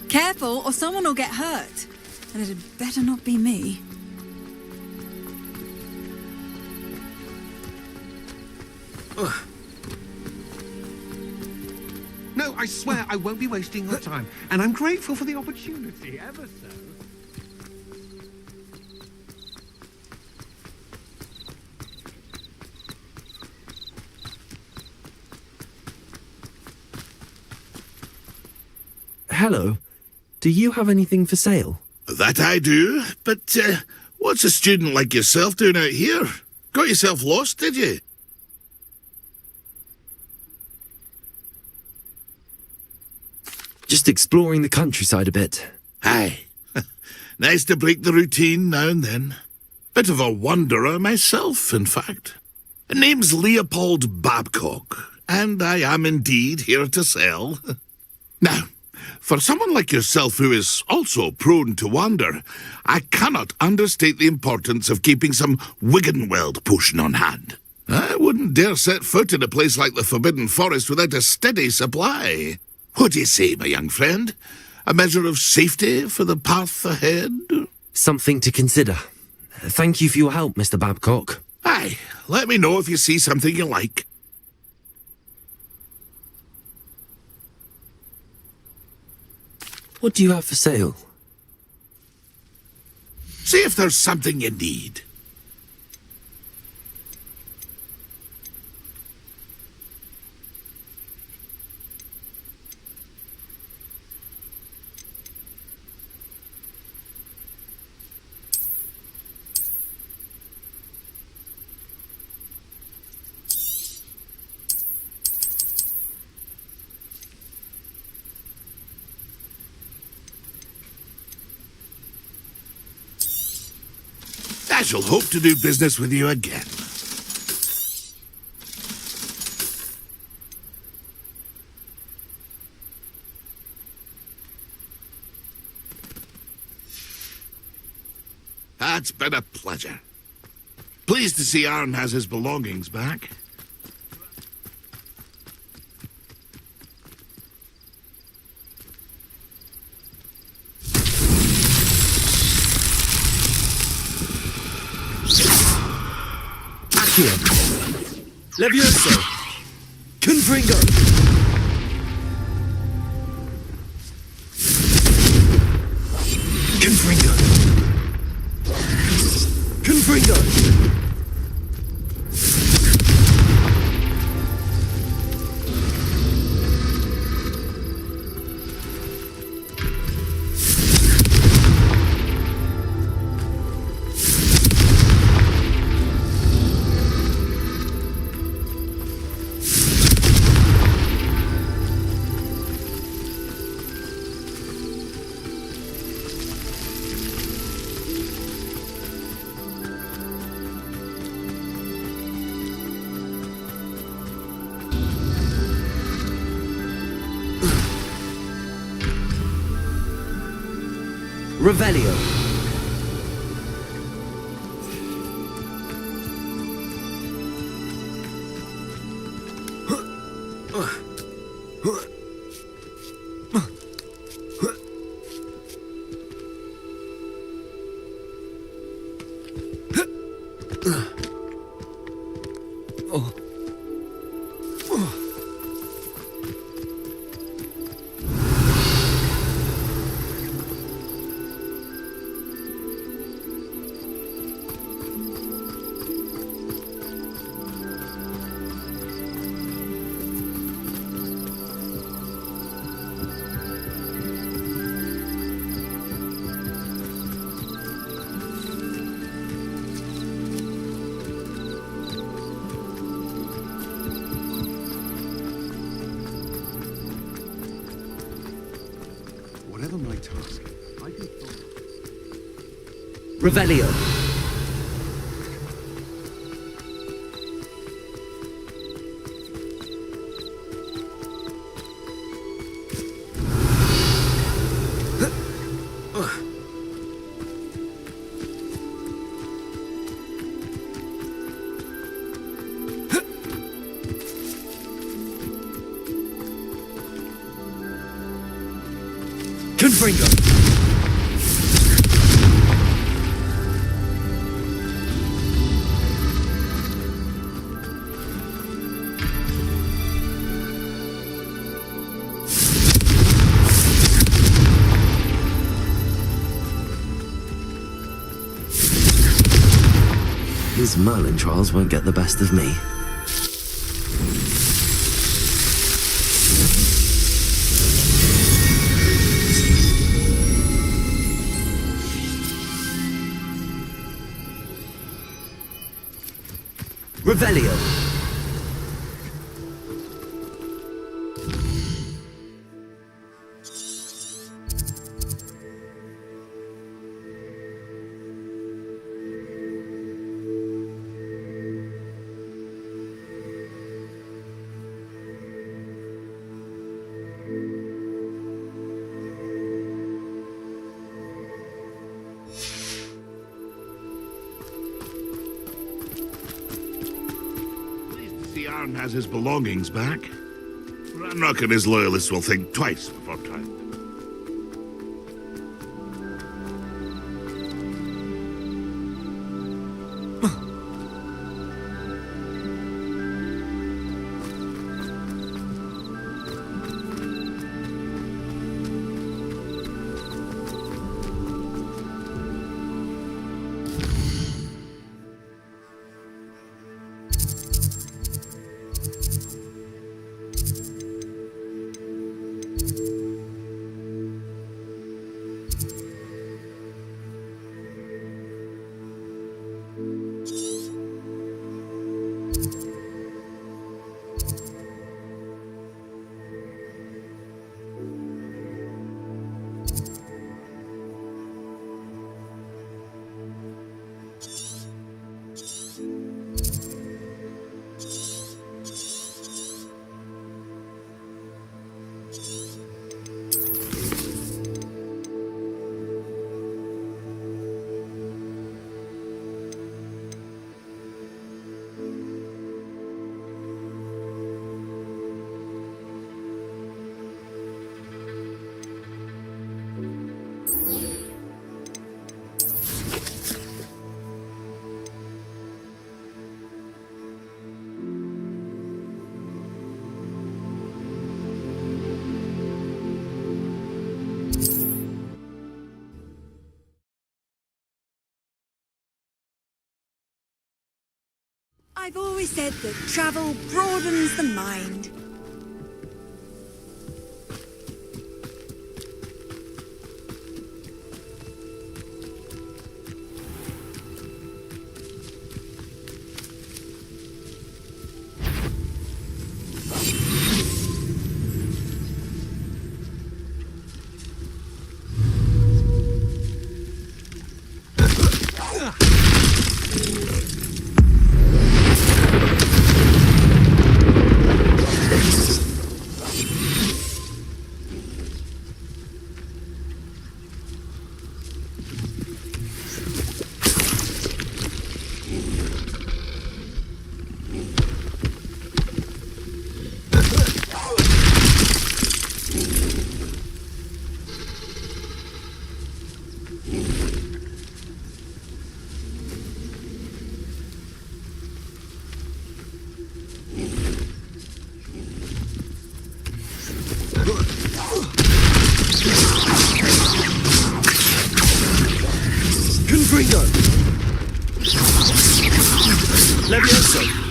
Careful, or someone will get hurt. And it had better not be me. No, I swear I won't be wasting your time. And I'm grateful for the opportunity, ever so. Hello. Do you have anything for sale? That I do, but what's a student like yourself doing out here? Got yourself lost, did you? Just exploring the countryside a bit. Aye. Nice to break the routine now and then. Bit of a wanderer myself, in fact. Name's Leopold Babcock, and I am indeed here to sell. Now, for someone like yourself who is also prone to wander, I cannot understate the importance of keeping some Wiggenweld potion on hand. I wouldn't dare set foot in a place like the Forbidden Forest without a steady supply. What do you say, my young friend? A measure of safety for the path ahead? Something to consider. Thank you for your help, Mr. Babcock. Aye, let me know if you see something you like. What do you have for sale? See if there's something you need. I shall hope to do business with you again. It's been a pleasure. Pleased to see Aaron has his belongings back. Accio. Levioso. Confringo. Confringo. Confringo. Revelio. Whatever my task, I can follow. Revelio. Confringo. His Merlin trials won't get the best of me. Revelio. The Arn has his belongings back. Ranrock and his loyalists will think twice before trying. I've always said that travel broadens the mind. Confringo! Levioso!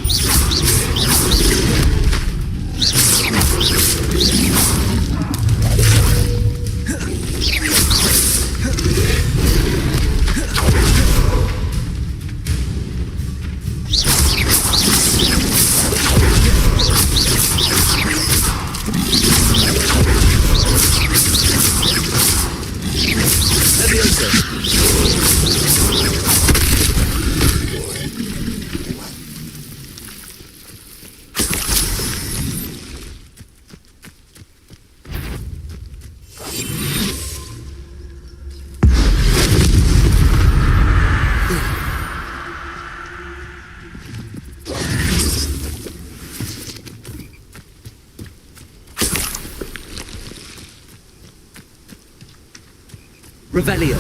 Revelio.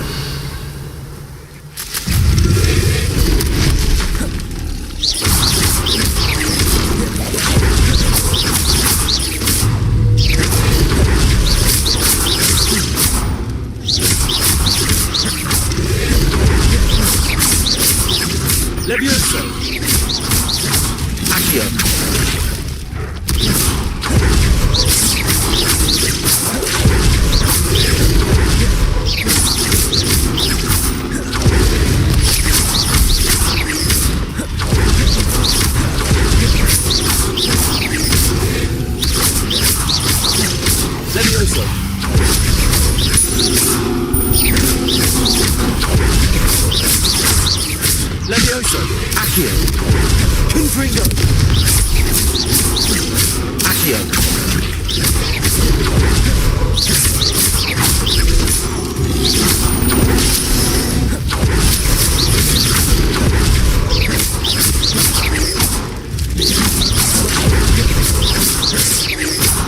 Levioso. Accio. Levioso. Levioso. Accio. Confringo. Accio.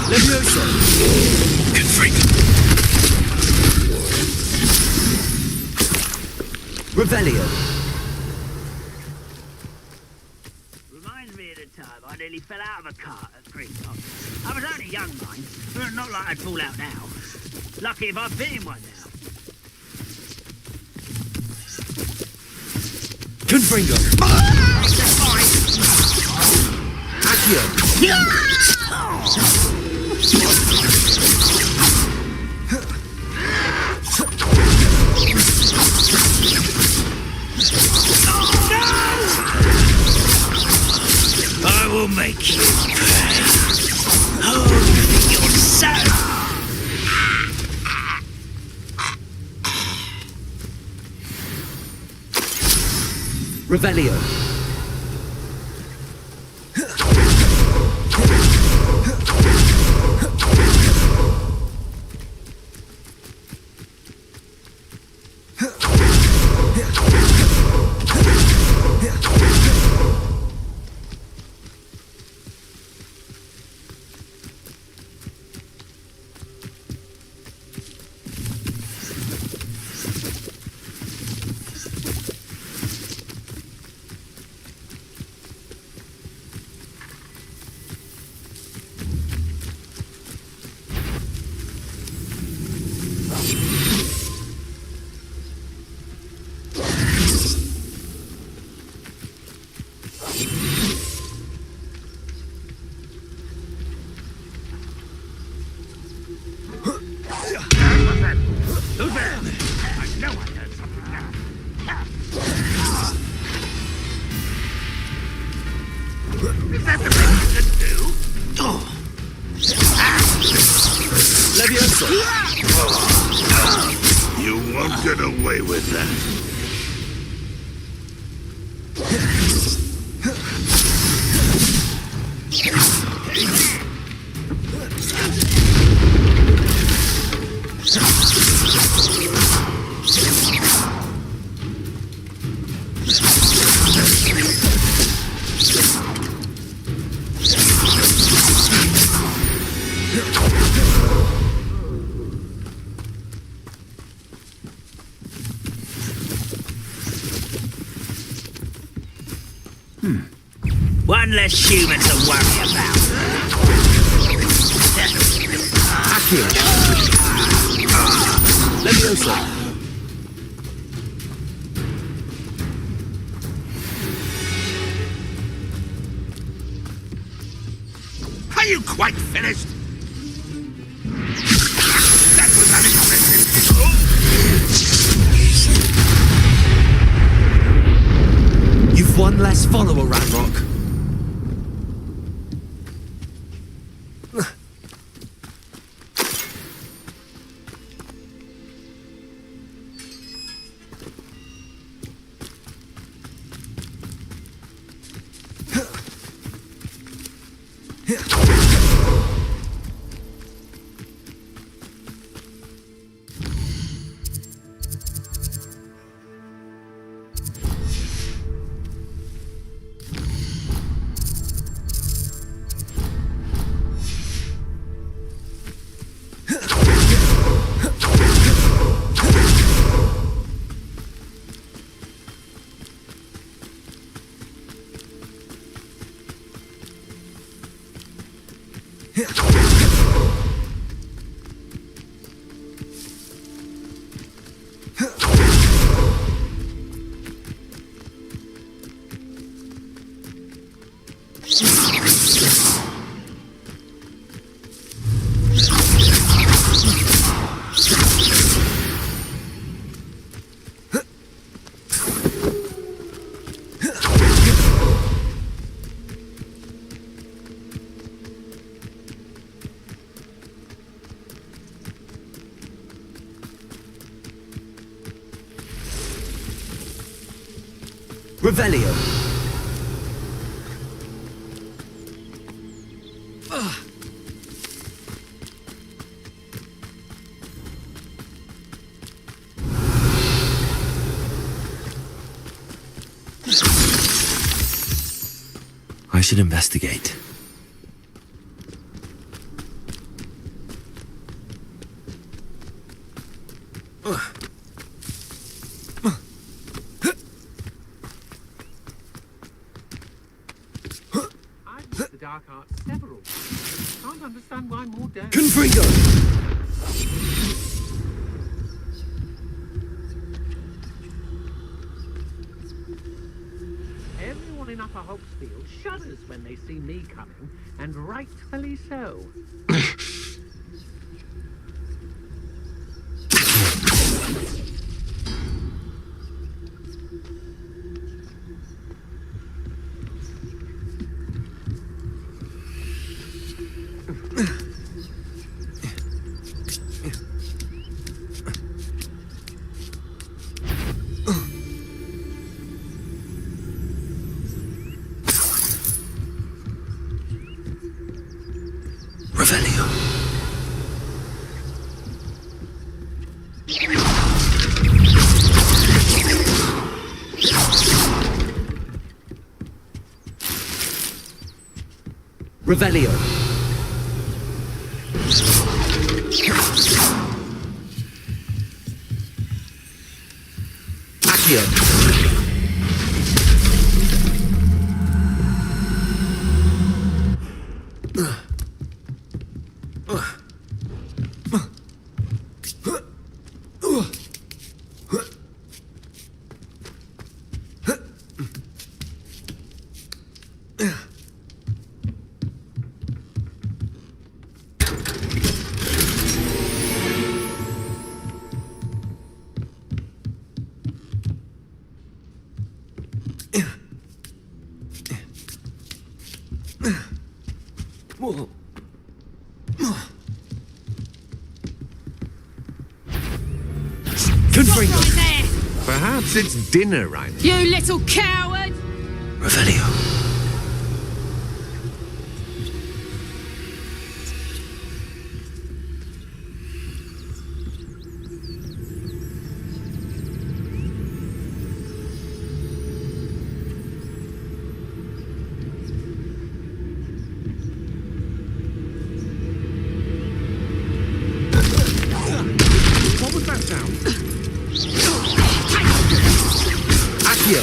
Levioso. Confringo. Revelio. Reminds me of the time I nearly fell out of a cart at Greenlock. I was only young, mind, but not like I'd fall out now. Lucky if I've been in one now. Confringo. Accio. I will make you pay. Oh, you think you're so... Revelio. Who's there? I know I heard something now. Is that the best you can do? Leviosa! You won't get away with that. One less human to worry about. Accio! Leviosa! Are you quite finished? That was unimpressive. You've one less follower, Ranrock. Revelio. I should investigate. The dark arts several. Can't understand why more don't. Confringo! Everyone in Upper Hogsfield shudders when they see me coming, and rightfully so. Revelio. Revelio. Accio. Confringo. Right there! Perhaps it's dinner right now. You little coward! Revelio. What was that sound? Accio.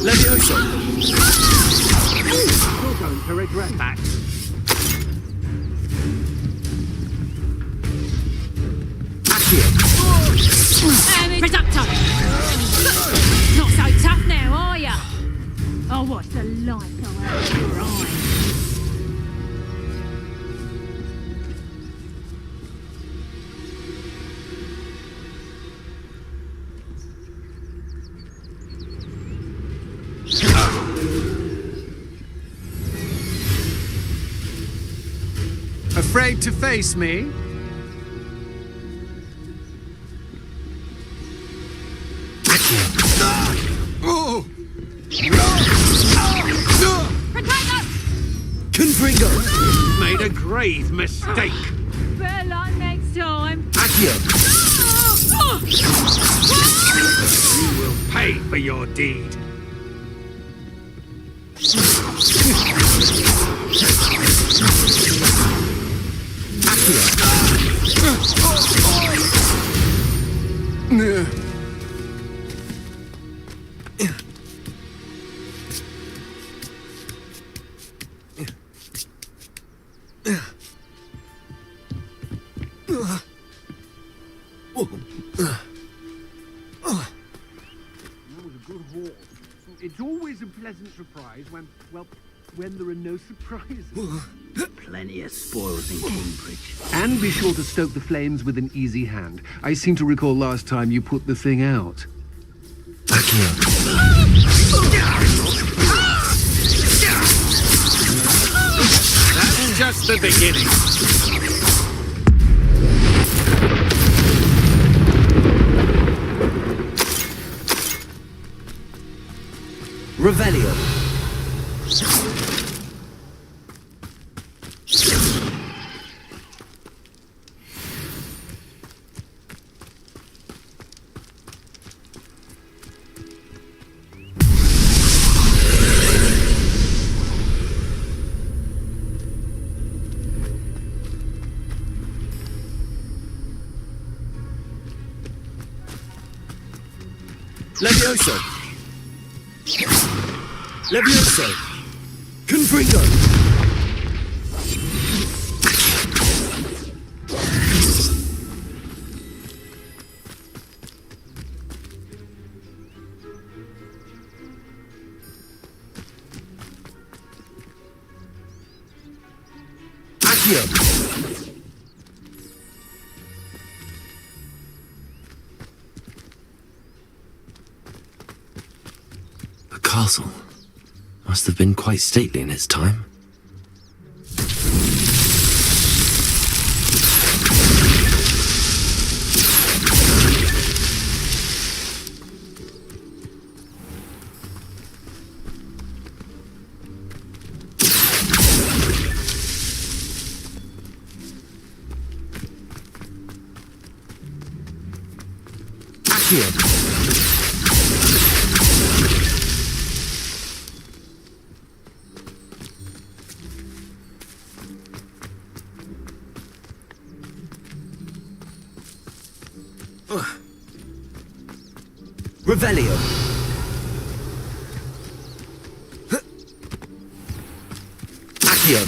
Levioso. You're going to regret that. Accio. Reductor! Not so tough now, are ya? Oh, what's the light go out of your eyes? Afraid to face me? Oh! Confringo. Made a grave mistake. Better luck next time. Accio. You will pay for your deed. It's always a pleasant surprise when there are no surprises. Plenty of spoils in Cambridge. And be sure to stoke the flames with an easy hand. I seem to recall last time you put the thing out. That's just the beginning. Revelio. Levioso. Levioso. Confringo. Accio. The castle must have been quite stately in its time. Accio. Revelio. Accio.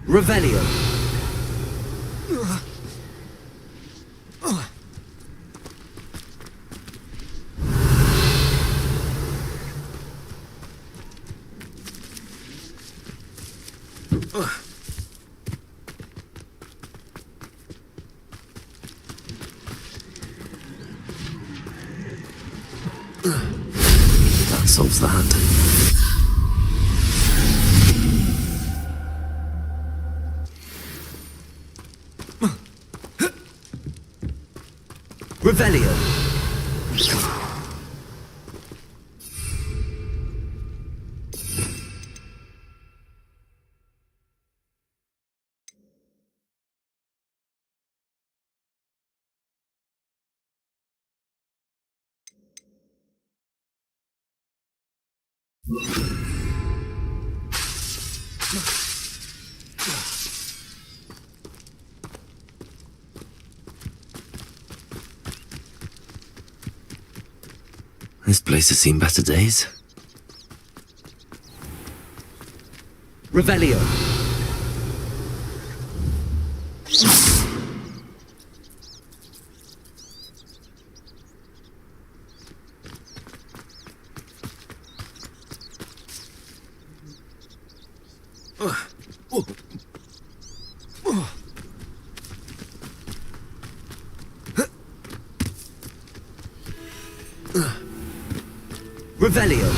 Revelio. That solves that. Revelio. This place has seen better days. Revelio. Revelio.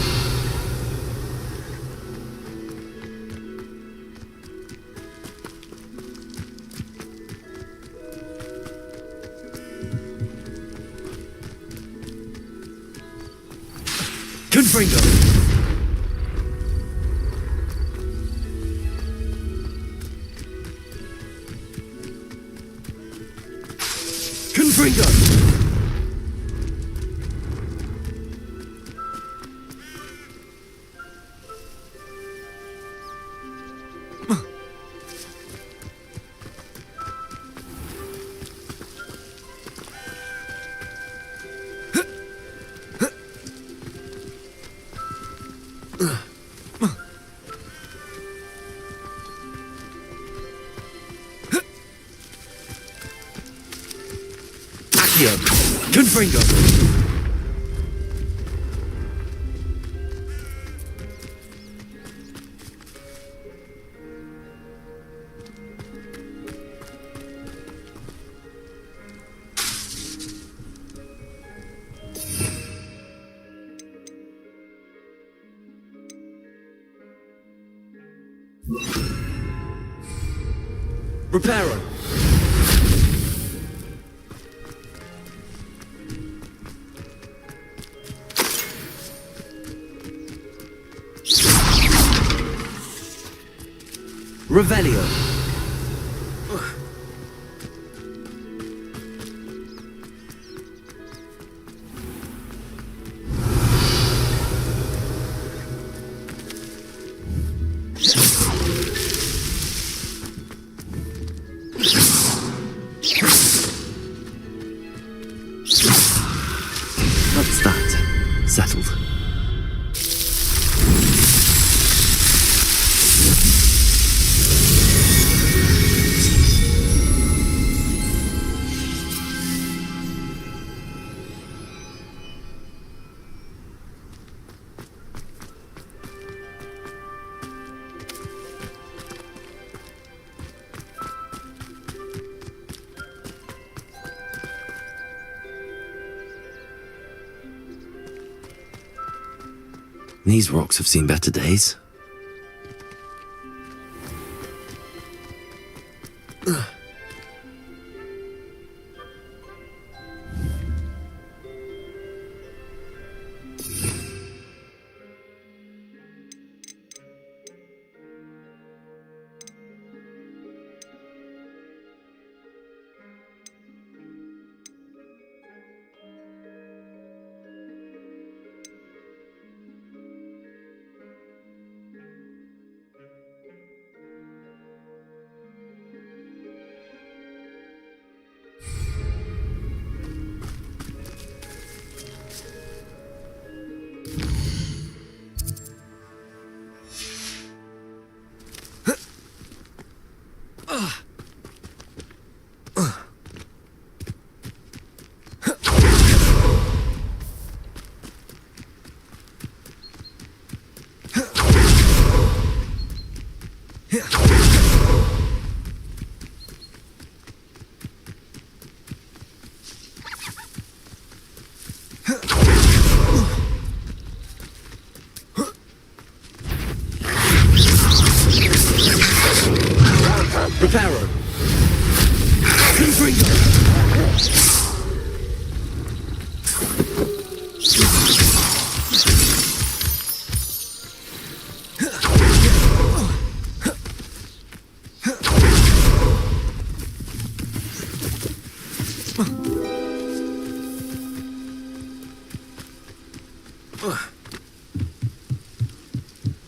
Confringo. Confringo. Accio. Confringo. Reparo. Revelio. That's that. Settled. These rocks have seen better days.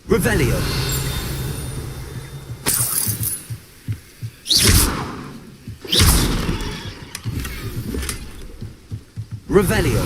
Revelio. Revelio.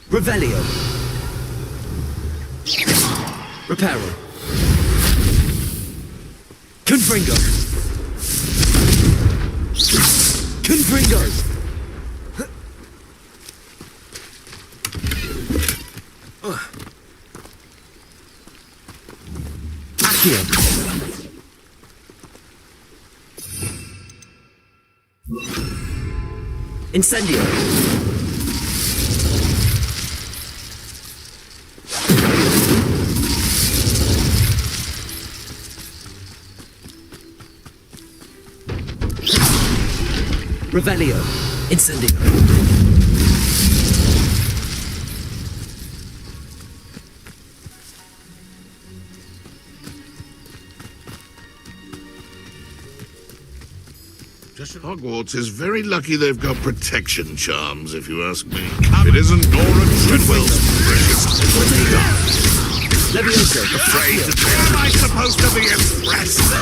Revelio. Reparo. Confringo. Confringo. Accio. Incendio. Revelio. Incendio. Hogwarts is very lucky they've got protection charms, if you ask me. If it isn't Nora Treadwell's precious Levioso. afraid. Where am I supposed to be impressed?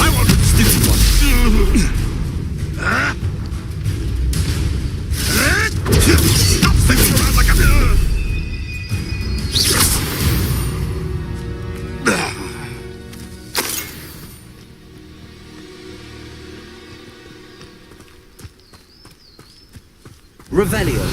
I want to stupid one. Stop thinking around like a... Revelio.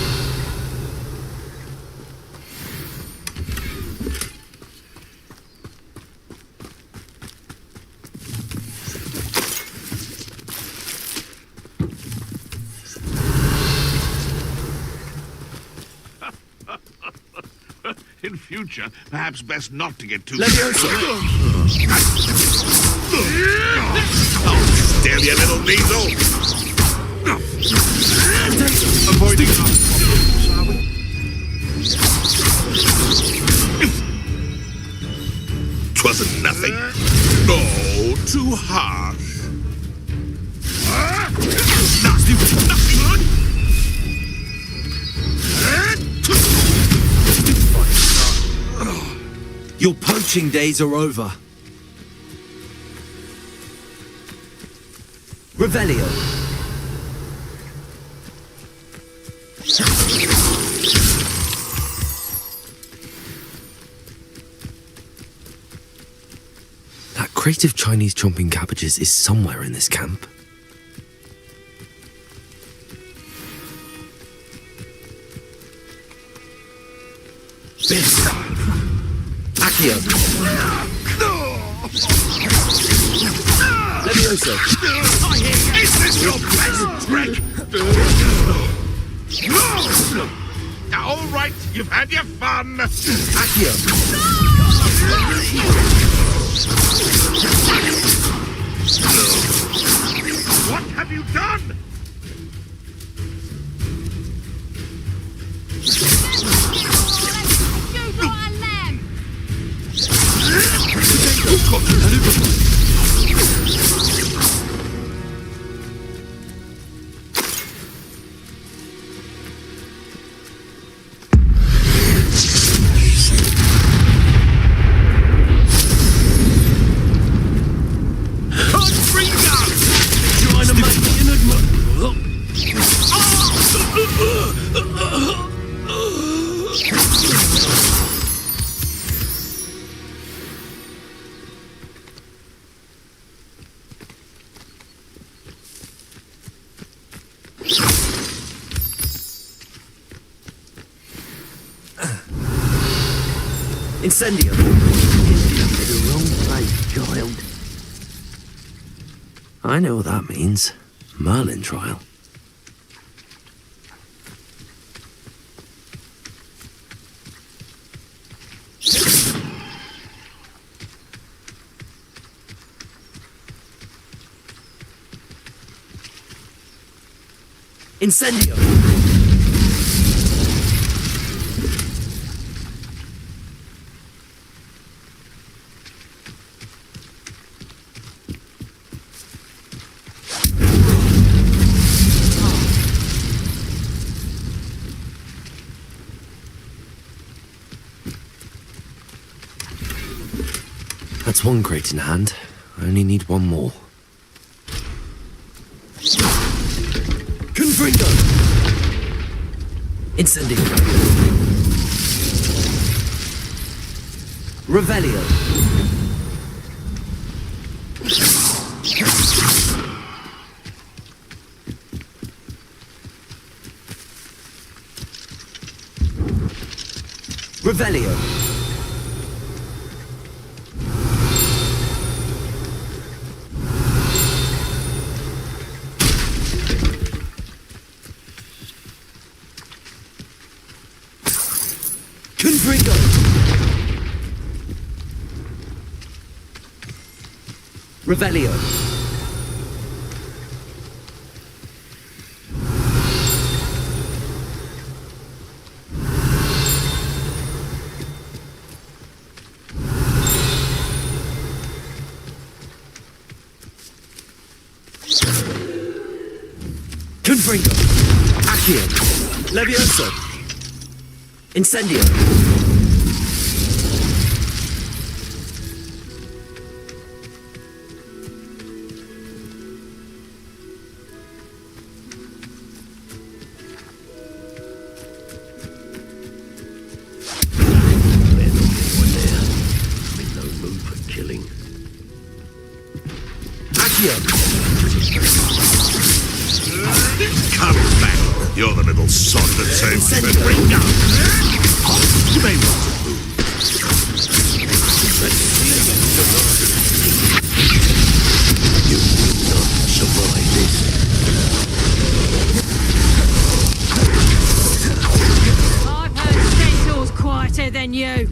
In future, perhaps best not to get too... Levioso. Oh, still, you little weasel! Avoiding our problems, are we? Twasn't nothing. Oh, too harsh. Nothing on? Your poaching days are over. Revelio. That crate of Chinese chomping cabbages is somewhere in this camp. Accio. Levioso. Is this your pleasant trick? All right, you've had your fun. Accio. What have you done? Incendio! You're the wrong place, child. I know what that means. Merlin trial. Incendio! That's one crate in hand. I only need one more. Confringo! Incendio! Revelio! Revelio! Confringo! Revelio! Confringo! Accio! Levioso! Incendio! Come back. You're the little sod that saves me. You may want to move. You will not survive this. I've heard Stentor's quieter than you.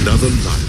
Another life.